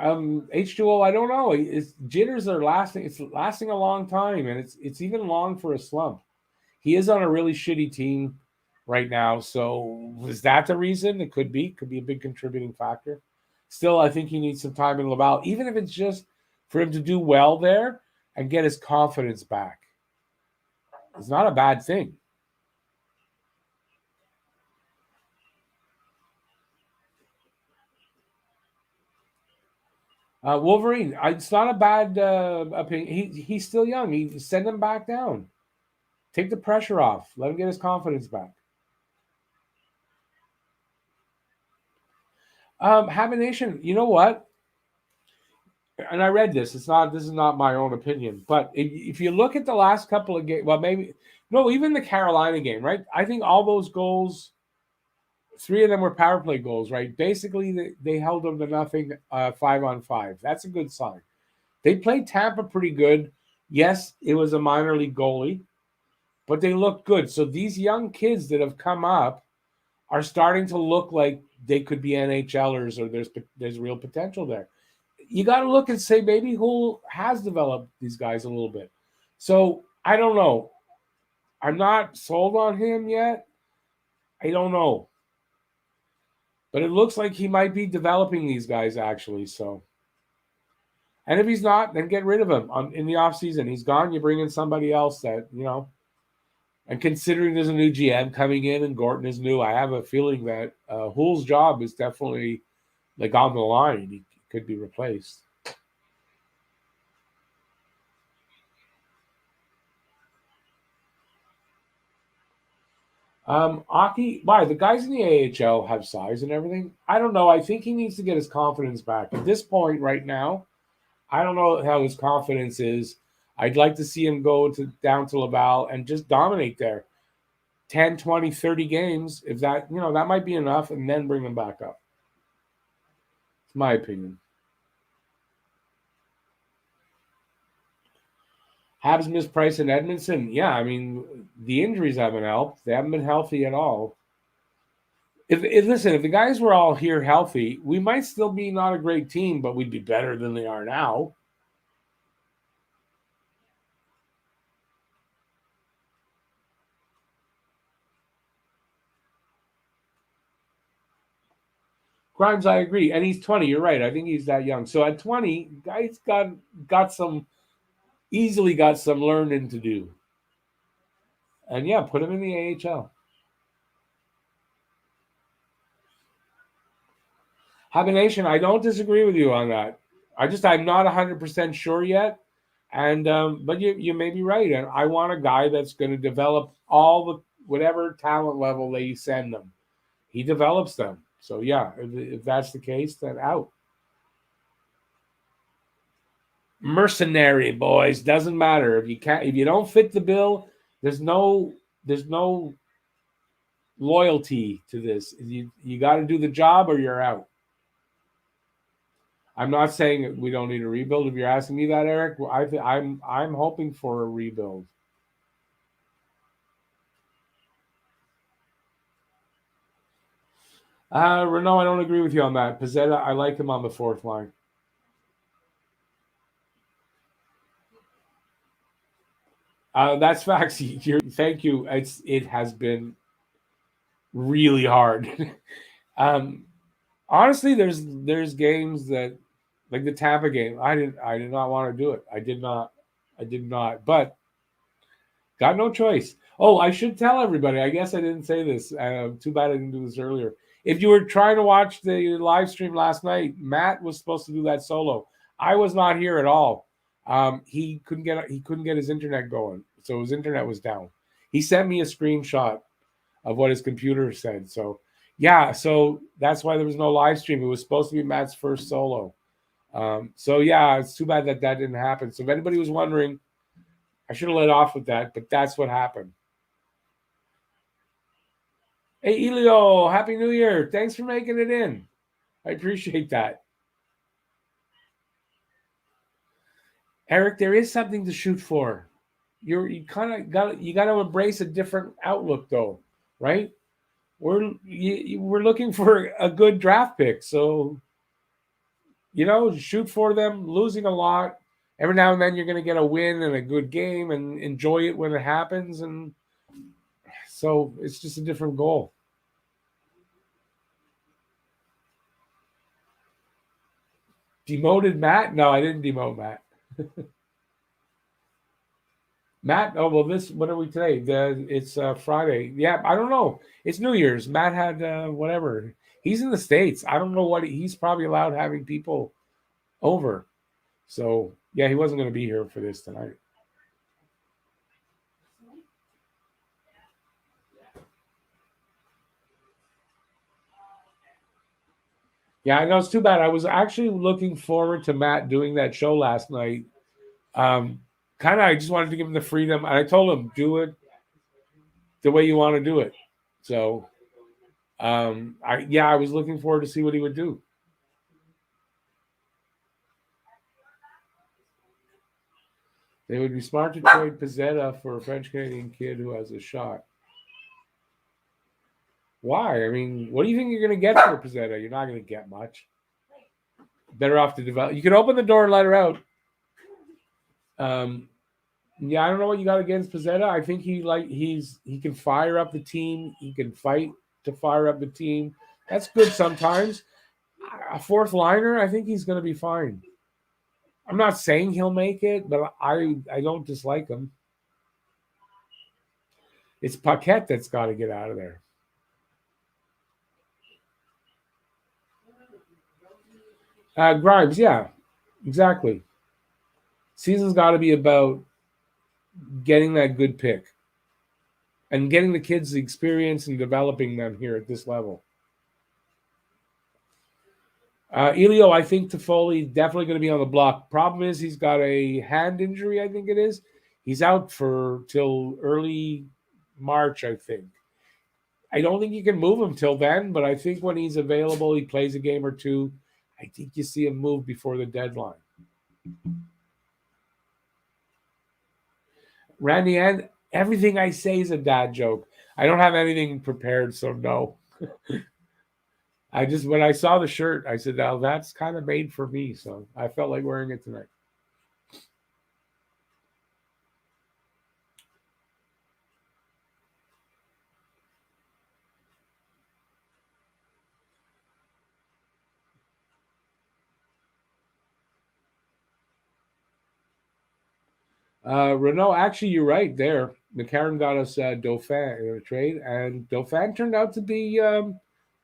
H2O, I don't know. Jitters are lasting. It's lasting a long time, and it's even long for a slump. He is on a really shitty team right now. So is that the reason? It could be. Could be a big contributing factor. Still, I think he needs some time in Laval, even if it's just for him to do well there and get his confidence back. It's not a bad thing. Wolverine, it's not a bad opinion. He's still young. Send him back down. Take the pressure off. Let him get his confidence back. Habination, you know what? And I read this. This is not my own opinion, but if you look at the last couple of games, well, maybe no, even the Carolina game, right? I think all those goals, three of them were power play goals, right? Basically, they held them to nothing, 5-on-5. That's a good sign. They played Tampa pretty good. Yes, it was a minor league goalie, but they looked good. So these young kids that have come up are starting to look like they could be NHLers, or there's real potential there. You got to look and say maybe who has developed these guys a little bit. So I don't know. I'm not sold on him yet. I don't know. But it looks like he might be developing these guys actually. So, and if he's not, then get rid of him in the offseason. He's gone. You bring in somebody else that, And considering there's a new GM coming in and Gorton is new, I have a feeling that Hull's job is definitely like on the line. He could be replaced. Aki, why the guys in the AHL have size and everything? I don't know. I think he needs to get his confidence back. At this point, right now, I don't know how his confidence is. I'd like to see him go to down to Laval and just dominate there. 10, 20, 30 games. If that, that might be enough, and then bring him back up. It's my opinion. Habs missed Price and Edmondson. Yeah, I mean, the injuries haven't helped. They haven't been healthy at all. If the guys were all here healthy, we might still be not a great team, but we'd be better than they are now. Grimes, I agree, and he's 20. You're right. I think he's that young. So at 20, guys got some easily got some learning to do. And yeah, put him in the AHL. Habination, I don't disagree with you on that. I'm not 100% sure yet. And but you may be right. And I want a guy that's going to develop all the whatever talent level they send them. He develops them. So yeah, if that's the case, then out. Mercenary boys, doesn't matter if you don't fit the bill. There's no loyalty to this. You got to do the job or you're out. I'm not saying we don't need a rebuild. If you're asking me that, Eric, I'm hoping for a rebuild. Renault, I don't agree with you on that. Pizzetta, I like him on the fourth line. That's facts. Thank you. It has been really hard. Honestly, there's games that like the Tampa game. I did not want to do it. I did not. But got no choice. Oh, I should tell everybody. I guess I didn't say this. Too bad I didn't do this earlier. If you were trying to watch the live stream last night, Matt was supposed to do that solo. I was not here at all. He couldn't get his internet going, so his internet was down. He sent me a screenshot of what his computer said. So yeah, so that's why there was no live stream. It was supposed to be Matt's first solo. So yeah, it's too bad that didn't happen. So if anybody was wondering, I should have let off with that, but that's what happened. Hey, Elio, Happy New Year. Thanks for making it in. I appreciate that. Eric, there is something to shoot for. You kind of got to embrace a different outlook though, right? We're looking for a good draft pick. So, shoot for them, losing a lot. Every now and then you're going to get a win and a good game and enjoy it when it happens, and so it's just a different goal. Demoted Matt? No, I didn't demote Matt. Matt, oh well, what are we today? It's Friday. Yeah, I don't know. It's New Year's. Matt had whatever. He's in the States. I don't know what he's probably allowed having people over. So yeah, he wasn't going to be here for this tonight. Yeah, I know it's too bad. I was actually looking forward to Matt doing that show last night. Kind of, I just wanted to give him the freedom, and I told him do it the way you want to do it. So, I was looking forward to see what he would do. They would be smart to trade Pizzetta for a French Canadian kid who has a shot. Why? I mean, what do you think you're going to get for Pizzetta? You're not going to get much. Better off to develop. You can open the door and let her out. Yeah, I don't know what you got against Pizzetta. I think he can fire up the team. He can fight to fire up the team. That's good sometimes. A fourth liner, I think he's going to be fine. I'm not saying he'll make it, but I don't dislike him. It's Paquette that's got to get out of there. Grimes, yeah, exactly. Season's got to be about getting that good pick and getting the kids the experience and developing them here at this level. Elio, I think Toffoli definitely going to be on the block. Problem is he's got a hand injury, I think it is. He's out for till early March, I think. I don't think you can move him till then, but I think when he's available, he plays a game or two. I think you see him move before the deadline. Randy, and everything I say is a dad joke. I don't have anything prepared, so no. I just, when I saw the shirt, I said, "Oh, that's kind of made for me." So I felt like wearing it tonight. Renault, actually, you're right there. McCarron got us Dauphin in a trade, and Dauphin turned out to be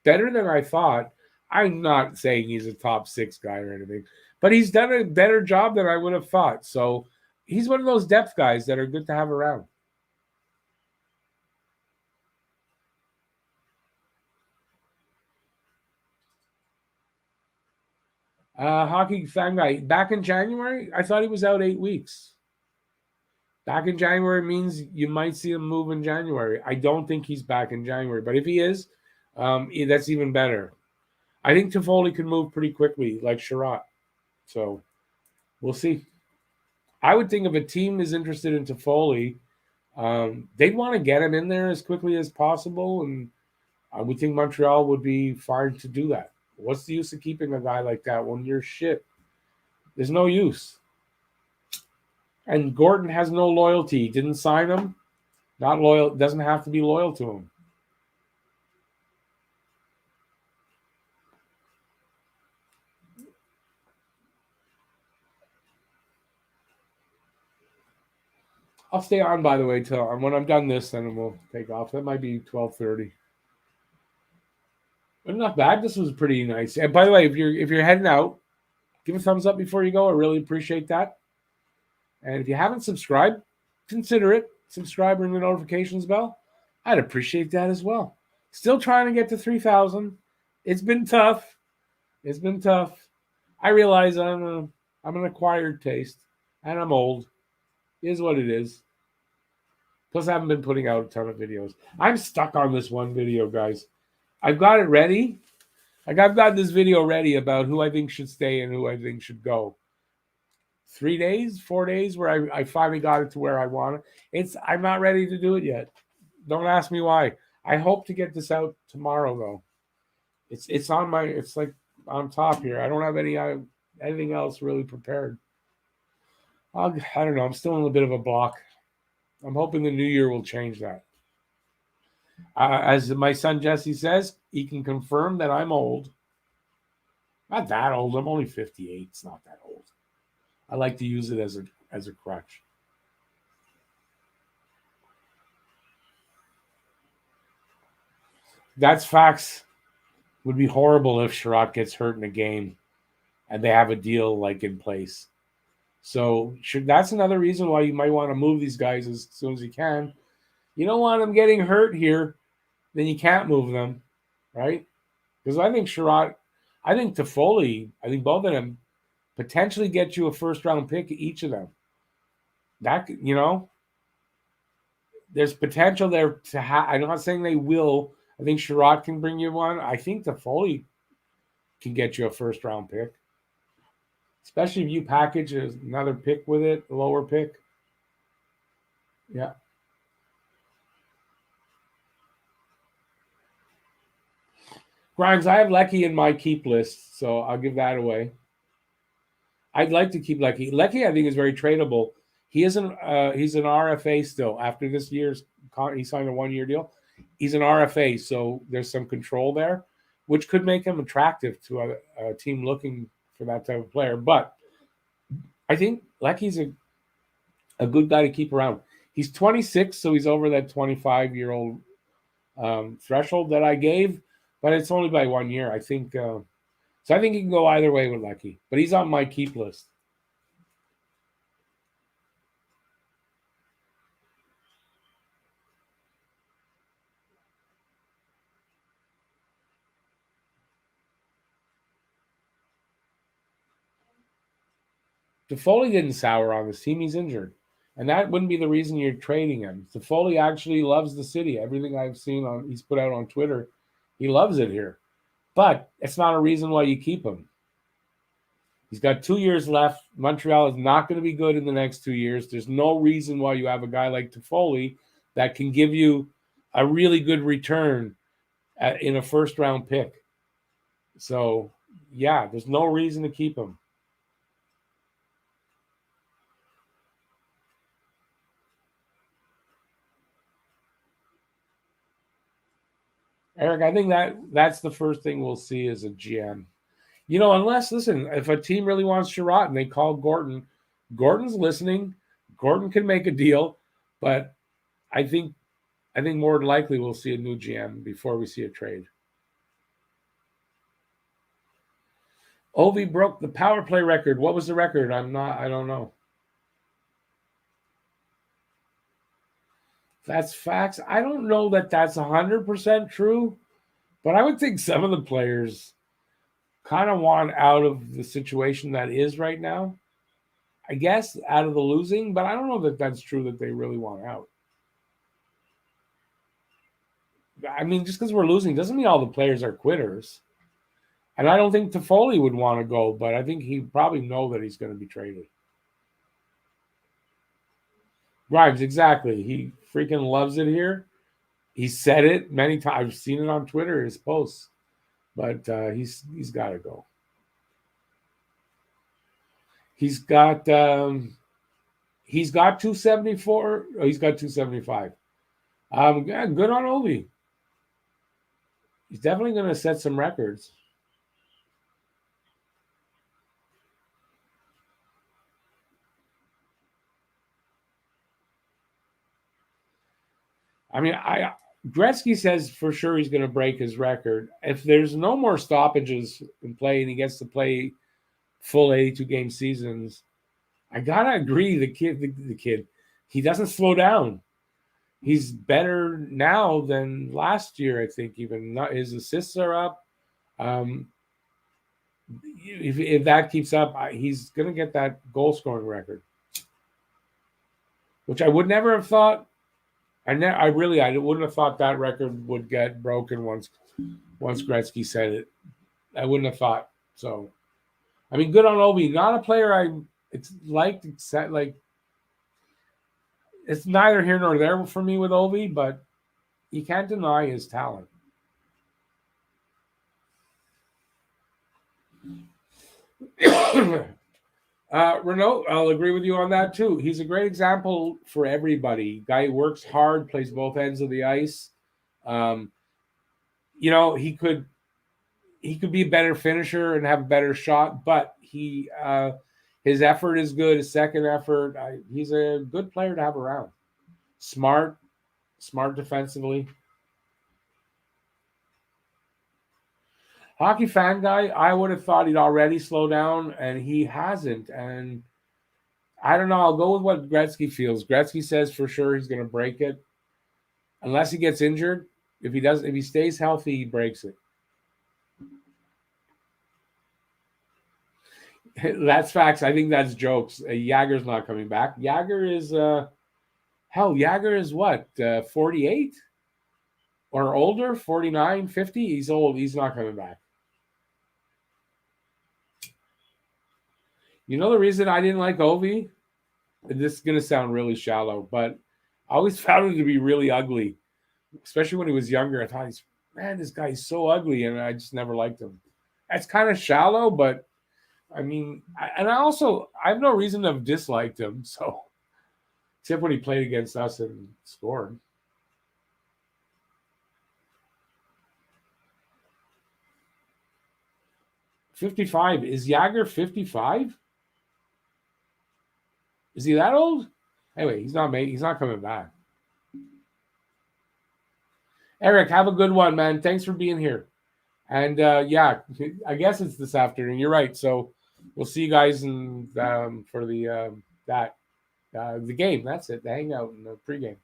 better than I thought. I'm not saying he's a top 6 guy or anything, but he's done a better job than I would have thought. So he's one of those depth guys that are good to have around. Hockey fan guy, back in January, I thought he was out 8 weeks. Back in January means you might see him move in January. I don't think he's back in January, but if he is, that's even better. I think Toffoli can move pretty quickly, like Sherratt. So we'll see. I would think if a team is interested in Toffoli, they'd want to get him in there as quickly as possible, and I would think Montreal would be fine to do that. What's the use of keeping a guy like that when you're shit? There's no use. And Gordon has no loyalty. Didn't sign him. Not loyal. Doesn't have to be loyal to him. I'll stay on, by the way, till when I'm done this, then we'll take off. That might be 12:30. But not bad. This was pretty nice. And by the way, if you're heading out, give a thumbs up before you go. I really appreciate that. And if you haven't subscribed, consider it. Subscribe, ring the notifications bell. I'd appreciate that as well. Still trying to get to 3,000. It's been tough. It's been tough. I realize I'm an acquired taste, and I'm old. It is what it is. Plus, I haven't been putting out a ton of videos. I'm stuck on this one video, guys. I've got it ready. Like, I've got this video ready about who I think should stay and who I think should go. 3 days, 4 days, where I finally got it to where I want it. I'm not ready to do it yet. Don't ask me why. I hope to get this out tomorrow, though. It's on my. It's like on top here. I don't have anything else really prepared. I don't know. I'm still in a bit of a block. I'm hoping the new year will change that. As my son Jesse says, he can confirm that I'm old. Not that old. I'm only 58. It's not that old. I like to use it as a crutch. That's facts. Would be horrible if Sherratt gets hurt in a game and they have a deal like in place. So that's another reason why you might want to move these guys as soon as you can. You don't want them getting hurt here, then you can't move them, right? Because I think Sherratt, I think Toffoli, I think both of them potentially get you a first-round pick, each of them. That, there's potential there to have. I'm not saying they will. I think Sherratt can bring you one. I think Toffoli can get you a first-round pick. Especially if you package another pick with it, a lower pick. Yeah. Grimes, I have Lecky in my keep list, so I'll give that away. I'd like to keep Lecky. Lecky, I think, is very tradable. He's an RFA still. After this year's, he signed a 1-year deal. He's an RFA, so there's some control there, which could make him attractive to a team looking for that type of player. But I think Lecky's a good guy to keep around. He's 26, so he's over that 25-year-old threshold that I gave, but it's only by 1 year. I think so. I think he can go either way with Lecky, but he's on my keep list. Toffoli didn't sour on this team. He's injured. And that wouldn't be the reason you're trading him. Toffoli actually loves the city. Everything I've seen he's put out on Twitter, he loves it here. But it's not a reason why you keep him. He's got 2 years left. Montreal is not going to be good in the next 2 years. There's no reason why you have a guy like Toffoli that can give you a really good return in a first-round pick. So, yeah, there's no reason to keep him. Eric, I think that's the first thing we'll see as a GM. Unless, listen, if a team really wants Sherratt and they call Gordon's listening. Gordon can make a deal, but I think more than likely we'll see a new GM before we see a trade. Ovi broke the power play record. What was the record? I don't know. That's facts. I don't know that that's 100% true, but I would think some of the players kind of want out of the situation that is right now. I guess out of the losing, but I don't know that that's true that they really want out. I mean, just because we're losing doesn't mean all the players are quitters. And I don't think Toffoli would want to go, but I think he'd probably know that he's going to be traded. Grimes, exactly. He freaking loves it here. He said it many times. I've seen it on Twitter, his posts. But he's got to go. He's got 274. Oh, he's got 275. Yeah, good on Ovi. He's definitely going to set some records. I mean, Gretzky says for sure he's going to break his record. If there's no more stoppages in play and he gets to play full 82 game seasons, I gotta agree. The kid, he doesn't slow down. He's better now than last year. I think even his assists are up. If that keeps up, he's gonna get that goal scoring record, which I would never have thought. I wouldn't have thought that record would get broken once Gretzky said it. I wouldn't have thought so. I mean, good on Ovi. Not a player it's neither here nor there for me with Ovi, but you can't deny his talent. Renault, I'll agree with you on that too. He's a great example for everybody. Guy works hard, plays both ends of the ice. He could be a better finisher and have a better shot, but his effort is good. His second effort, he's a good player to have around. Smart defensively. Hockey fan guy, I would have thought he'd already slow down, and he hasn't. And I don't know. I'll go with what Gretzky feels. Gretzky says for sure he's going to break it, unless he gets injured. If he stays healthy, he breaks it. That's facts. I think that's jokes. Yager's not coming back. Yager is Yager is what? 48 or older? 49, 50? He's old. He's not coming back. You know the reason I didn't like Ovi? This is going to sound really shallow, but I always found him to be really ugly, especially when he was younger. I thought, this guy's so ugly, and I just never liked him. That's kind of shallow, but I mean, I have no reason to have disliked him, so except when he played against us and scored. Is Yager 55? Is he that old? Anyway, he's not coming back. Eric, have a good one, man. Thanks for being here. And yeah, I guess it's this afternoon. You're right. So we'll see you guys in for the game. That's it. The hangout and the pregame.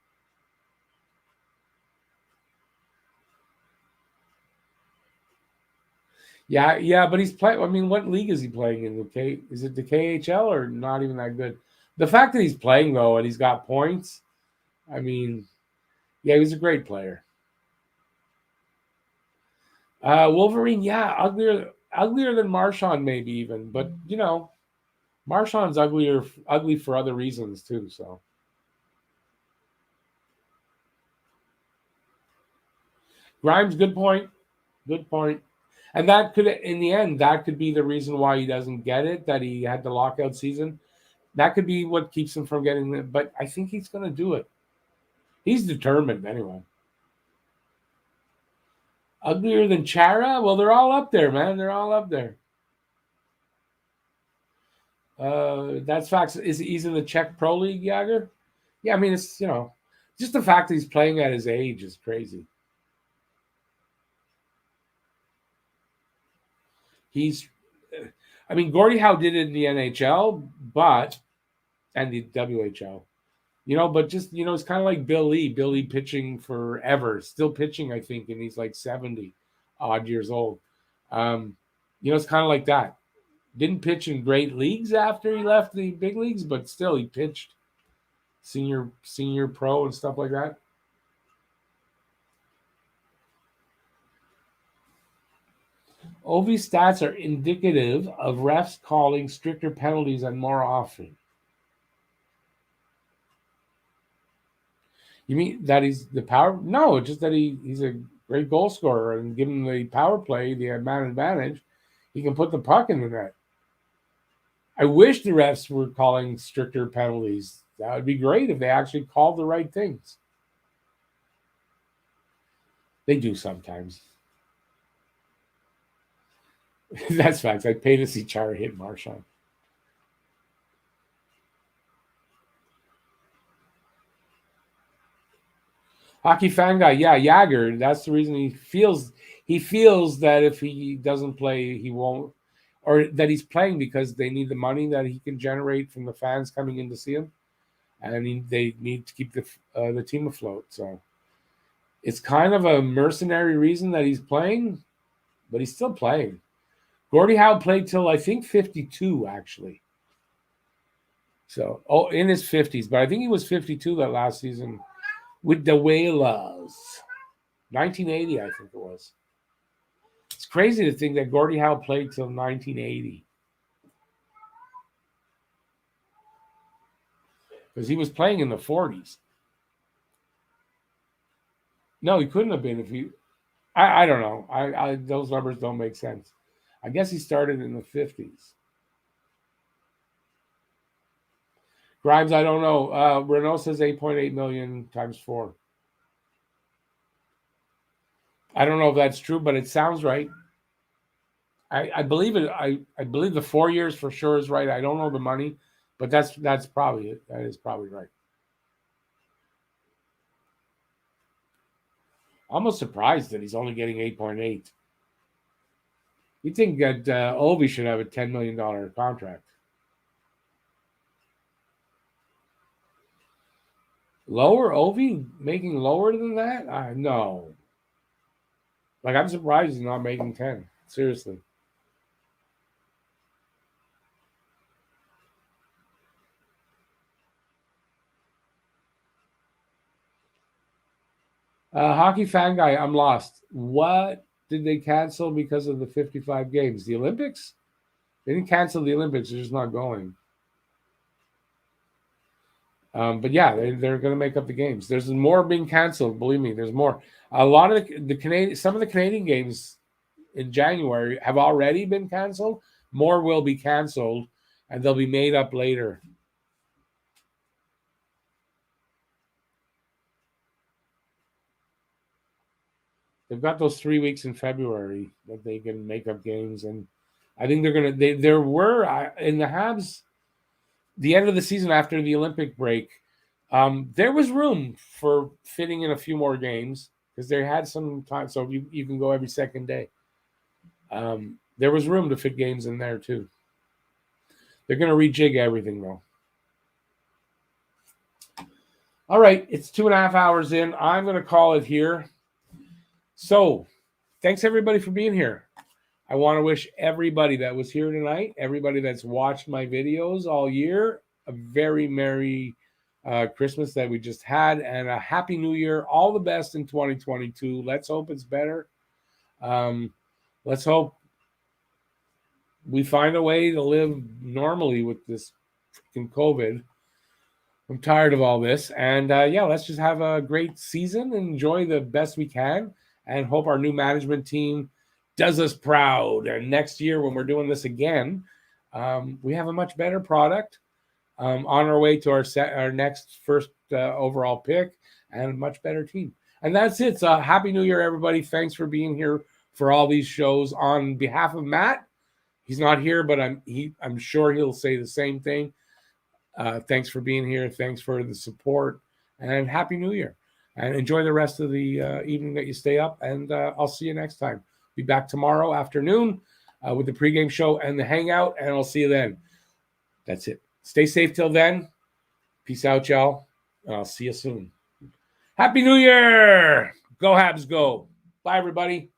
Yeah, yeah, but he's playing. I mean, what league is he playing in? Is it the KHL or not even that good? The fact that he's playing though and he's got points. I mean, yeah, he was a great player. Wolverine, yeah, uglier than Marchand maybe even, but Marchand's ugly for other reasons too. So Grimes, good point, and that could, in the end, that could be the reason why he doesn't get it. That he had the lockout season. That could be what keeps him from getting it. But I think he's going to do it. He's determined anyway. Uglier than Chara? Well, they're all up there, man. They're all up there. That's facts. He's in the Czech Pro League, Jagger? Yeah, I mean, it's, just the fact that he's playing at his age is crazy. I mean, Gordie Howe did it in the NHL, and the WHL, but just, it's kind of like Bill Lee. Bill Lee pitching forever, still pitching, I think, and he's like 70 odd years old. It's kind of like that. Didn't pitch in great leagues after he left the big leagues, but still he pitched senior pro and stuff like that. Ovi's stats are indicative of refs calling stricter penalties and more often. You mean that he's the power? No, just that he's a great goal scorer, and given the power play, the man advantage, he can put the puck in the net. I wish the refs were calling stricter penalties. That would be great if they actually called the right things. They do sometimes. That's facts. I'd pay to see Chara hit Marchand. Hockey fan guy, yeah, Jagger. That's the reason he feels that if he doesn't play, he won't, or that he's playing because they need the money that he can generate from the fans coming in to see him, and they need to keep the team afloat. So it's kind of a mercenary reason that he's playing, but he's still playing. Gordie Howe played till I think 52 actually. So in his 50s, but I think he was 52 that last season with the Whalers. 1980, I think it was. It's crazy to think that Gordie Howe played till 1980. Because he was playing in the 40s. No, he couldn't have been if he... I don't know. Those numbers don't make sense. I guess he started in the 50s. Grimes, I don't know. Renault says 8.8 million times 4. I don't know if that's true, but it sounds right. I believe it. I believe the 4 years for sure is right. I don't know the money, but that's probably it. That is probably right. Almost surprised that he's only getting 8.8. You'd think that Ovi should have a $10 million contract. Lower? Ovi making lower than that? No. Like, I'm surprised he's not making 10. Seriously. Hockey fan guy, I'm lost. What did they cancel because of the 55 games? The Olympics? They didn't cancel the Olympics. They're just not going. But yeah, they're going to make up the games. There's more being canceled. Believe me, there's more. A lot of the Canadian, some of the Canadian games in January have already been canceled. More will be canceled, and they'll be made up later. They've got those 3 weeks in February that they can make up games, and I think they're going to. There were in the Habs, the end of the season after the Olympic break, There was room for fitting in a few more games because they had some time, so you can go every second day. There was room to fit games in there too. They're going to rejig everything though. All right, it's 2.5 hours in. I'm going to call it here. So, thanks everybody for being here. I want to wish everybody that was here tonight, everybody that's watched my videos all year, a very Merry Christmas that we just had, and a Happy New Year. All the best in 2022. Let's hope it's better. Let's hope we find a way to live normally with this freaking COVID. I'm tired of all this. And let's just have a great season, enjoy the best we can, and hope our new management team does us proud. And next year, when we're doing this again, we have a much better product on our way to our next first overall pick and a much better team. And that's it. So Happy New Year, everybody. Thanks for being here for all these shows. On behalf of Matt, he's not here, but I'm sure he'll say the same thing. Thanks for being here. Thanks for the support, and Happy New Year. And enjoy the rest of the evening that you stay up. And I'll see you next time. Be back tomorrow afternoon with the pregame show and the hangout, and I'll see you then. That's it. Stay safe till then. Peace out, y'all. And I'll see you soon. Happy New Year. Go Habs, go. Bye, everybody.